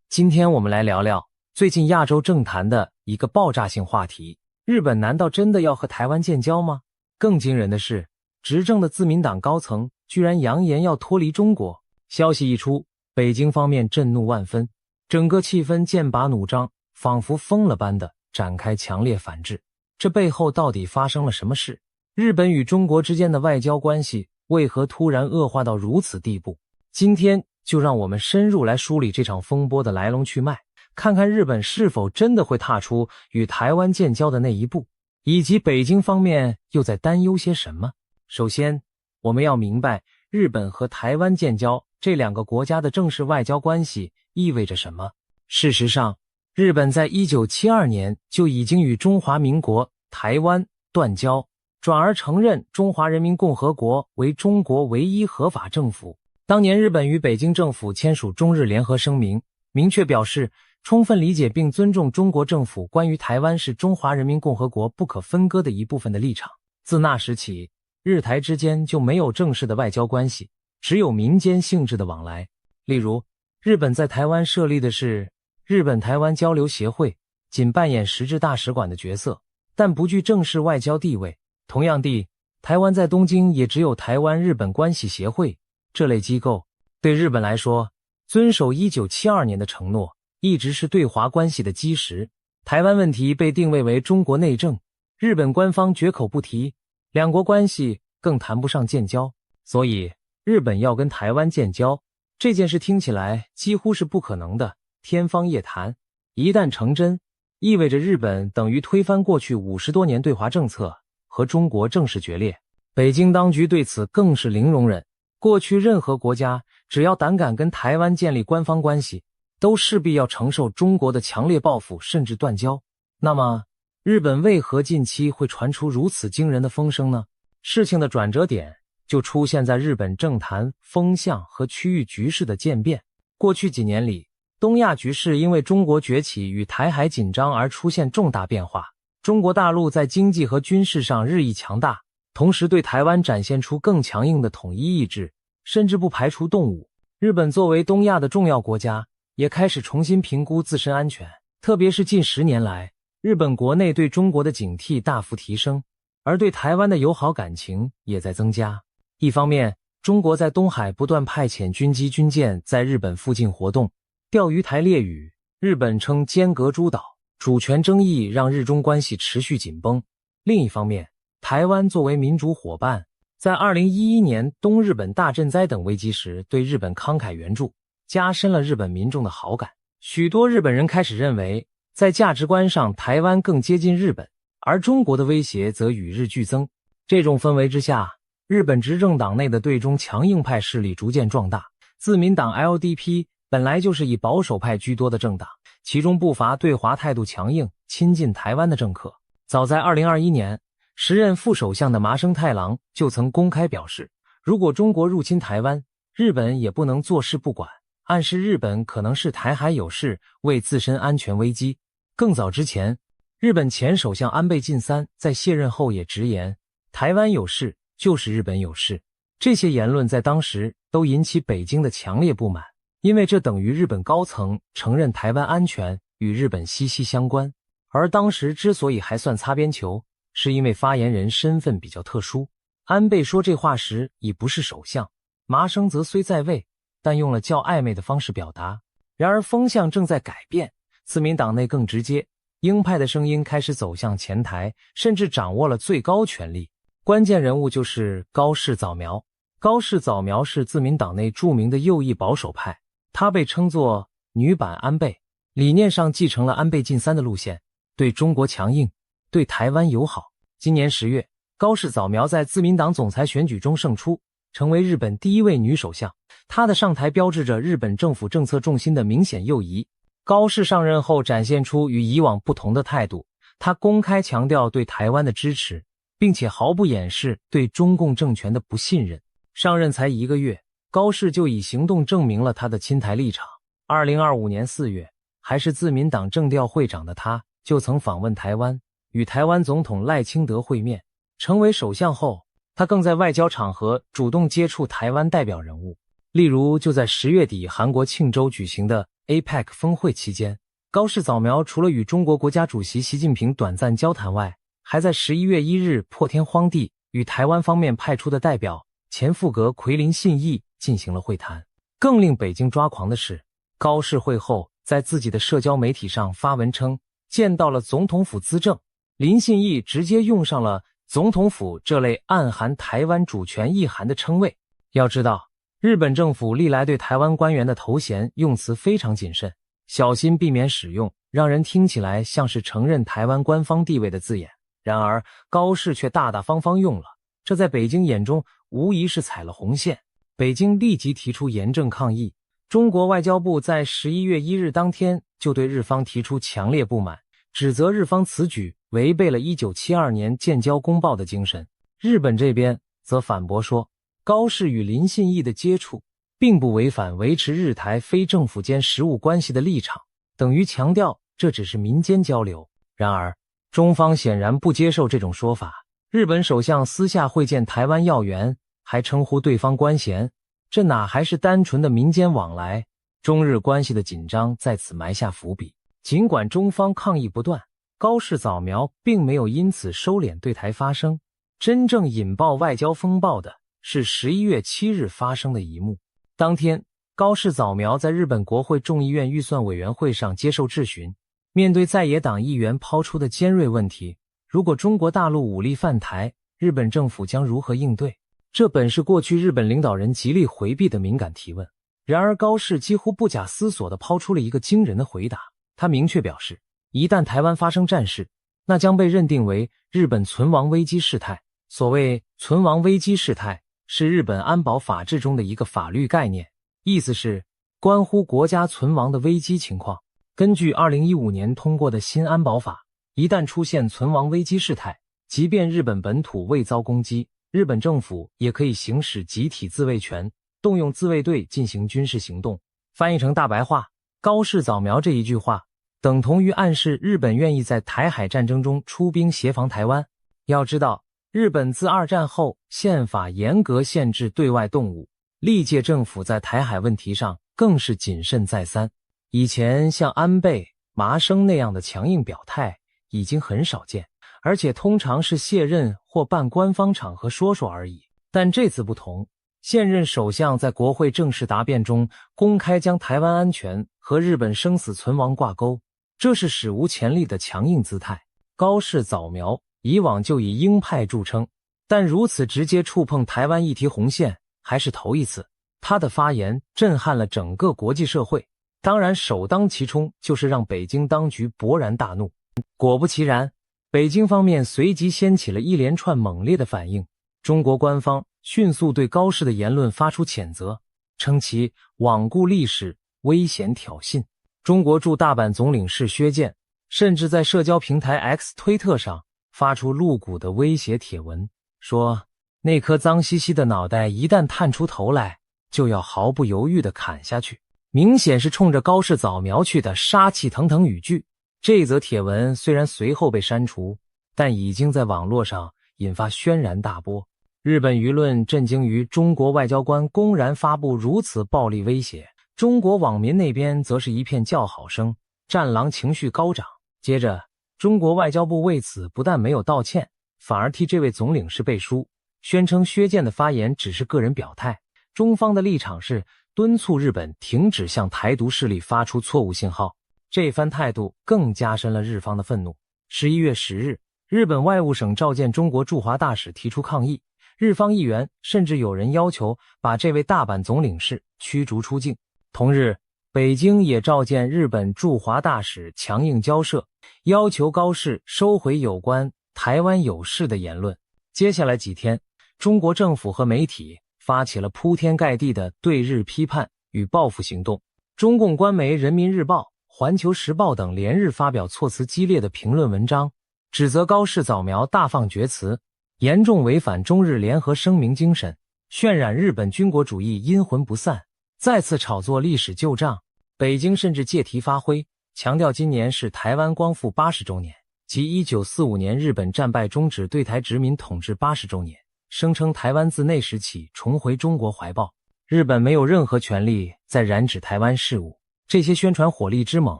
今天我们来聊聊最近亚洲政坛的一个爆炸性话题，日本难道真的要和台湾建交吗？更惊人的是，执政的自民党高层居然扬言要脱离中国。消息一出，北京方面震怒万分，整个气氛剑拔弩张，仿佛疯了般的展开强烈反制。这背后到底发生了什么事？日本与中国之间的外交关系为何突然恶化到如此地步？今天就让我们深入来梳理这场风波的来龙去脉，看看日本是否真的会踏出与台湾建交的那一步，以及北京方面又在担忧些什么。首先，我们要明白日本和台湾建交这两个国家的正式外交关系意味着什么。事实上，日本在1972年就已经与中华民国台湾断交，转而承认中华人民共和国为中国唯一合法政府。当年日本与北京政府签署中日联合声明，明确表示充分理解并尊重中国政府关于台湾是中华人民共和国不可分割的一部分的立场。自那时起，日台之间就没有正式的外交关系，只有民间性质的往来。例如，日本在台湾设立的是日本台湾交流协会，仅扮演实质大使馆的角色，但不具正式外交地位。同样地，台湾在东京也只有台湾日本关系协会这类机构。对日本来说，遵守1972年的承诺一直是对华关系的基石。台湾问题被定位为中国内政，日本官方绝口不提，两国关系更谈不上建交。所以，日本要跟台湾建交，这件事听起来几乎是不可能的，天方夜谭。一旦成真，意味着日本等于推翻过去50多年对华政策，和中国正式决裂。北京当局对此更是零容忍，过去任何国家只要胆敢跟台湾建立官方关系，都势必要承受中国的强烈报复，甚至断交。那么，日本为何近期会传出如此惊人的风声呢？事情的转折点就出现在日本政坛风向和区域局势的渐变。过去几年里，东亚局势因为中国崛起与台海紧张而出现重大变化。中国大陆在经济和军事上日益强大，同时对台湾展现出更强硬的统一意志，甚至不排除动武。日本作为东亚的重要国家，也开始重新评估自身安全，特别是近10年来，日本国内对中国的警惕大幅提升，而对台湾的友好感情也在增加。一方面，中国在东海不断派遣军机军舰在日本附近活动，钓鱼台列屿，日本称尖阁诸岛，主权争议让日中关系持续紧绷。另一方面，台湾作为民主伙伴，在2011年东日本大震灾等危机时对日本慷慨援助，加深了日本民众的好感。许多日本人开始认为，在价值观上台湾更接近日本，而中国的威胁则与日俱增。这种氛围之下，日本执政党内的对中强硬派势力逐渐壮大。自民党 LDP 本来就是以保守派居多的政党，其中不乏对华态度强硬、亲近台湾的政客。早在2021年，时任副首相的麻生太郎就曾公开表示，如果中国入侵台湾，日本也不能坐视不管，暗示日本可能是台海有事，为自身安全危机。更早之前，日本前首相安倍晋三在卸任后也直言，台湾有事就是日本有事。这些言论在当时都引起北京的强烈不满，因为这等于日本高层承认台湾安全与日本息息相关。而当时之所以还算擦边球，是因为发言人身份比较特殊。安倍说这话时已不是首相，麻生则虽在位，但用了较暧昧的方式表达。然而风向正在改变，自民党内更直接，鹰派的声音开始走向前台，甚至掌握了最高权力。关键人物就是高市早苗。高市早苗是自民党内著名的右翼保守派，他被称作女版安倍，理念上继承了安倍晋三的路线，对中国强硬，对台湾友好。今年10月，高市早苗在自民党总裁选举中胜出，成为日本第一位女首相。她的上台标志着日本政府政策重心的明显右移。高市上任后展现出与以往不同的态度，她公开强调对台湾的支持，并且毫不掩饰对中共政权的不信任。上任才1个月，高市就以行动证明了他的亲台立场。2025年4月，还是自民党政调会长的他，就曾访问台湾，与台湾总统赖清德会面。成为首相后，他更在外交场合主动接触台湾代表人物。例如，就在10月底韩国庆州举行的 APEC 峰会期间，高市早苗除了与中国国家主席习近平短暂交谈外，还在11月1日破天荒地与台湾方面派出的代表前副阁揆林信义进行了会谈。更令北京抓狂的是，高市会后在自己的社交媒体上发文称见到了总统府资政，林信义直接用上了总统府这类暗含台湾主权意涵的称谓。要知道，日本政府历来对台湾官员的头衔用词非常谨慎，小心避免使用让人听起来像是承认台湾官方地位的字眼。然而高市却大大方方用了，这在北京眼中无疑是踩了红线。北京立即提出严正抗议。中国外交部在11月1日当天就对日方提出强烈不满，指责日方此举违背了1972年建交公报的精神。日本这边则反驳说，高市与林信义的接触并不违反维持日台非政府间实务关系的立场，等于强调这只是民间交流。然而中方显然不接受这种说法，日本首相私下会见台湾要员，还称呼对方官衔，这哪还是单纯的民间往来？中日关系的紧张在此埋下伏笔。尽管中方抗议不断，高市早苗并没有因此收敛对台发声。真正引爆外交风暴的是11月7日发生的一幕。当天，高市早苗在日本国会众议院预算委员会上接受质询，面对在野党议员抛出的尖锐问题，如果中国大陆武力犯台，日本政府将如何应对？这本是过去日本领导人极力回避的敏感提问。然而高市几乎不假思索地抛出了一个惊人的回答。他明确表示，一旦台湾发生战事，那将被认定为日本存亡危机事态。所谓存亡危机事态，是日本安保法制中的一个法律概念，意思是关乎国家存亡的危机情况。根据2015年通过的新安保法，一旦出现存亡危机事态，即便日本本土未遭攻击，日本政府也可以行使集体自卫权，动用自卫队进行军事行动。翻译成大白话，高市早苗这一句话等同于暗示日本愿意在台海战争中出兵协防台湾。要知道，日本自2战后宪法严格限制对外动武，历届政府在台海问题上更是谨慎再三。以前像安倍、麻生那样的强硬表态已经很少见，而且通常是卸任或办官方场合说说而已。但这次不同，现任首相在国会正式答辩中公开将台湾安全和日本生死存亡挂钩，这是史无前例的强硬姿态。高市早苗以往就以鹰派著称，但如此直接触碰台湾议题红线还是头一次。他的发言震撼了整个国际社会，当然首当其冲就是让北京当局勃然大怒。果不其然，北京方面随即掀起了一连串猛烈的反应。中国官方迅速对高市的言论发出谴责，称其罔顾历史，危险挑衅。中国驻大阪总领事薛健甚至在社交平台 X 推特上发出露骨的威胁帖文，说那颗脏兮兮的脑袋一旦探出头来，就要毫不犹豫地砍下去，明显是冲着高市早苗去的杀气腾腾语句。这则帖文虽然随后被删除，但已经在网络上引发轩然大波。日本舆论震惊于中国外交官公然发布如此暴力威胁，中国网民那边则是一片叫好声，战狼情绪高涨。接着中国外交部为此不但没有道歉，反而替这位总领事背书，宣称薛舰的发言只是个人表态。中方的立场是敦促日本停止向台独势力发出错误信号。这番态度更加深了日方的愤怒。11月10日，日本外务省召见中国驻华大使提出抗议，日方议员甚至有人要求把这位大阪总领事驱逐出境。同日，北京也召见日本驻华大使强硬交涉，要求高市收回有关台湾有事的言论。接下来几天，中国政府和媒体发起了铺天盖地的对日批判与报复行动。中共官媒人民日报、环球时报等连日发表措辞激烈的评论文章，指责高市早苗大放厥词，严重违反中日联合声明精神，渲染日本军国主义阴魂不散，再次炒作历史旧账。北京甚至借题发挥，强调今年是台湾光复80周年，即1945年日本战败终止对台殖民统治80周年，声称台湾自那时起重回中国怀抱，日本没有任何权利再染指台湾事务。这些宣传火力之猛，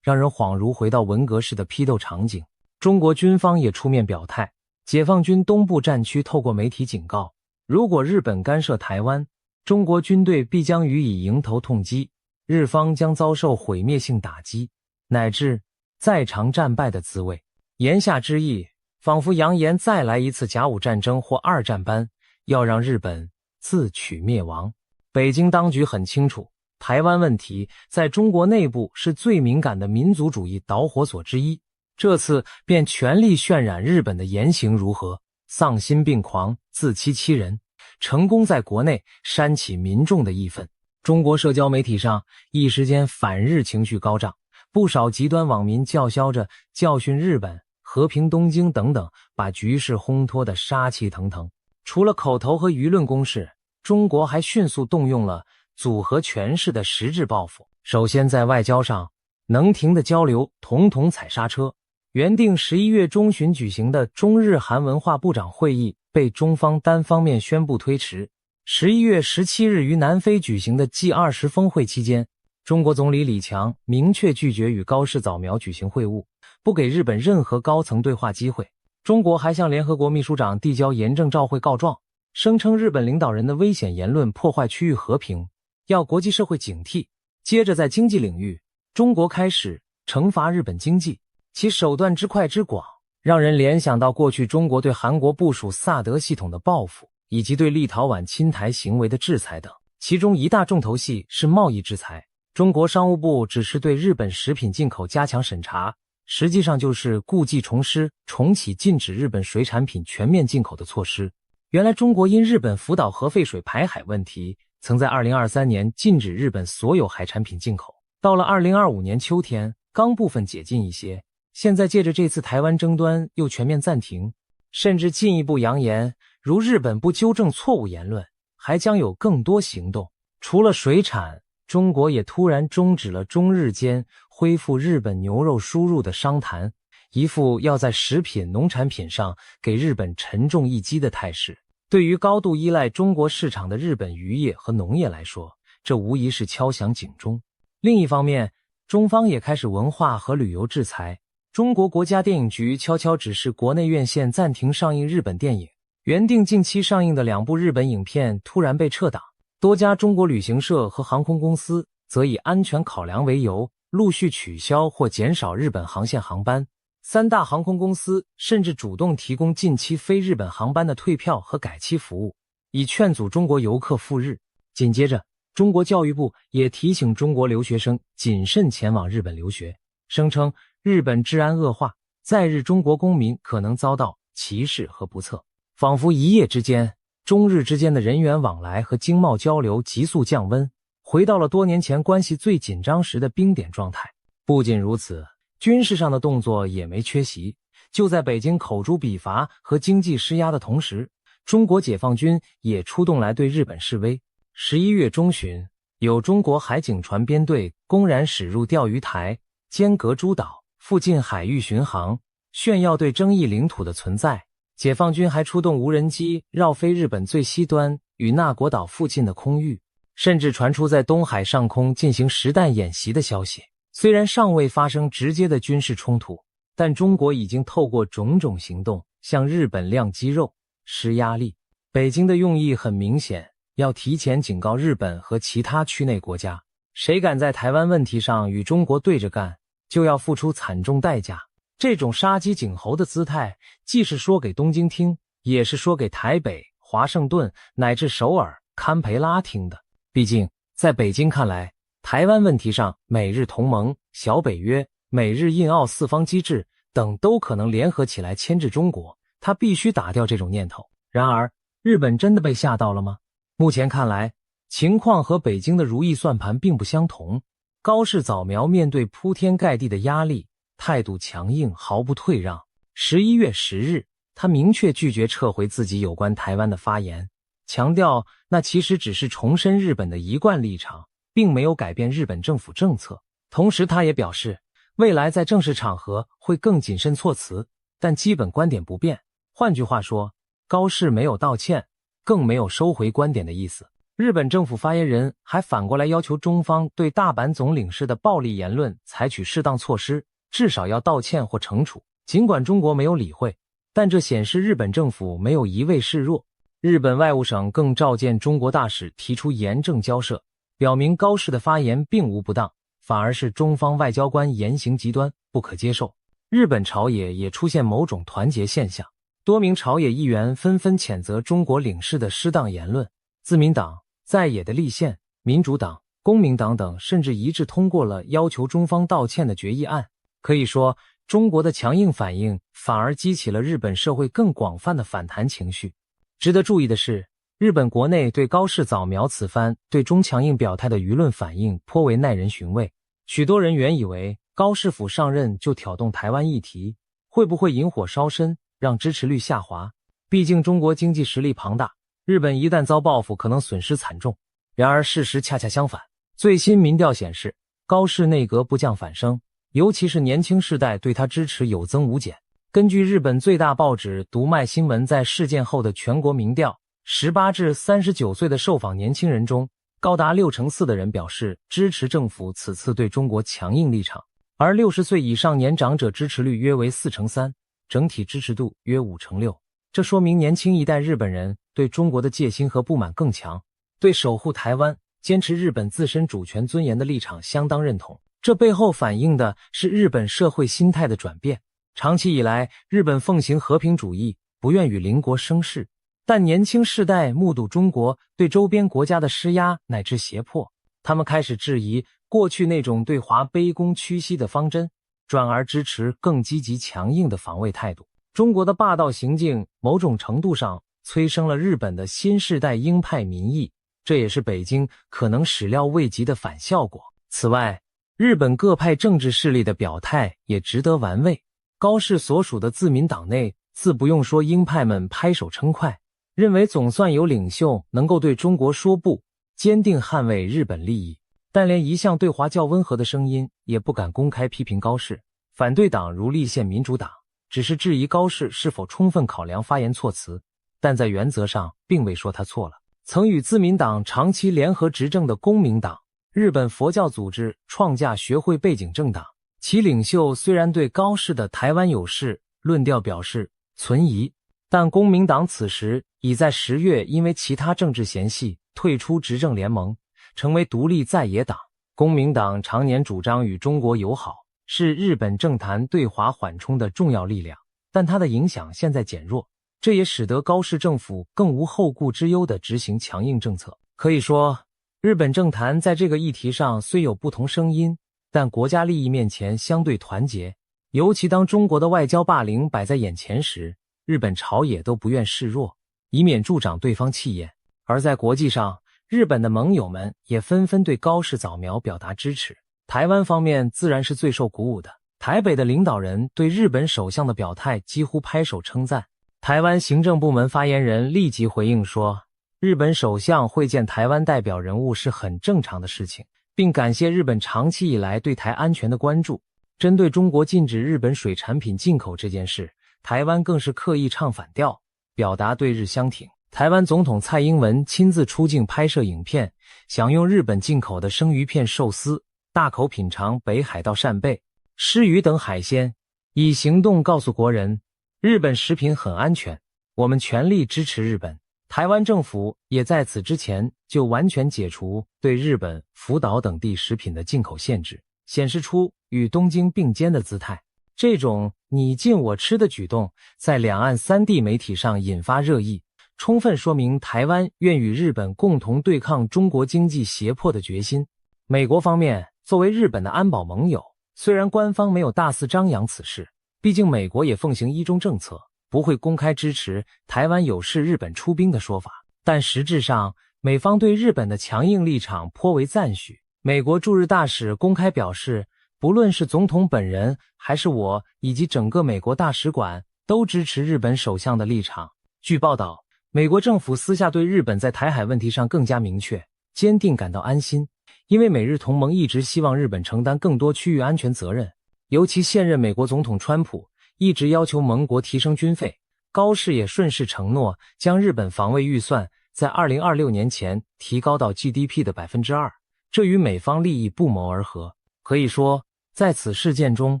让人恍如回到文革式的批斗场景。中国军方也出面表态，解放军东部战区透过媒体警告，如果日本干涉台湾，中国军队必将予以迎头痛击，日方将遭受毁灭性打击，乃至在场战败的滋味。言下之意，仿佛扬言再来一次甲午战争或二战般，要让日本自取灭亡。北京当局很清楚，台湾问题在中国内部是最敏感的民族主义导火索之一，这次便全力渲染日本的言行如何，丧心病狂，自欺欺人，成功在国内煽起民众的义愤。中国社交媒体上一时间反日情绪高涨，不少极端网民叫嚣着教训日本、和平东京等等，把局势烘托得杀气腾腾。除了口头和舆论攻势，中国还迅速动用了组合权势的实质报复。首先在外交上，能停的交流统统踩刹车。原定11月中旬举行的中日韩文化部长会议被中方单方面宣布推迟。11月17日于南非举行的 G20 峰会期间，中国总理李强明确拒绝与高市早苗举行会晤，不给日本任何高层对话机会。中国还向联合国秘书长递交严正照会告状，声称日本领导人的危险言论破坏区域和平，要国际社会警惕。接着在经济领域，中国开始惩罚日本经济，其手段之快之广，让人联想到过去中国对韩国部署萨德系统的报复，以及对立陶宛侵台行为的制裁等。其中一大重头戏是贸易制裁。中国商务部只是对日本食品进口加强审查，实际上就是故技重施，重启禁止日本水产品全面进口的措施。原来中国因日本福岛核废水排海问题，曾在2023年禁止日本所有海产品进口，到了2025年秋天刚部分解禁一些，现在借着这次台湾争端又全面暂停，甚至进一步扬言，如日本不纠正错误言论，还将有更多行动。除了水产，中国也突然终止了中日间恢复日本牛肉输入的商谈，一副要在食品、农产品上给日本沉重一击的态势。对于高度依赖中国市场的日本渔业和农业来说，这无疑是敲响警钟。另一方面，中方也开始文化和旅游制裁。中国国家电影局悄悄指示国内院线暂停上映日本电影，原定近期上映的2部日本影片突然被撤档。多家中国旅行社和航空公司则以安全考量为由，陆续取消或减少日本航线航班。3大航空公司甚至主动提供近期非日本航班的退票和改期服务，以劝阻中国游客赴日。紧接着，中国教育部也提醒中国留学生谨慎前往日本留学，声称日本治安恶化，在日中国公民可能遭到歧视和不测。仿佛一夜之间，中日之间的人员往来和经贸交流急速降温，回到了多年前关系最紧张时的冰点状态。不仅如此，军事上的动作也没缺席。就在北京口诛笔伐和经济施压的同时，中国解放军也出动来对日本示威。11月中旬，有中国海警船编队公然驶入钓鱼台、尖阁诸岛附近海域巡航，炫耀对争议领土的存在。解放军还出动无人机绕飞日本最西端与那国岛附近的空域，甚至传出在东海上空进行实弹演习的消息。虽然尚未发生直接的军事冲突，但中国已经透过种种行动向日本亮肌肉、施压力。北京的用意很明显，要提前警告日本和其他区内国家，谁敢在台湾问题上与中国对着干，就要付出惨重代价。这种杀鸡儆猴的姿态，既是说给东京听，也是说给台北、华盛顿乃至首尔、堪培拉听的。毕竟在北京看来，台湾问题上美日同盟、小北约、美日印澳四方机制等都可能联合起来牵制中国，他必须打掉这种念头。然而日本真的被吓到了吗？目前看来，情况和北京的如意算盘并不相同。高市早苗面对铺天盖地的压力，态度强硬，毫不退让。11月10日，他明确拒绝撤回自己有关台湾的发言，强调那其实只是重申日本的一贯立场，并没有改变日本政府政策。同时他也表示，未来在正式场合会更谨慎措辞，但基本观点不变。换句话说，高市没有道歉，更没有收回观点的意思。日本政府发言人还反过来要求中方对大阪总领事的暴力言论采取适当措施，至少要道歉或惩处。尽管中国没有理会，但这显示日本政府没有一味示弱。日本外务省更召见中国大使，提出严正交涉，表明高市的发言并无不当，反而是中方外交官言行极端，不可接受。日本朝野也出现某种团结现象，多名朝野议员纷纷谴责中国领事的失当言论。自民党、在野的立宪、民主党、公民党等甚至一致通过了要求中方道歉的决议案。可以说，中国的强硬反应反而激起了日本社会更广泛的反弹情绪。值得注意的是，日本国内对高市早苗此番对中强硬表态的舆论反应颇为耐人寻味。许多人原以为高市府上任就挑动台湾议题，会不会引火烧身，让支持率下滑？毕竟中国经济实力庞大，日本一旦遭报复，可能损失惨重。然而事实恰恰相反，最新民调显示，高市内阁不降反升，尤其是年轻世代对他支持有增无减。根据日本最大报纸读卖新闻在事件后的全国民调，18至39岁的受访年轻人中，高达64%的人表示支持政府此次对中国强硬立场，而60岁以上年长者支持率约为43%，整体支持度约5%6%。这说明年轻一代日本人对中国的戒心和不满更强，对守护台湾、坚持日本自身主权尊严的立场相当认同。这背后反映的是日本社会心态的转变。长期以来，日本奉行和平主义，不愿与邻国生事，但年轻世代目睹中国对周边国家的施压乃至胁迫，他们开始质疑过去那种对华卑躬屈膝的方针，转而支持更积极强硬的防卫态度。中国的霸道行径某种程度上催生了日本的新世代鹰派民意，这也是北京可能始料未及的反效果。此外，日本各派政治势力的表态也值得玩味。高市所属的自民党内自不用说，鹰派们拍手称快，认为总算有领袖能够对中国说不，坚定捍卫日本利益。但连一向对华较温和的声音也不敢公开批评高市。反对党如立宪民主党只是质疑高市是否充分考量发言措辞，但在原则上并未说他错了。曾与自民党长期联合执政的公民党，日本佛教组织创价学会背景政党，其领袖虽然对高市的台湾有事论调表示存疑，但公民党此时已在10月因为其他政治嫌隙退出执政联盟，成为独立在野党。公民党常年主张与中国友好，是日本政坛对华缓冲的重要力量，但它的影响现在减弱，这也使得高市政府更无后顾之忧地执行强硬政策。可以说，日本政坛在这个议题上虽有不同声音，但国家利益面前相对团结。尤其当中国的外交霸凌摆在眼前时，日本朝野都不愿示弱，以免助长对方气焰。而在国际上，日本的盟友们也纷纷对高市早苗表达支持。台湾方面自然是最受鼓舞的，台北的领导人对日本首相的表态几乎拍手称赞。台湾行政部门发言人立即回应说，日本首相会见台湾代表人物是很正常的事情，并感谢日本长期以来对台安全的关注。针对中国禁止日本水产品进口这件事，台湾更是刻意唱反调，表达对日相挺。台湾总统蔡英文亲自出境拍摄影片，享用日本进口的生鱼片寿司，大口品尝北海道扇贝、狮鱼等海鲜，以行动告诉国人，日本食品很安全，我们全力支持日本。台湾政府也在此之前就完全解除对日本、福岛等地食品的进口限制，显示出与东京并肩的姿态。这种你进我吃的举动在两岸三地媒体上引发热议，充分说明台湾愿与日本共同对抗中国经济胁迫的决心。美国方面作为日本的安保盟友，虽然官方没有大肆张扬此事，毕竟美国也奉行一中政策，不会公开支持台湾有事日本出兵的说法，但实质上美方对日本的强硬立场颇为赞许。美国驻日大使公开表示，不论是总统本人还是我以及整个美国大使馆都支持日本首相的立场。据报道，美国政府私下对日本在台海问题上更加明确、坚定感到安心，因为美日同盟一直希望日本承担更多区域安全责任，尤其现任美国总统川普一直要求盟国提升军费，高市也顺势承诺将日本防卫预算在2026年前提高到 GDP 的 2%， 这与美方利益不谋而合。可以说，在此事件中，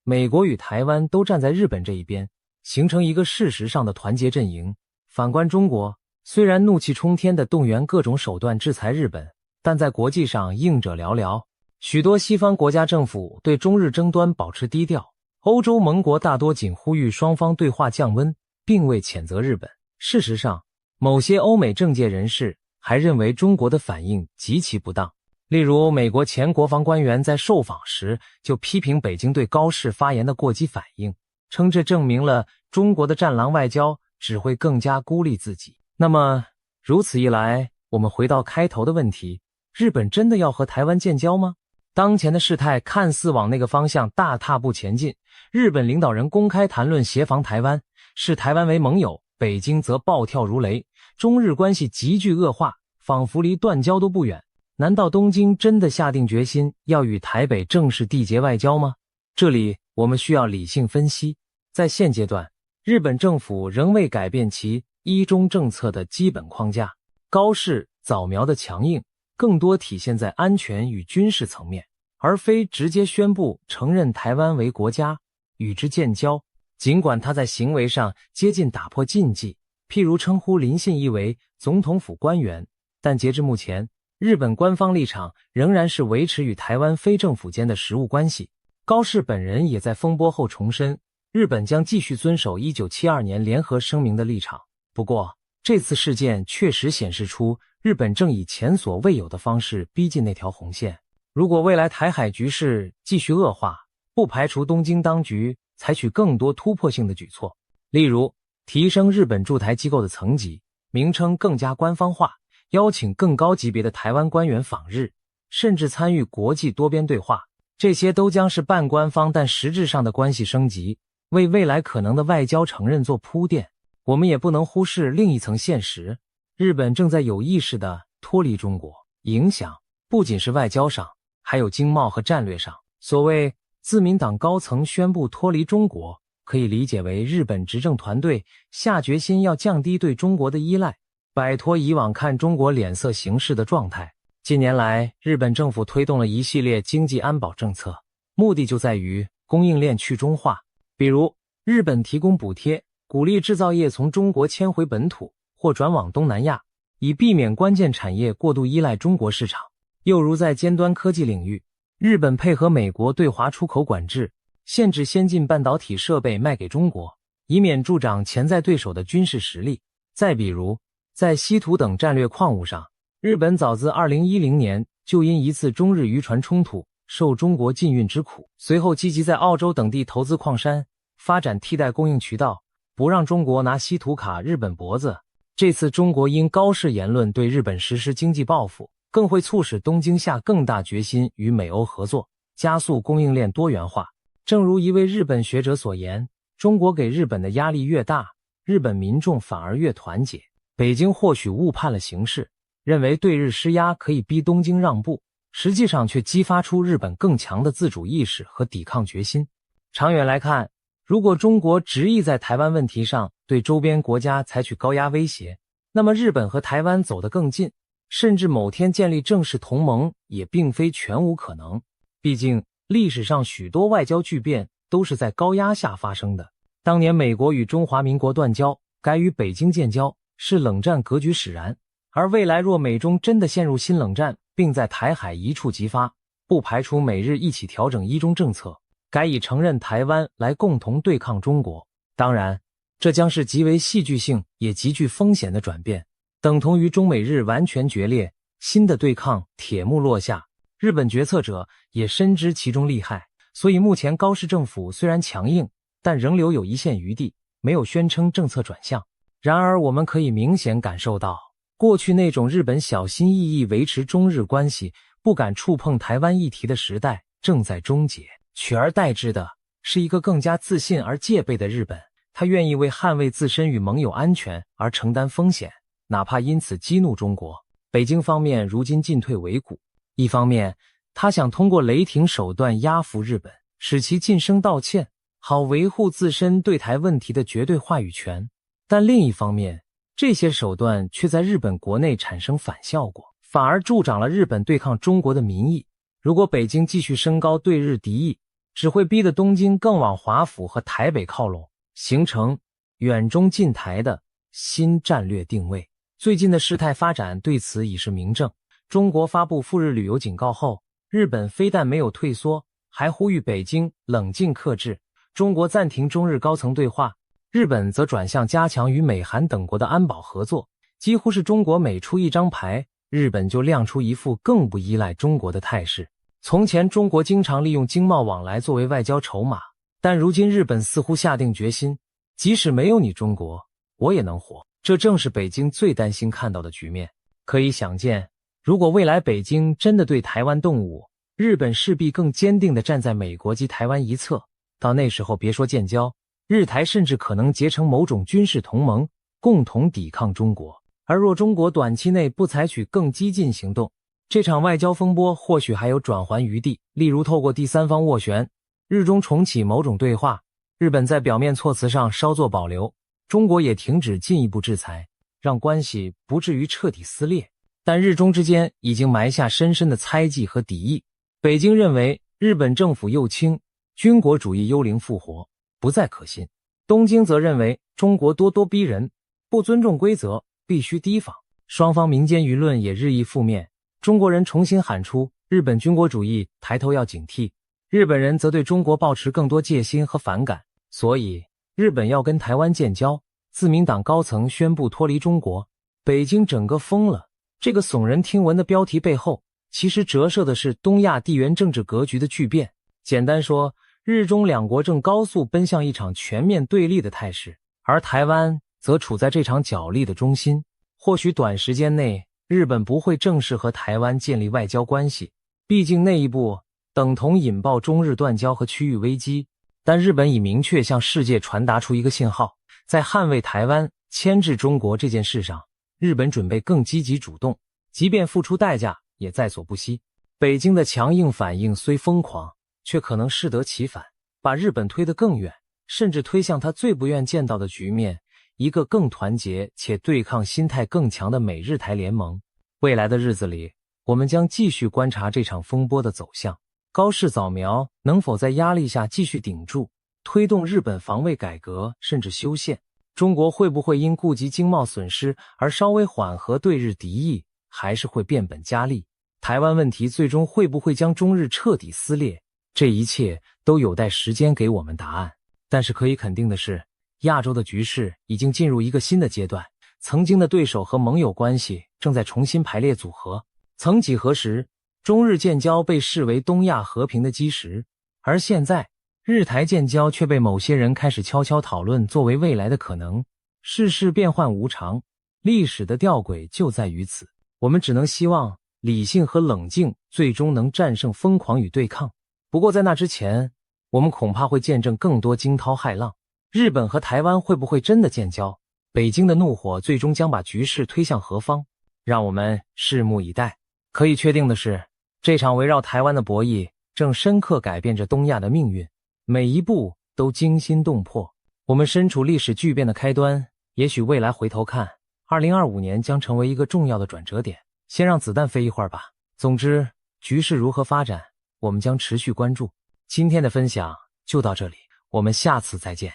美国与台湾都站在日本这一边，形成一个事实上的团结阵营。反观中国，虽然怒气冲天地动员各种手段制裁日本，但在国际上应者寥寥，许多西方国家政府对中日争端保持低调，欧洲盟国大多仅呼吁双方对话降温，并未谴责日本。事实上，某些欧美政界人士还认为中国的反应极其不当。例如，美国前国防官员在受访时就批评北京对高市发言的过激反应，称这证明了中国的战狼外交只会更加孤立自己。那么，如此一来，我们回到开头的问题，日本真的要和台湾建交吗？当前的事态看似往那个方向大踏步前进，日本领导人公开谈论协防台湾，视台湾为盟友，北京则暴跳如雷，中日关系急剧恶化，仿佛离断交都不远。难道东京真的下定决心要与台北正式缔结外交吗？这里我们需要理性分析。在现阶段，日本政府仍未改变其一中政策的基本框架，高市早苗的强硬更多体现在安全与军事层面，而非直接宣布承认台湾为国家，与之建交。尽管他在行为上接近打破禁忌，譬如称呼林信一为总统府官员，但截至目前，日本官方立场仍然是维持与台湾非政府间的实务关系。高市本人也在风波后重申，日本将继续遵守1972年联合声明的立场。不过，这次事件确实显示出日本正以前所未有的方式逼近那条红线。如果未来台海局势继续恶化，不排除东京当局采取更多突破性的举措，例如提升日本驻台机构的层级，名称更加官方化，邀请更高级别的台湾官员访日，甚至参与国际多边对话。这些都将是半官方但实质上的关系升级，为未来可能的外交承认做铺垫。我们也不能忽视另一层现实，日本正在有意识地脱离中国，影响不仅是外交上，还有经贸和战略上。所谓自民党高层宣布脱离中国，可以理解为日本执政团队下决心要降低对中国的依赖，摆脱以往看中国脸色行事的状态。近年来，日本政府推动了一系列经济安保政策，目的就在于供应链去中化。比如，日本提供补贴，鼓励制造业从中国迁回本土或转往东南亚，以避免关键产业过度依赖中国市场。又如在尖端科技领域，日本配合美国对华出口管制，限制先进半导体设备卖给中国，以免助长潜在对手的军事实力。再比如，在稀土等战略矿物上，日本早自2010年就因一次中日渔船冲突受中国禁运之苦，随后积极在澳洲等地投资矿山，发展替代供应渠道，不让中国拿稀土卡日本脖子。这次中国因高市言论对日本实施经济报复，更会促使东京下更大决心与美欧合作，加速供应链多元化。正如一位日本学者所言，中国给日本的压力越大，日本民众反而越团结。北京或许误判了形势，认为对日施压可以逼东京让步，实际上却激发出日本更强的自主意识和抵抗决心。长远来看，如果中国执意在台湾问题上对周边国家采取高压威胁，那么日本和台湾走得更近，甚至某天建立正式同盟也并非全无可能。毕竟历史上许多外交巨变都是在高压下发生的。当年美国与中华民国断交，改与北京建交，是冷战格局使然。而未来若美中真的陷入新冷战，并在台海一触即发，不排除美日一起调整一中政策，改以承认台湾来共同对抗中国。当然，这将是极为戏剧性也极具风险的转变，等同于中美日完全决裂，新的对抗铁幕落下。日本决策者也深知其中利害，所以目前高市政府虽然强硬，但仍留有一线余地，没有宣称政策转向。然而我们可以明显感受到，过去那种日本小心翼翼维持中日关系，不敢触碰台湾议题的时代正在终结，取而代之的是一个更加自信而戒备的日本。他愿意为捍卫自身与盟友安全而承担风险，哪怕因此激怒中国。北京方面如今进退维谷，一方面他想通过雷霆手段压服日本，使其晋升道歉，好维护自身对台问题的绝对话语权。但另一方面，这些手段却在日本国内产生反效果，反而助长了日本对抗中国的民意。如果北京继续升高对日敌意，只会逼得东京更往华府和台北靠拢，形成远中近台的新战略定位。最近的事态发展对此已是明证。中国发布赴日旅游警告后，日本非但没有退缩，还呼吁北京冷静克制。中国暂停中日高层对话，日本则转向加强与美韩等国的安保合作。几乎是中国每出一张牌，日本就亮出一副更不依赖中国的态势。从前中国经常利用经贸往来作为外交筹码，但如今日本似乎下定决心，即使没有你中国，我也能活。这正是北京最担心看到的局面。可以想见，如果未来北京真的对台湾动武，日本势必更坚定地站在美国及台湾一侧。到那时候别说建交，日台甚至可能结成某种军事同盟，共同抵抗中国。而若中国短期内不采取更激进行动，这场外交风波或许还有转圜余地，例如透过第三方斡旋，日中重启某种对话，日本在表面措辞上稍作保留，中国也停止进一步制裁，让关系不至于彻底撕裂。但日中之间已经埋下深深的猜忌和敌意。北京认为日本政府右倾，军国主义幽灵复活，不再可信。东京则认为中国咄咄逼人，不尊重规则，必须提防。双方民间舆论也日益负面，中国人重新喊出日本军国主义抬头要警惕，日本人则对中国抱持更多戒心和反感。所以日本要跟台湾建交，自民党高层宣布脱离中国，北京整个疯了。这个耸人听闻的标题背后，其实折射的是东亚地缘政治格局的巨变。简单说，日中两国正高速奔向一场全面对立的态势，而台湾则处在这场角力的中心。或许短时间内，日本不会正式和台湾建立外交关系，毕竟那一步等同引爆中日断交和区域危机。但日本已明确向世界传达出一个信号，在捍卫台湾、牵制中国这件事上，日本准备更积极主动，即便付出代价也在所不惜。北京的强硬反应虽疯狂，却可能适得其反，把日本推得更远，甚至推向他最不愿见到的局面，一个更团结且对抗心态更强的美日台联盟。未来的日子里，我们将继续观察这场风波的走向。高市早苗能否在压力下继续顶住，推动日本防卫改革甚至修宪？中国会不会因顾及经贸损失而稍微缓和对日敌意，还是会变本加厉？台湾问题最终会不会将中日彻底撕裂？这一切都有待时间给我们答案。但是可以肯定的是，亚洲的局势已经进入一个新的阶段，曾经的对手和盟友关系正在重新排列组合。曾几何时，中日建交被视为东亚和平的基石，而现在日台建交却被某些人开始悄悄讨论作为未来的可能。世事变幻无常，历史的吊诡就在于此。我们只能希望理性和冷静最终能战胜疯狂与对抗。不过在那之前，我们恐怕会见证更多惊涛骇浪。日本和台湾会不会真的建交？北京的怒火最终将把局势推向何方？让我们拭目以待。可以确定的是，这场围绕台湾的博弈正深刻改变着东亚的命运，每一步都惊心动魄。我们身处历史巨变的开端，也许未来回头看，2025年将成为一个重要的转折点。先让子弹飞一会儿吧。总之，局势如何发展，我们将持续关注。今天的分享就到这里，我们下次再见。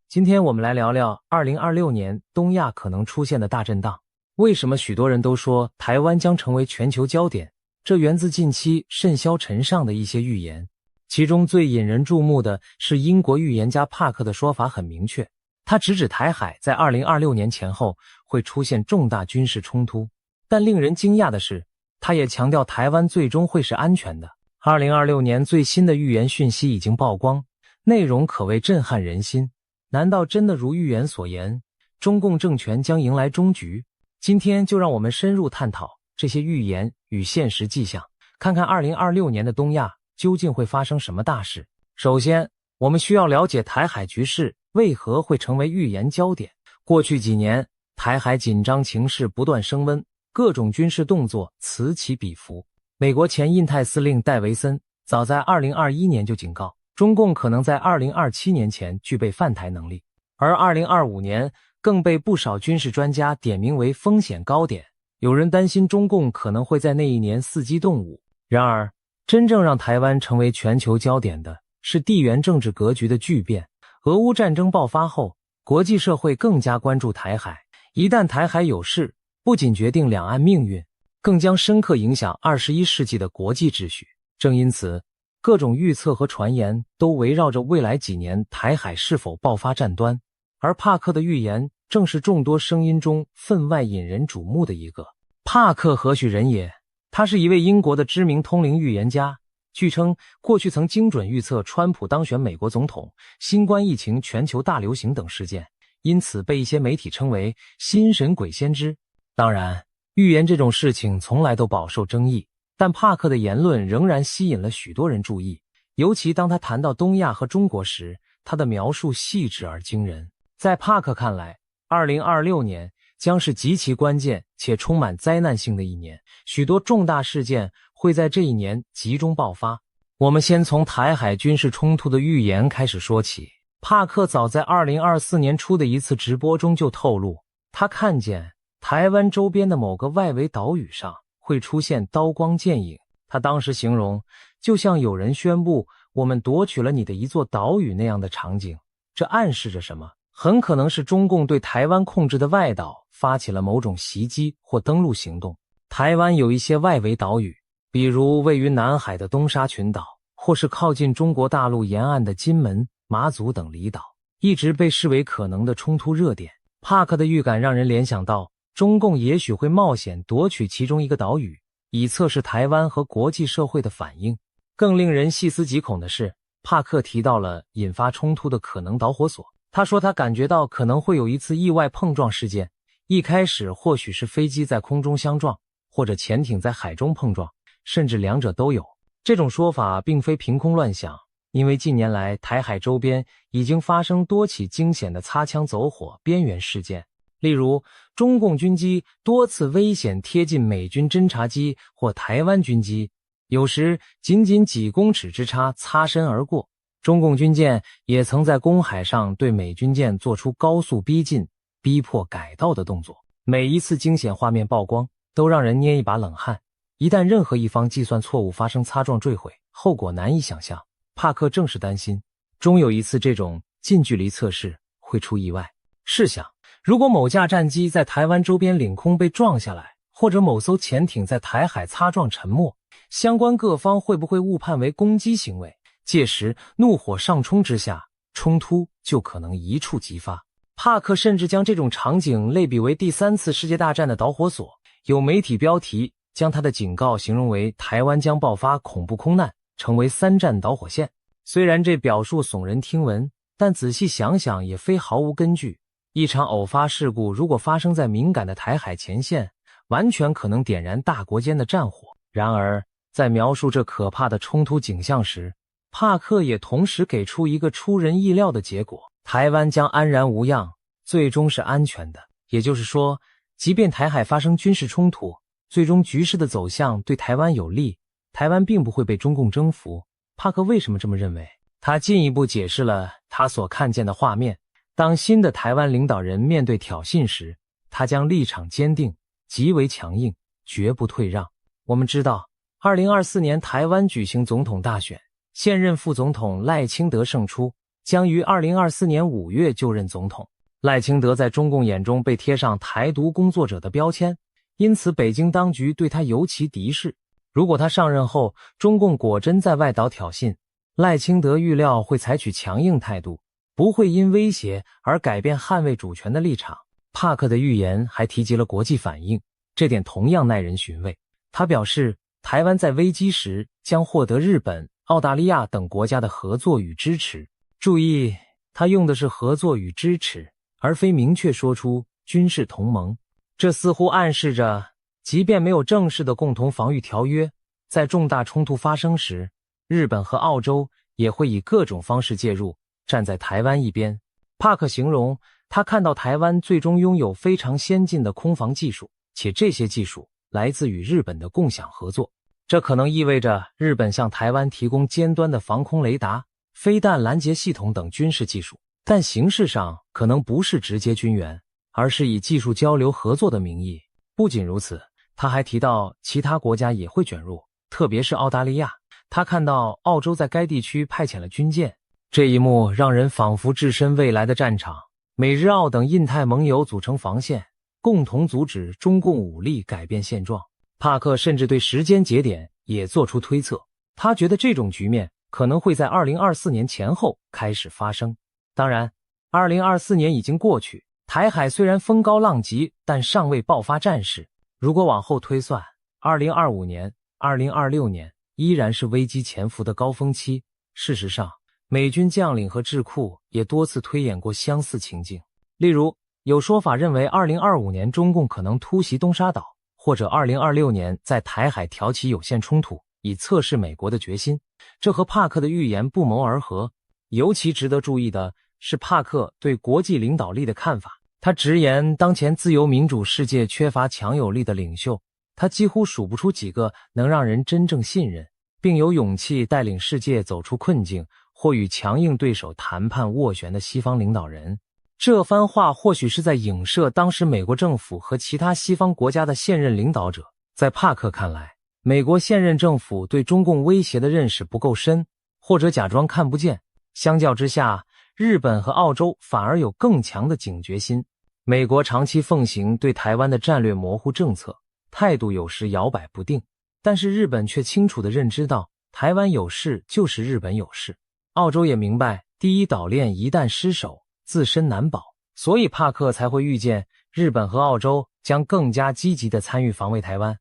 今天我们来聊聊2026年东亚可能出现的大震荡。为什么许多人都说台湾将成为全球焦点？这源自近期甚嚣尘上的一些预言。其中最引人注目的是英国预言家帕克的说法很明确，他直指台海在2026年前后会出现重大军事冲突。但令人惊讶的是，他也强调台湾最终会是安全的。2026年最新的预言讯息已经曝光，内容可谓震撼人心。难道真的如预言所言，中共政权将迎来终局？今天就让我们深入探讨这些预言与现实迹象，看看2026年的东亚究竟会发生什么大事。首先，我们需要了解台海局势为何会成为预言焦点。过去几年，台海紧张情势不断升温，各种军事动作此起彼伏。美国前印太司令戴维森早在2021年就警告，中共可能在2027年前具备犯台能力，而2025年更被不少军事专家点名为风险高点。有人担心中共可能会在那一年伺机动武。然而，真正让台湾成为全球焦点的是地缘政治格局的巨变。俄乌战争爆发后，国际社会更加关注台海。一旦台海有事，不仅决定两岸命运，更将深刻影响21世纪的国际秩序。正因此，各种预测和传言都围绕着未来几年台海是否爆发战端，而帕克的预言正是众多声音中分外引人瞩目的一个。帕克何许人也？他是一位英国的知名通灵预言家，据称过去曾精准预测川普当选美国总统、新冠疫情全球大流行等事件，因此被一些媒体称为心神鬼先知。当然，预言这种事情从来都饱受争议，但帕克的言论仍然吸引了许多人注意，尤其当他谈到东亚和中国时，他的描述细致而惊人。在帕克看来，2026年将是极其关键且充满灾难性的一年，许多重大事件会在这一年集中爆发。我们先从台海军事冲突的预言开始说起。帕克早在2024年初的一次直播中就透露，他看见台湾周边的某个外围岛屿上会出现刀光剑影。他当时形容，就像有人宣布我们夺取了你的一座岛屿那样的场景。这暗示着什么？很可能是中共对台湾控制的外岛发起了某种袭击或登陆行动。台湾有一些外围岛屿，比如位于南海的东沙群岛，或是靠近中国大陆沿岸的金门、马祖等离岛，一直被视为可能的冲突热点。帕克的预感让人联想到，中共也许会冒险夺取其中一个岛屿，以测试台湾和国际社会的反应。更令人细思极恐的是，帕克提到了引发冲突的可能导火索。他说他感觉到可能会有一次意外碰撞事件，一开始或许是飞机在空中相撞，或者潜艇在海中碰撞，甚至两者都有。这种说法并非凭空乱想，因为近年来台海周边已经发生多起惊险的擦枪走火边缘事件。例如，中共军机多次危险贴近美军侦察机或台湾军机，有时仅几公尺之差擦身而过。中共军舰也曾在公海上对美军舰做出高速逼近、逼迫改道的动作。每一次惊险画面曝光，都让人捏一把冷汗。一旦任何一方计算错误发生擦撞坠毁，后果难以想象。帕克正是担心，终有一次这种近距离测试会出意外。试想，如果某架战机在台湾周边领空被撞下来，或者某艘潜艇在台海擦撞沉没，相关各方会不会误判为攻击行为？届时怒火上冲之下，冲突就可能一触即发。帕克甚至将这种场景类比为第3次世界大战的导火索，有媒体标题将他的警告形容为台湾将爆发恐怖空难，成为3战导火线。虽然这表述耸人听闻，但仔细想想也非毫无根据。一场偶发事故如果发生在敏感的台海前线，完全可能点燃大国间的战火。然而，在描述这可怕的冲突景象时，帕克也同时给出一个出人意料的结果：台湾将安然无恙，最终是安全的。也就是说，即便台海发生军事冲突，最终局势的走向对台湾有利，台湾并不会被中共征服。帕克为什么这么认为？他进一步解释了他所看见的画面。当新的台湾领导人面对挑衅时，他将立场坚定，极为强硬，绝不退让。我们知道2024年台湾举行总统大选，现任副总统赖清德胜出，将于2024年5月就任总统。赖清德在中共眼中被贴上台独工作者的标签，因此北京当局对他尤其敌视。如果他上任后，中共果真在外岛挑衅，赖清德预料会采取强硬态度，不会因威胁而改变捍卫主权的立场。帕克的预言还提及了国际反应，这点同样耐人寻味。他表示，台湾在危机时将获得日本、澳大利亚等国家的合作与支持。注意，他用的是合作与支持，而非明确说出军事同盟。这似乎暗示着，即便没有正式的共同防御条约，在重大冲突发生时，日本和澳洲也会以各种方式介入，站在台湾一边。帕克形容，他看到台湾最终拥有非常先进的空防技术，且这些技术来自与日本的共享合作。这可能意味着日本向台湾提供尖端的防空雷达、飞弹拦截系统等军事技术，但形式上可能不是直接军援，而是以技术交流合作的名义。不仅如此，他还提到其他国家也会卷入，特别是澳大利亚。他看到澳洲在该地区派遣了军舰，这一幕让人仿佛置身未来的战场。美日澳等印太盟友组成防线，共同阻止中共武力改变现状。帕克甚至对时间节点也做出推测，他觉得这种局面可能会在2024年前后开始发生。当然，2024年已经过去，台海虽然风高浪急，但尚未爆发战事。如果往后推算，2025年、2026年依然是危机潜伏的高峰期。事实上，美军将领和智库也多次推演过相似情境。例如，有说法认为2025年中共可能突袭东沙岛，或者2026年在台海挑起有限冲突，以测试美国的决心。这和帕克的预言不谋而合。尤其值得注意的是帕克对国际领导力的看法。他直言，当前自由民主世界缺乏强有力的领袖，他几乎数不出几个能让人真正信任，并有勇气带领世界走出困境或与强硬对手谈判斡旋的西方领导人。这番话或许是在影射当时美国政府和其他西方国家的现任领导者。在帕克看来，美国现任政府对中共威胁的认识不够深，或者假装看不见。相较之下，日本和澳洲反而有更强的警觉心。美国长期奉行对台湾的战略模糊政策，态度有时摇摆不定，但是日本却清楚地认知到，台湾有事就是日本有事。澳洲也明白，第一岛链一旦失守，自身难保，所以帕克才会预见日本和澳洲将更加积极地参与防卫台湾。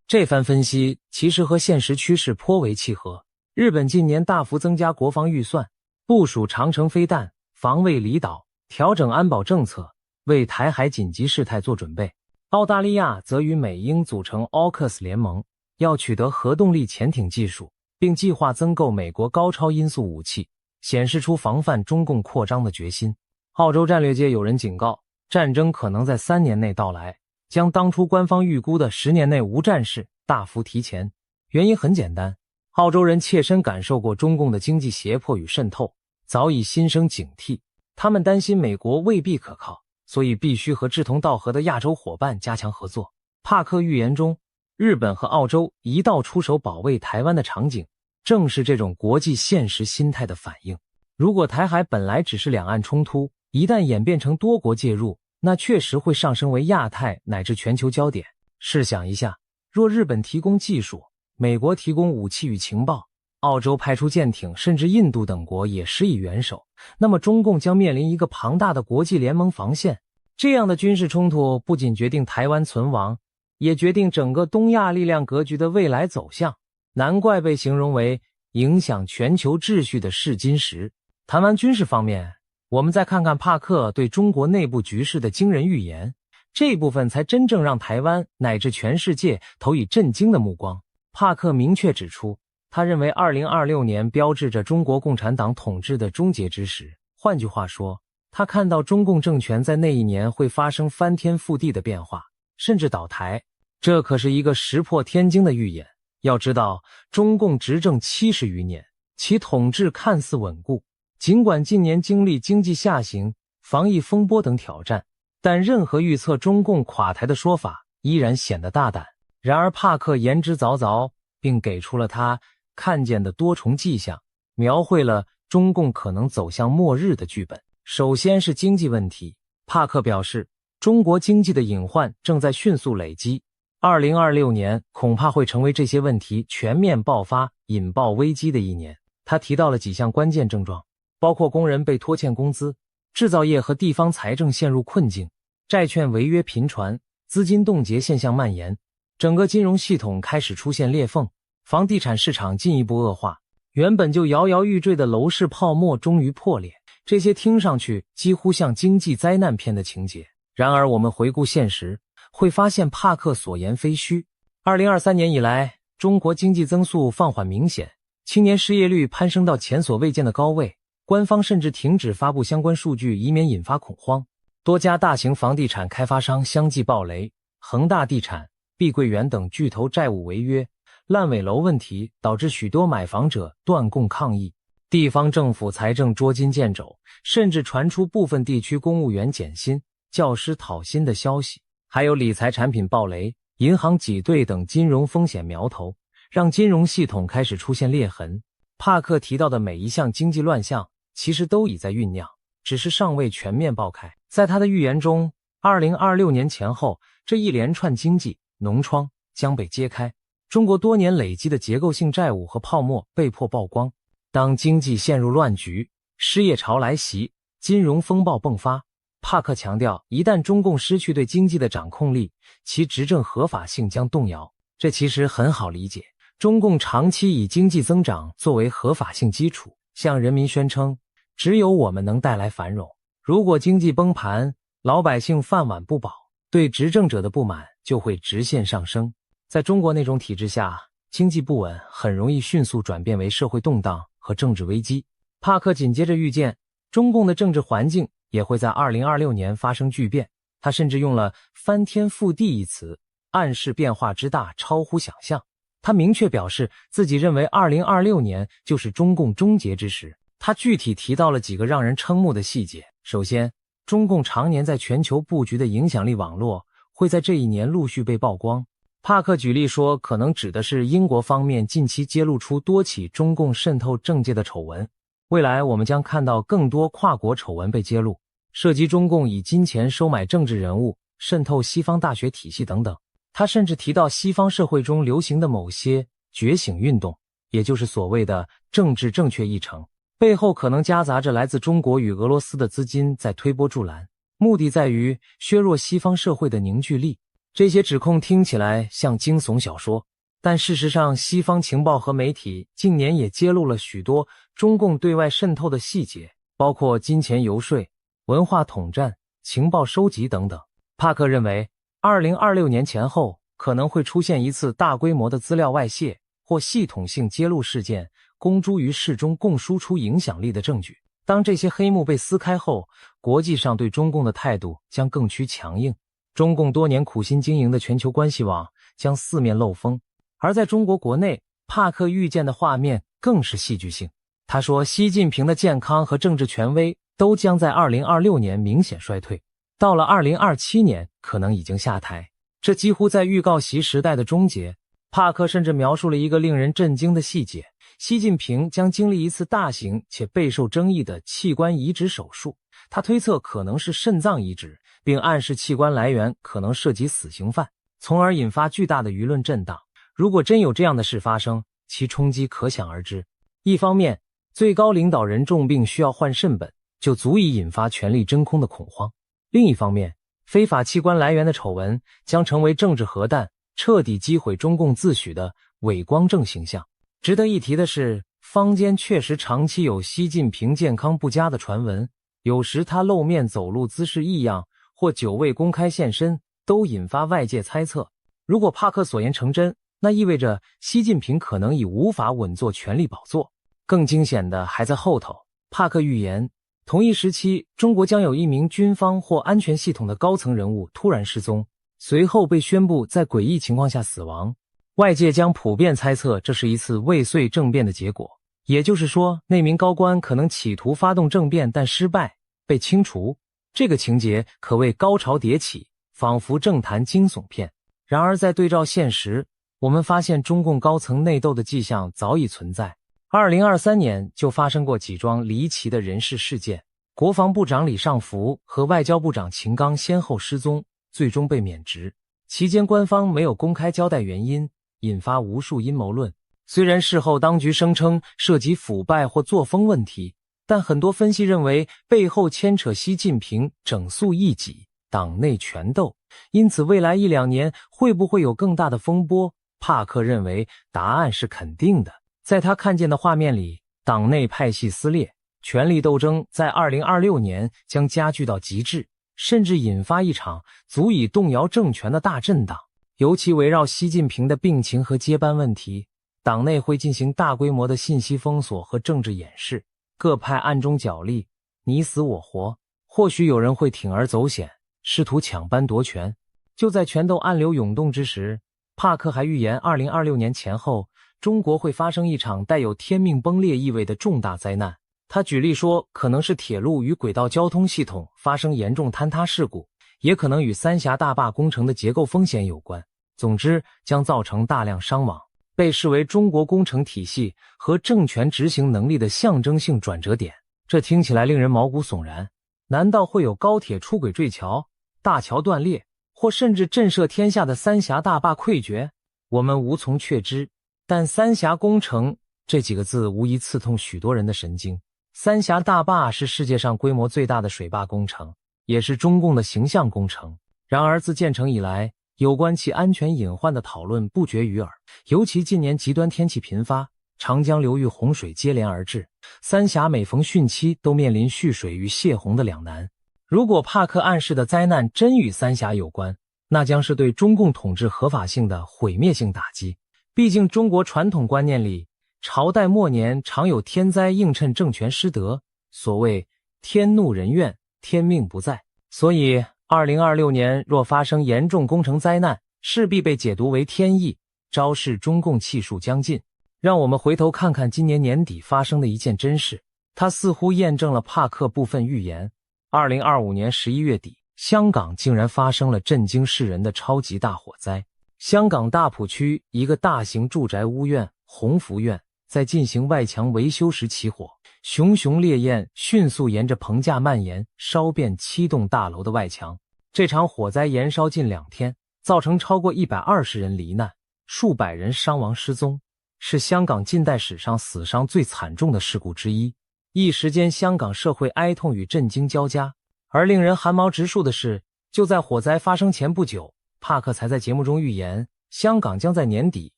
这番分析其实和现实趋势颇为契合。日本近年大幅增加国防预算，部署长程飞弹，防卫离岛，调整安保政策，为台海紧急事态做准备。澳大利亚则与美英组成 AUKUS 联盟，要取得核动力潜艇技术，并计划增购美国高超音速武器，显示出防范中共扩张的决心。澳洲战略界有人警告，战争可能在3年内到来，将当初官方预估的10年内无战事大幅提前。原因很简单，澳洲人切身感受过中共的经济胁迫与渗透，早已心生警惕。他们担心美国未必可靠，所以必须和志同道合的亚洲伙伴加强合作。帕克预言中，日本和澳洲一道出手保卫台湾的场景，正是这种国际现实心态的反应。如果台海本来只是两岸冲突，一旦演变成多国介入，那确实会上升为亚太乃至全球焦点。试想一下，若日本提供技术，美国提供武器与情报，澳洲派出舰艇，甚至印度等国也施以援手，那么中共将面临一个庞大的国际联盟防线。这样的军事冲突不仅决定台湾存亡，也决定整个东亚力量格局的未来走向。难怪被形容为影响全球秩序的试金石。谈完军事方面，我们再看看帕克对中国内部局势的惊人预言，这部分才真正让台湾乃至全世界投以震惊的目光。帕克明确指出，他认为2026年标志着中国共产党统治的终结之时。换句话说，他看到中共政权在那一年会发生翻天覆地的变化，甚至倒台。这可是一个石破天惊的预言。要知道，中共执政70余年，其统治看似稳固，尽管近年经历经济下行、防疫风波等挑战，但任何预测中共垮台的说法依然显得大胆。然而帕克言之凿凿，并给出了他看见的多重迹象，描绘了中共可能走向末日的剧本。首先是经济问题，帕克表示，中国经济的隐患正在迅速累积，2026年恐怕会成为这些问题全面爆发、引爆危机的一年。他提到了几项关键症状，包括工人被拖欠工资，制造业和地方财政陷入困境，债券违约频传，资金冻结现象蔓延，整个金融系统开始出现裂缝，房地产市场进一步恶化，原本就摇摇欲坠的楼市泡沫终于破裂。这些听上去几乎像经济灾难片的情节，然而我们回顾现实，会发现帕克所言非虚。2023年以来，中国经济增速放缓明显，青年失业率攀升到前所未见的高位，官方甚至停止发布相关数据，以免引发恐慌。多家大型房地产开发商相继暴雷，恒大地产、碧桂园等巨头债务违约，烂尾楼问题导致许多买房者断供抗议。地方政府财政捉襟见肘，甚至传出部分地区公务员减薪、教师讨薪的消息，还有理财产品暴雷、银行挤兑等金融风险苗头，让金融系统开始出现裂痕。帕克提到的每一项经济乱象，其实都已在酝酿，只是尚未全面爆开。在他的预言中，2026年前后，这一连串经济脓疮将被揭开，中国多年累积的结构性债务和泡沫被迫曝光。当经济陷入乱局，失业潮来袭，金融风暴迸发，帕克强调，一旦中共失去对经济的掌控力，其执政合法性将动摇。这其实很好理解，中共长期以经济增长作为合法性基础，向人民宣称，只有我们能带来繁荣。如果经济崩盘，老百姓饭碗不保，对执政者的不满就会直线上升。在中国那种体制下，经济不稳很容易迅速转变为社会动荡和政治危机。帕克紧接着预见，中共的政治环境也会在2026年发生巨变，他甚至用了翻天覆地一词，暗示变化之大超乎想象。他明确表示自己认为2026年就是中共终结之时。他具体提到了几个让人瞠目的细节。首先，中共常年在全球布局的影响力网络会在这一年陆续被曝光。帕克举例说，可能指的是英国方面近期揭露出多起中共渗透政界的丑闻。未来我们将看到更多跨国丑闻被揭露，涉及中共以金钱收买政治人物、渗透西方大学体系等等。他甚至提到西方社会中流行的某些觉醒运动，也就是所谓的政治正确议程，背后可能夹杂着来自中国与俄罗斯的资金在推波助澜，目的在于削弱西方社会的凝聚力。这些指控听起来像惊悚小说，但事实上西方情报和媒体近年也揭露了许多中共对外渗透的细节，包括金钱游说、文化统战、情报收集等等。帕克认为2026年前后可能会出现一次大规模的资料外泄或系统性揭露事件，公诸于世，中共输出影响力的证据。当这些黑幕被撕开后，国际上对中共的态度将更趋强硬，中共多年苦心经营的全球关系网将四面漏风。而在中国国内，帕克预见的画面更是戏剧性。他说，习近平的健康和政治权威都将在2026年明显衰退，到了2027年可能已经下台，这几乎在预告习时代的终结。帕克甚至描述了一个令人震惊的细节，习近平将经历一次大型且备受争议的器官移植手术，他推测可能是肾脏移植，并暗示器官来源可能涉及死刑犯，从而引发巨大的舆论震荡。如果真有这样的事发生，其冲击可想而知。一方面，最高领导人重病需要换肾本，就足以引发权力真空的恐慌；另一方面，非法器官来源的丑闻将成为政治核弹，彻底击毁中共自诩的伪光正形象。值得一提的是，坊间确实长期有习近平健康不佳的传闻，有时他露面走路姿势异样，或久未公开现身，都引发外界猜测。如果帕克所言成真，那意味着习近平可能已无法稳坐权力宝座。更惊险的还在后头，帕克预言，同一时期中国将有一名军方或安全系统的高层人物突然失踪，随后被宣布在诡异情况下死亡。外界将普遍猜测这是一次未遂政变的结果，也就是说，那名高官可能企图发动政变但失败，被清除。这个情节可谓高潮迭起，仿佛政坛惊悚片。然而在对照现实，我们发现中共高层内斗的迹象早已存在。2023年就发生过几桩离奇的人事事件，国防部长李尚福和外交部长秦刚先后失踪，最终被免职。期间官方没有公开交代原因，引发无数阴谋论。虽然事后当局声称涉及腐败或作风问题，但很多分析认为背后牵扯习近平整肃异己、党内权斗，因此未来1-2年会不会有更大的风波？帕克认为答案是肯定的。在他看见的画面里，党内派系撕裂，权力斗争在2026年将加剧到极致，甚至引发一场足以动摇政权的大震荡。尤其围绕习近平的病情和接班问题，党内会进行大规模的信息封锁和政治掩饰，各派暗中角力，你死我活。或许有人会铤而走险，试图抢班夺权。就在权斗暗流涌动之时，帕克还预言2026年前后，中国会发生一场带有天命崩裂意味的重大灾难。他举例说，可能是铁路与轨道交通系统发生严重坍塌事故，也可能与三峡大坝工程的结构风险有关。总之，将造成大量伤亡，被视为中国工程体系和政权执行能力的象征性转折点。这听起来令人毛骨悚然。难道会有高铁出轨坠桥、大桥断裂，或甚至震慑天下的三峡大坝溃决？我们无从确知。但三峡工程这几个字无疑刺痛许多人的神经。三峡大坝是世界上规模最大的水坝工程，也是中共的形象工程。然而自建成以来，有关其安全隐患的讨论不绝于耳，尤其近年极端天气频发，长江流域洪水接连而至，三峡每逢汛期都面临蓄水与泄洪的两难。如果帕克暗示的灾难真与三峡有关，那将是对中共统治合法性的毁灭性打击。毕竟中国传统观念里，朝代末年常有天灾映衬政权失德，所谓天怒人怨，天命不在。所以2026年若发生严重工程灾难，势必被解读为天意，昭示中共气数将尽。让我们回头看看今年年底发生的一件真事，它似乎验证了帕克部分预言。2025年11月底，香港竟然发生了震惊世人的超级大火灾。香港大埔区一个大型住宅屋苑鸿福苑在进行外墙维修时起火，熊熊烈焰迅速沿着棚架蔓延，烧遍7栋大楼的外墙。这场火灾延烧近2天，造成超过120人罹难，数百人伤亡失踪，是香港近代史上死伤最惨重的事故之一。一时间，香港社会哀痛与震惊交加。而令人寒毛直竖的是，就在火灾发生前不久，帕克才在节目中预言，香港将在年底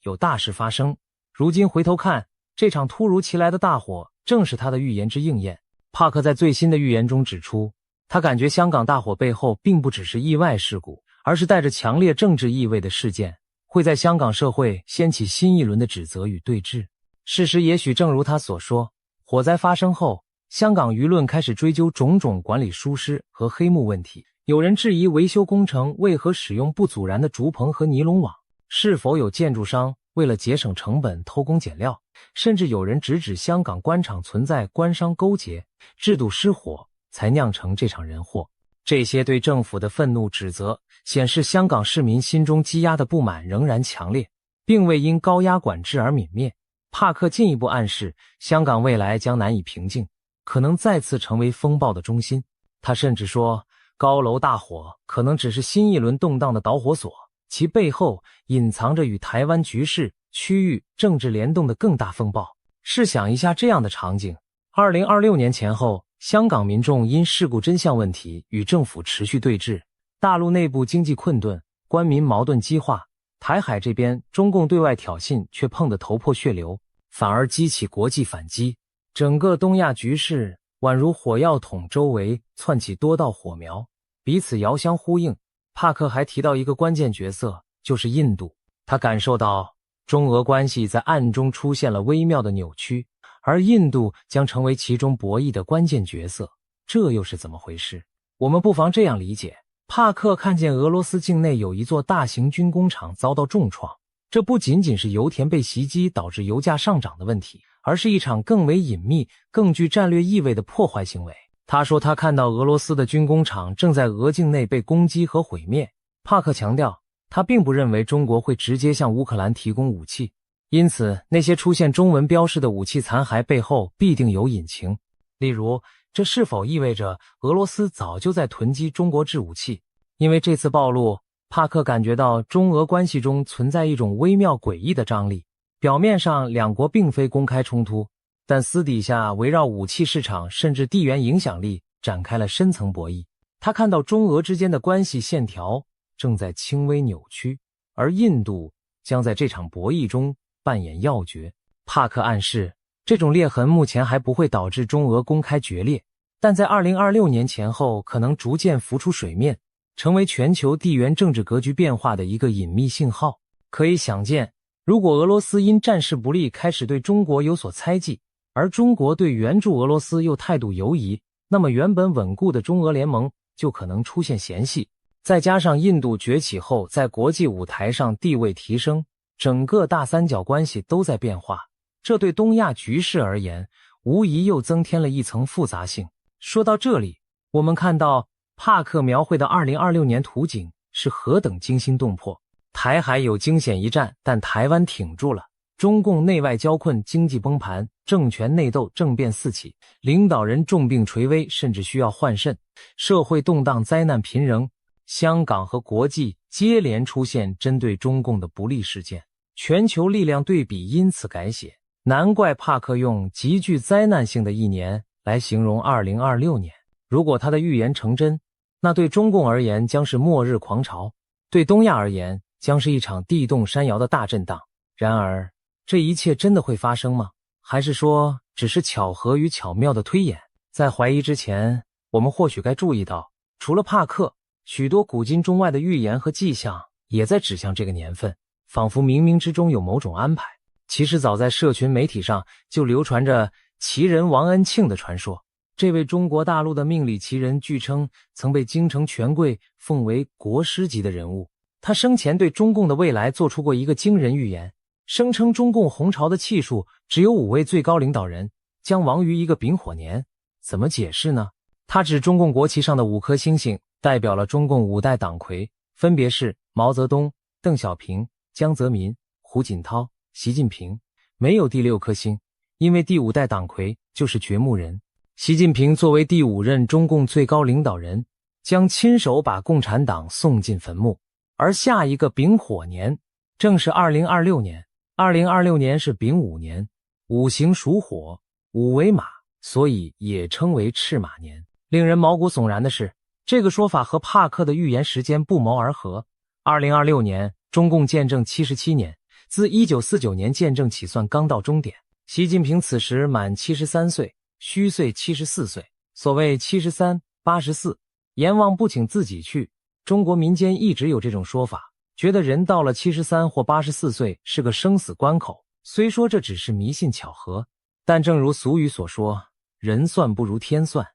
有大事发生。如今回头看，这场突如其来的大火正是他的预言之应验。帕克在最新的预言中指出，他感觉香港大火背后并不只是意外事故，而是带着强烈政治意味的事件，会在香港社会掀起新一轮的指责与对峙。事实也许正如他所说，火灾发生后，香港舆论开始追究种种管理疏失和黑幕问题。有人质疑维修工程为何使用不阻燃的竹棚和尼龙网，是否有建筑商为了节省成本偷工减料，甚至有人直指香港官场存在官商勾结，制度失火，才酿成这场人祸。这些对政府的愤怒指责，显示香港市民心中积压的不满仍然强烈，并未因高压管制而泯灭。帕克进一步暗示，香港未来将难以平静，可能再次成为风暴的中心。他甚至说，高楼大火可能只是新一轮动荡的导火索，其背后隐藏着与台湾局势、区域政治联动的更大风暴。试想一下这样的场景，2026年前后，香港民众因事故真相问题与政府持续对峙，大陆内部经济困顿，官民矛盾激化，台海这边中共对外挑衅却碰得头破血流，反而激起国际反击。整个东亚局势宛如火药桶周围窜起多道火苗，彼此遥相呼应。帕克还提到一个关键角色，就是印度。他感受到中俄关系在暗中出现了微妙的扭曲，而印度将成为其中博弈的关键角色。这又是怎么回事？我们不妨这样理解，帕克看见俄罗斯境内有一座大型军工厂遭到重创，这不仅仅是油田被袭击导致油价上涨的问题，而是一场更为隐秘、更具战略意味的破坏行为。他说他看到俄罗斯的军工厂正在俄境内被攻击和毁灭。帕克强调，他并不认为中国会直接向乌克兰提供武器，因此那些出现中文标识的武器残骸背后必定有隐情。例如，这是否意味着俄罗斯早就在囤积中国制武器？因为这次暴露，帕克感觉到中俄关系中存在一种微妙诡异的张力。表面上两国并非公开冲突，但私底下围绕武器市场甚至地缘影响力展开了深层博弈。他看到中俄之间的关系线条正在轻微扭曲，而印度将在这场博弈中扮演要角。帕克暗示，这种裂痕目前还不会导致中俄公开决裂，但在2026年前后可能逐渐浮出水面，成为全球地缘政治格局变化的一个隐秘信号。可以想见，如果俄罗斯因战事不利开始对中国有所猜忌，而中国对援助俄罗斯又态度犹疑，那么原本稳固的中俄联盟就可能出现嫌隙。再加上印度崛起后在国际舞台上地位提升，整个大三角关系都在变化，这对东亚局势而言无疑又增添了一层复杂性。说到这里，我们看到帕克描绘的2026年图景是何等惊心动魄。台海有惊险一战，但台湾挺住了。中共内外交困，经济崩盘，政权内斗，政变四起，领导人重病垂危，甚至需要换肾，社会动荡，灾难频仍。香港和国际接连出现针对中共的不利事件，全球力量对比因此改写。难怪帕克用极具灾难性的一年来形容2026年。如果他的预言成真，那对中共而言将是末日狂潮，对东亚而言将是一场地动山摇的大震荡。然而这一切真的会发生吗？还是说只是巧合与巧妙的推演？在怀疑之前，我们或许该注意到，除了帕克，许多古今中外的预言和迹象也在指向这个年份，仿佛冥冥之中有某种安排。其实早在社群媒体上就流传着奇人王恩庆的传说。这位中国大陆的命理奇人据称曾被京城权贵奉为国师级的人物。他生前对中共的未来做出过一个惊人预言，声称中共红潮的气数只有5位最高领导人将亡于一个丙火年。怎么解释呢？他指中共国旗上的5颗星星代表了中共5代党魁，分别是毛泽东、邓小平、江泽民、胡锦涛、习近平。没有第6颗星，因为第5代党魁就是掘墓人。习近平作为第5任中共最高领导人，将亲手把共产党送进坟墓。而下一个丙火年正是2026年。2026年是丙午年，5行属火，5为马，所以也称为赤马年。令人毛骨悚然的是，这个说法和帕克的预言时间不谋而合。2026年，中共建政77年，自1949年建政起算刚到终点。习近平此时满73岁，虚岁74岁。所谓73、84，阎王不请自己去。中国民间一直有这种说法，觉得人到了73或84岁是个生死关口。虽说这只是迷信巧合，但正如俗语所说，人算不如天算。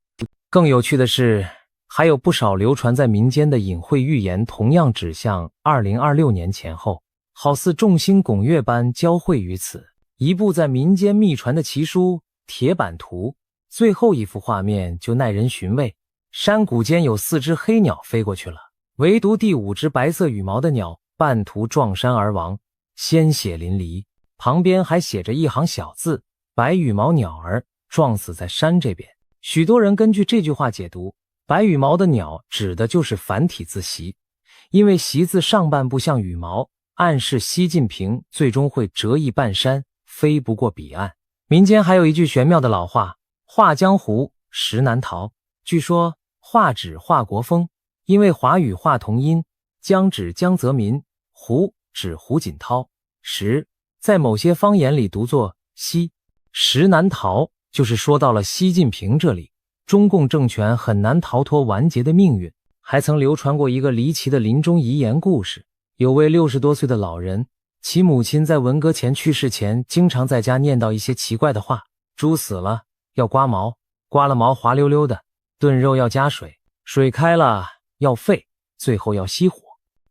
更有趣的是，还有不少流传在民间的隐晦预言同样指向2026年前后，好似众星拱月般交汇于此。一部在民间秘传的奇书《铁板图》，最后一幅画面就耐人寻味。山谷间有4只黑鸟飞过去了，唯独第5只白色羽毛的鸟半途撞山而亡，鲜血淋漓。旁边还写着一行小字：白羽毛鸟儿撞死在山这边。许多人根据这句话解读，白羽毛的鸟指的就是繁体字习，因为习字上半部像羽毛，暗示习近平最终会折翼半山，飞不过彼岸。民间还有一句玄妙的老话：画江湖，实难逃。据说画指华国锋，因为华语画同音，江指江泽民，胡指胡锦涛，实在某些方言里读作西。实难逃就是说到了习近平这里，中共政权很难逃脱完结的命运。还曾流传过一个离奇的临终遗言故事，有位60多岁的老人，其母亲在文革前去世前经常在家念叨一些奇怪的话：猪死了要刮毛，刮了毛滑溜溜的；炖肉要加水，水开了要沸，最后要熄火。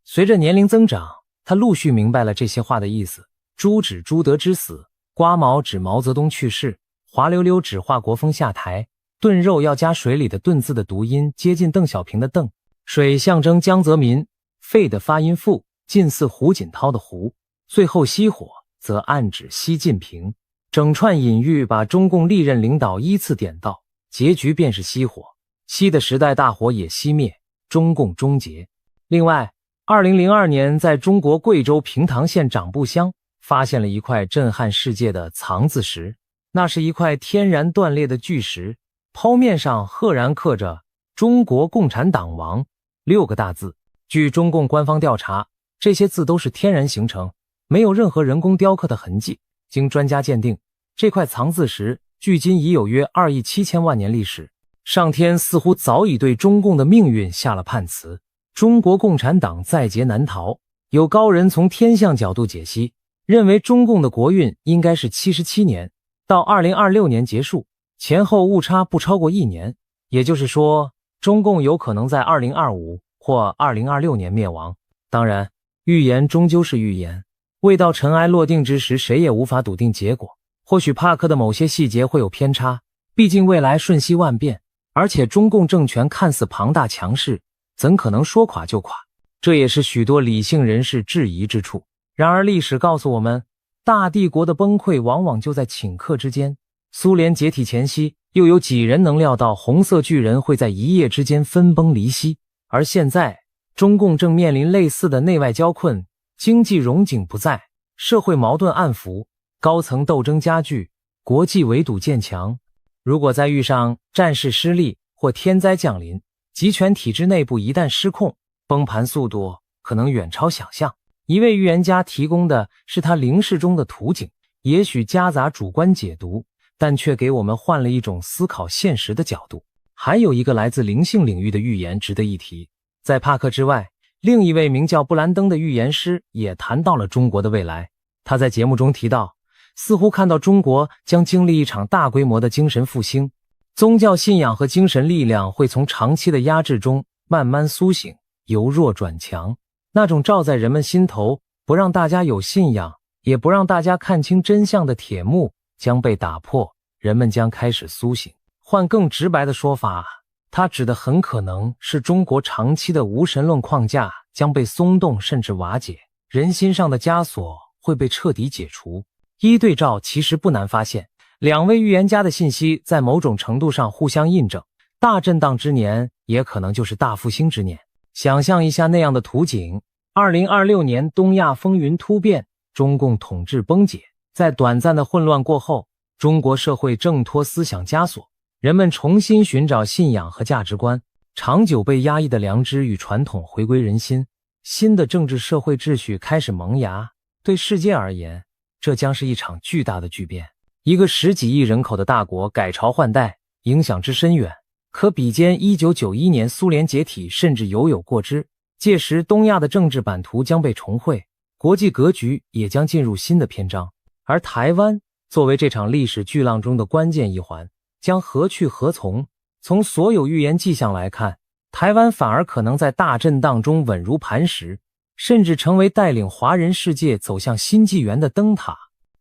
随着年龄增长，他陆续明白了这些话的意思。猪指朱德之死，刮毛指毛泽东去世，滑溜溜指华国锋下台，炖肉要加水里的炖字的读音接近邓小平的邓，水象征江泽民，沸的发音复，近似胡锦涛的胡，最后熄火则暗指习近平。整串隐喻把中共历任领导依次点到，结局便是熄火，习的时代大火也熄灭，中共终结。另外，2002年在中国贵州平塘县长布乡发现了一块震撼世界的藏字石，那是一块天然断裂的巨石，剖面上赫然刻着中国共产党亡6个大字。据中共官方调查，这些字都是天然形成，没有任何人工雕刻的痕迹。经专家鉴定，这块藏字石距今已有约2亿7千万年历史，上天似乎早已对中共的命运下了判词，中国共产党在劫难逃。有高人从天象角度解析，认为中共的国运应该是77年，到2026年结束，前后误差不超过1年，也就是说，中共有可能在2025或2026年灭亡。当然，预言终究是预言，未到尘埃落定之时，谁也无法笃定结果。或许帕克的某些细节会有偏差，毕竟未来瞬息万变，而且中共政权看似庞大强势，怎可能说垮就垮？这也是许多理性人士质疑之处。然而历史告诉我们，大帝国的崩溃往往就在顷刻之间。苏联解体前夕，又有几人能料到红色巨人会在一夜之间分崩离析？而现在，中共正面临类似的内外交困，经济荣景不再，社会矛盾暗伏，高层斗争加剧，国际围堵渐强。如果再遇上战事失利或天灾降临，集权体制内部一旦失控，崩盘速度可能远超想象。一位预言家提供的是他灵视中的图景，也许夹杂主观解读，但却给我们换了一种思考现实的角度。还有一个来自灵性领域的预言值得一提，在帕克之外，另一位名叫布兰登的预言师也谈到了中国的未来。他在节目中提到，似乎看到中国将经历一场大规模的精神复兴，宗教信仰和精神力量会从长期的压制中慢慢苏醒，由弱转强。那种罩在人们心头，不让大家有信仰，也不让大家看清真相的铁幕将被打破，人们将开始苏醒。换更直白的说法，他指的很可能是中国长期的无神论框架将被松动甚至瓦解，人心上的枷锁会被彻底解除。一对照其实不难发现，两位预言家的信息在某种程度上互相印证，大震荡之年也可能就是大复兴之年。想象一下那样的图景，2026年东亚风云突变，中共统治崩解，在短暂的混乱过后，中国社会挣脱思想枷锁，人们重新寻找信仰和价值观，长久被压抑的良知与传统回归人心，新的政治社会秩序开始萌芽。对世界而言，这将是一场巨大的巨变。一个10几亿人口的大国改朝换代，影响之深远，可比肩1991年苏联解体，甚至犹有过之。届时东亚的政治版图将被重绘，国际格局也将进入新的篇章。而台湾作为这场历史巨浪中的关键一环，将何去何从？从所有预言迹象来看，台湾反而可能在大震荡中稳如磐石，甚至成为带领华人世界走向新纪元的灯塔。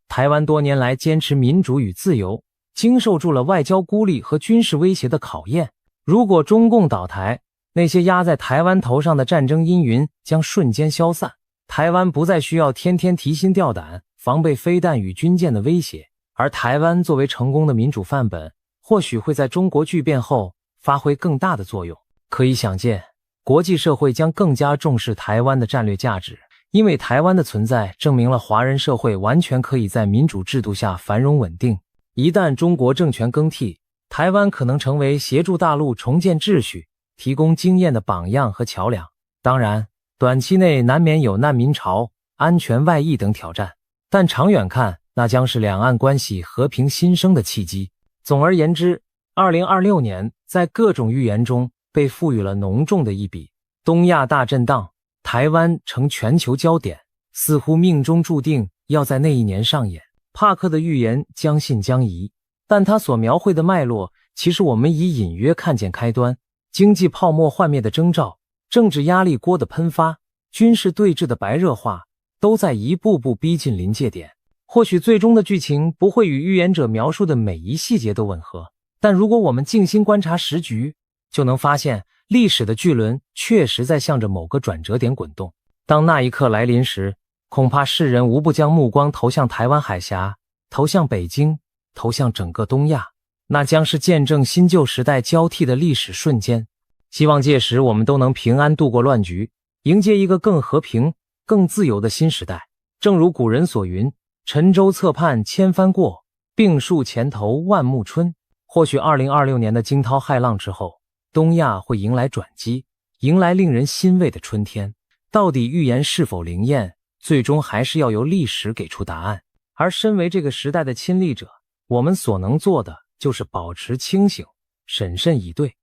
台湾多年来坚持民主与自由，经受住了外交孤立和军事威胁的考验。如果中共倒台，那些压在台湾头上的战争阴云将瞬间消散，台湾不再需要天天提心吊胆，防备飞弹与军舰的威胁。而台湾作为成功的民主范本，或许会在中国巨变后发挥更大的作用。可以想见，国际社会将更加重视台湾的战略价值，因为台湾的存在证明了华人社会完全可以在民主制度下繁荣稳定。一旦中国政权更替，台湾可能成为协助大陆重建秩序、提供经验的榜样和桥梁。当然，短期内难免有难民潮、安全外溢等挑战，但长远看，那将是两岸关系和平新生的契机。总而言之，2026年在各种预言中被赋予了浓重的一笔。东亚大震荡，台湾成全球焦点，似乎命中注定要在那一年上演。帕克的预言将信将疑，但他所描绘的脉络，其实我们已隐约看见开端。经济泡沫幻灭的征兆，政治压力锅的喷发，军事对峙的白热化，都在一步步逼近临界点。或许最终的剧情不会与预言者描述的每一细节都吻合，但如果我们静心观察时局，就能发现历史的巨轮确实在向着某个转折点滚动。当那一刻来临时，恐怕世人无不将目光投向台湾海峡，投向北京，投向整个东亚，那将是见证新旧时代交替的历史瞬间。希望届时我们都能平安度过乱局，迎接一个更和平、更自由的新时代。正如古人所云，沉舟侧畔千帆过，病树前头万木春。或许2026年的惊涛骇浪之后，东亚会迎来转机，迎来令人欣慰的春天。到底预言是否灵验，最终还是要由历史给出答案。而身为这个时代的亲历者，我们所能做的就是保持清醒，审慎以对，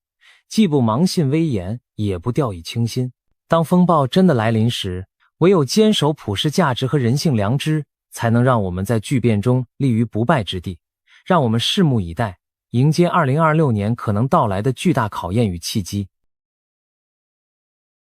既不盲信危言，也不掉以轻心。当风暴真的来临时，唯有坚守普世价值和人性良知，才能让我们在巨变中立于不败之地。让我们拭目以待，迎接2026年可能到来的巨大考验与契机。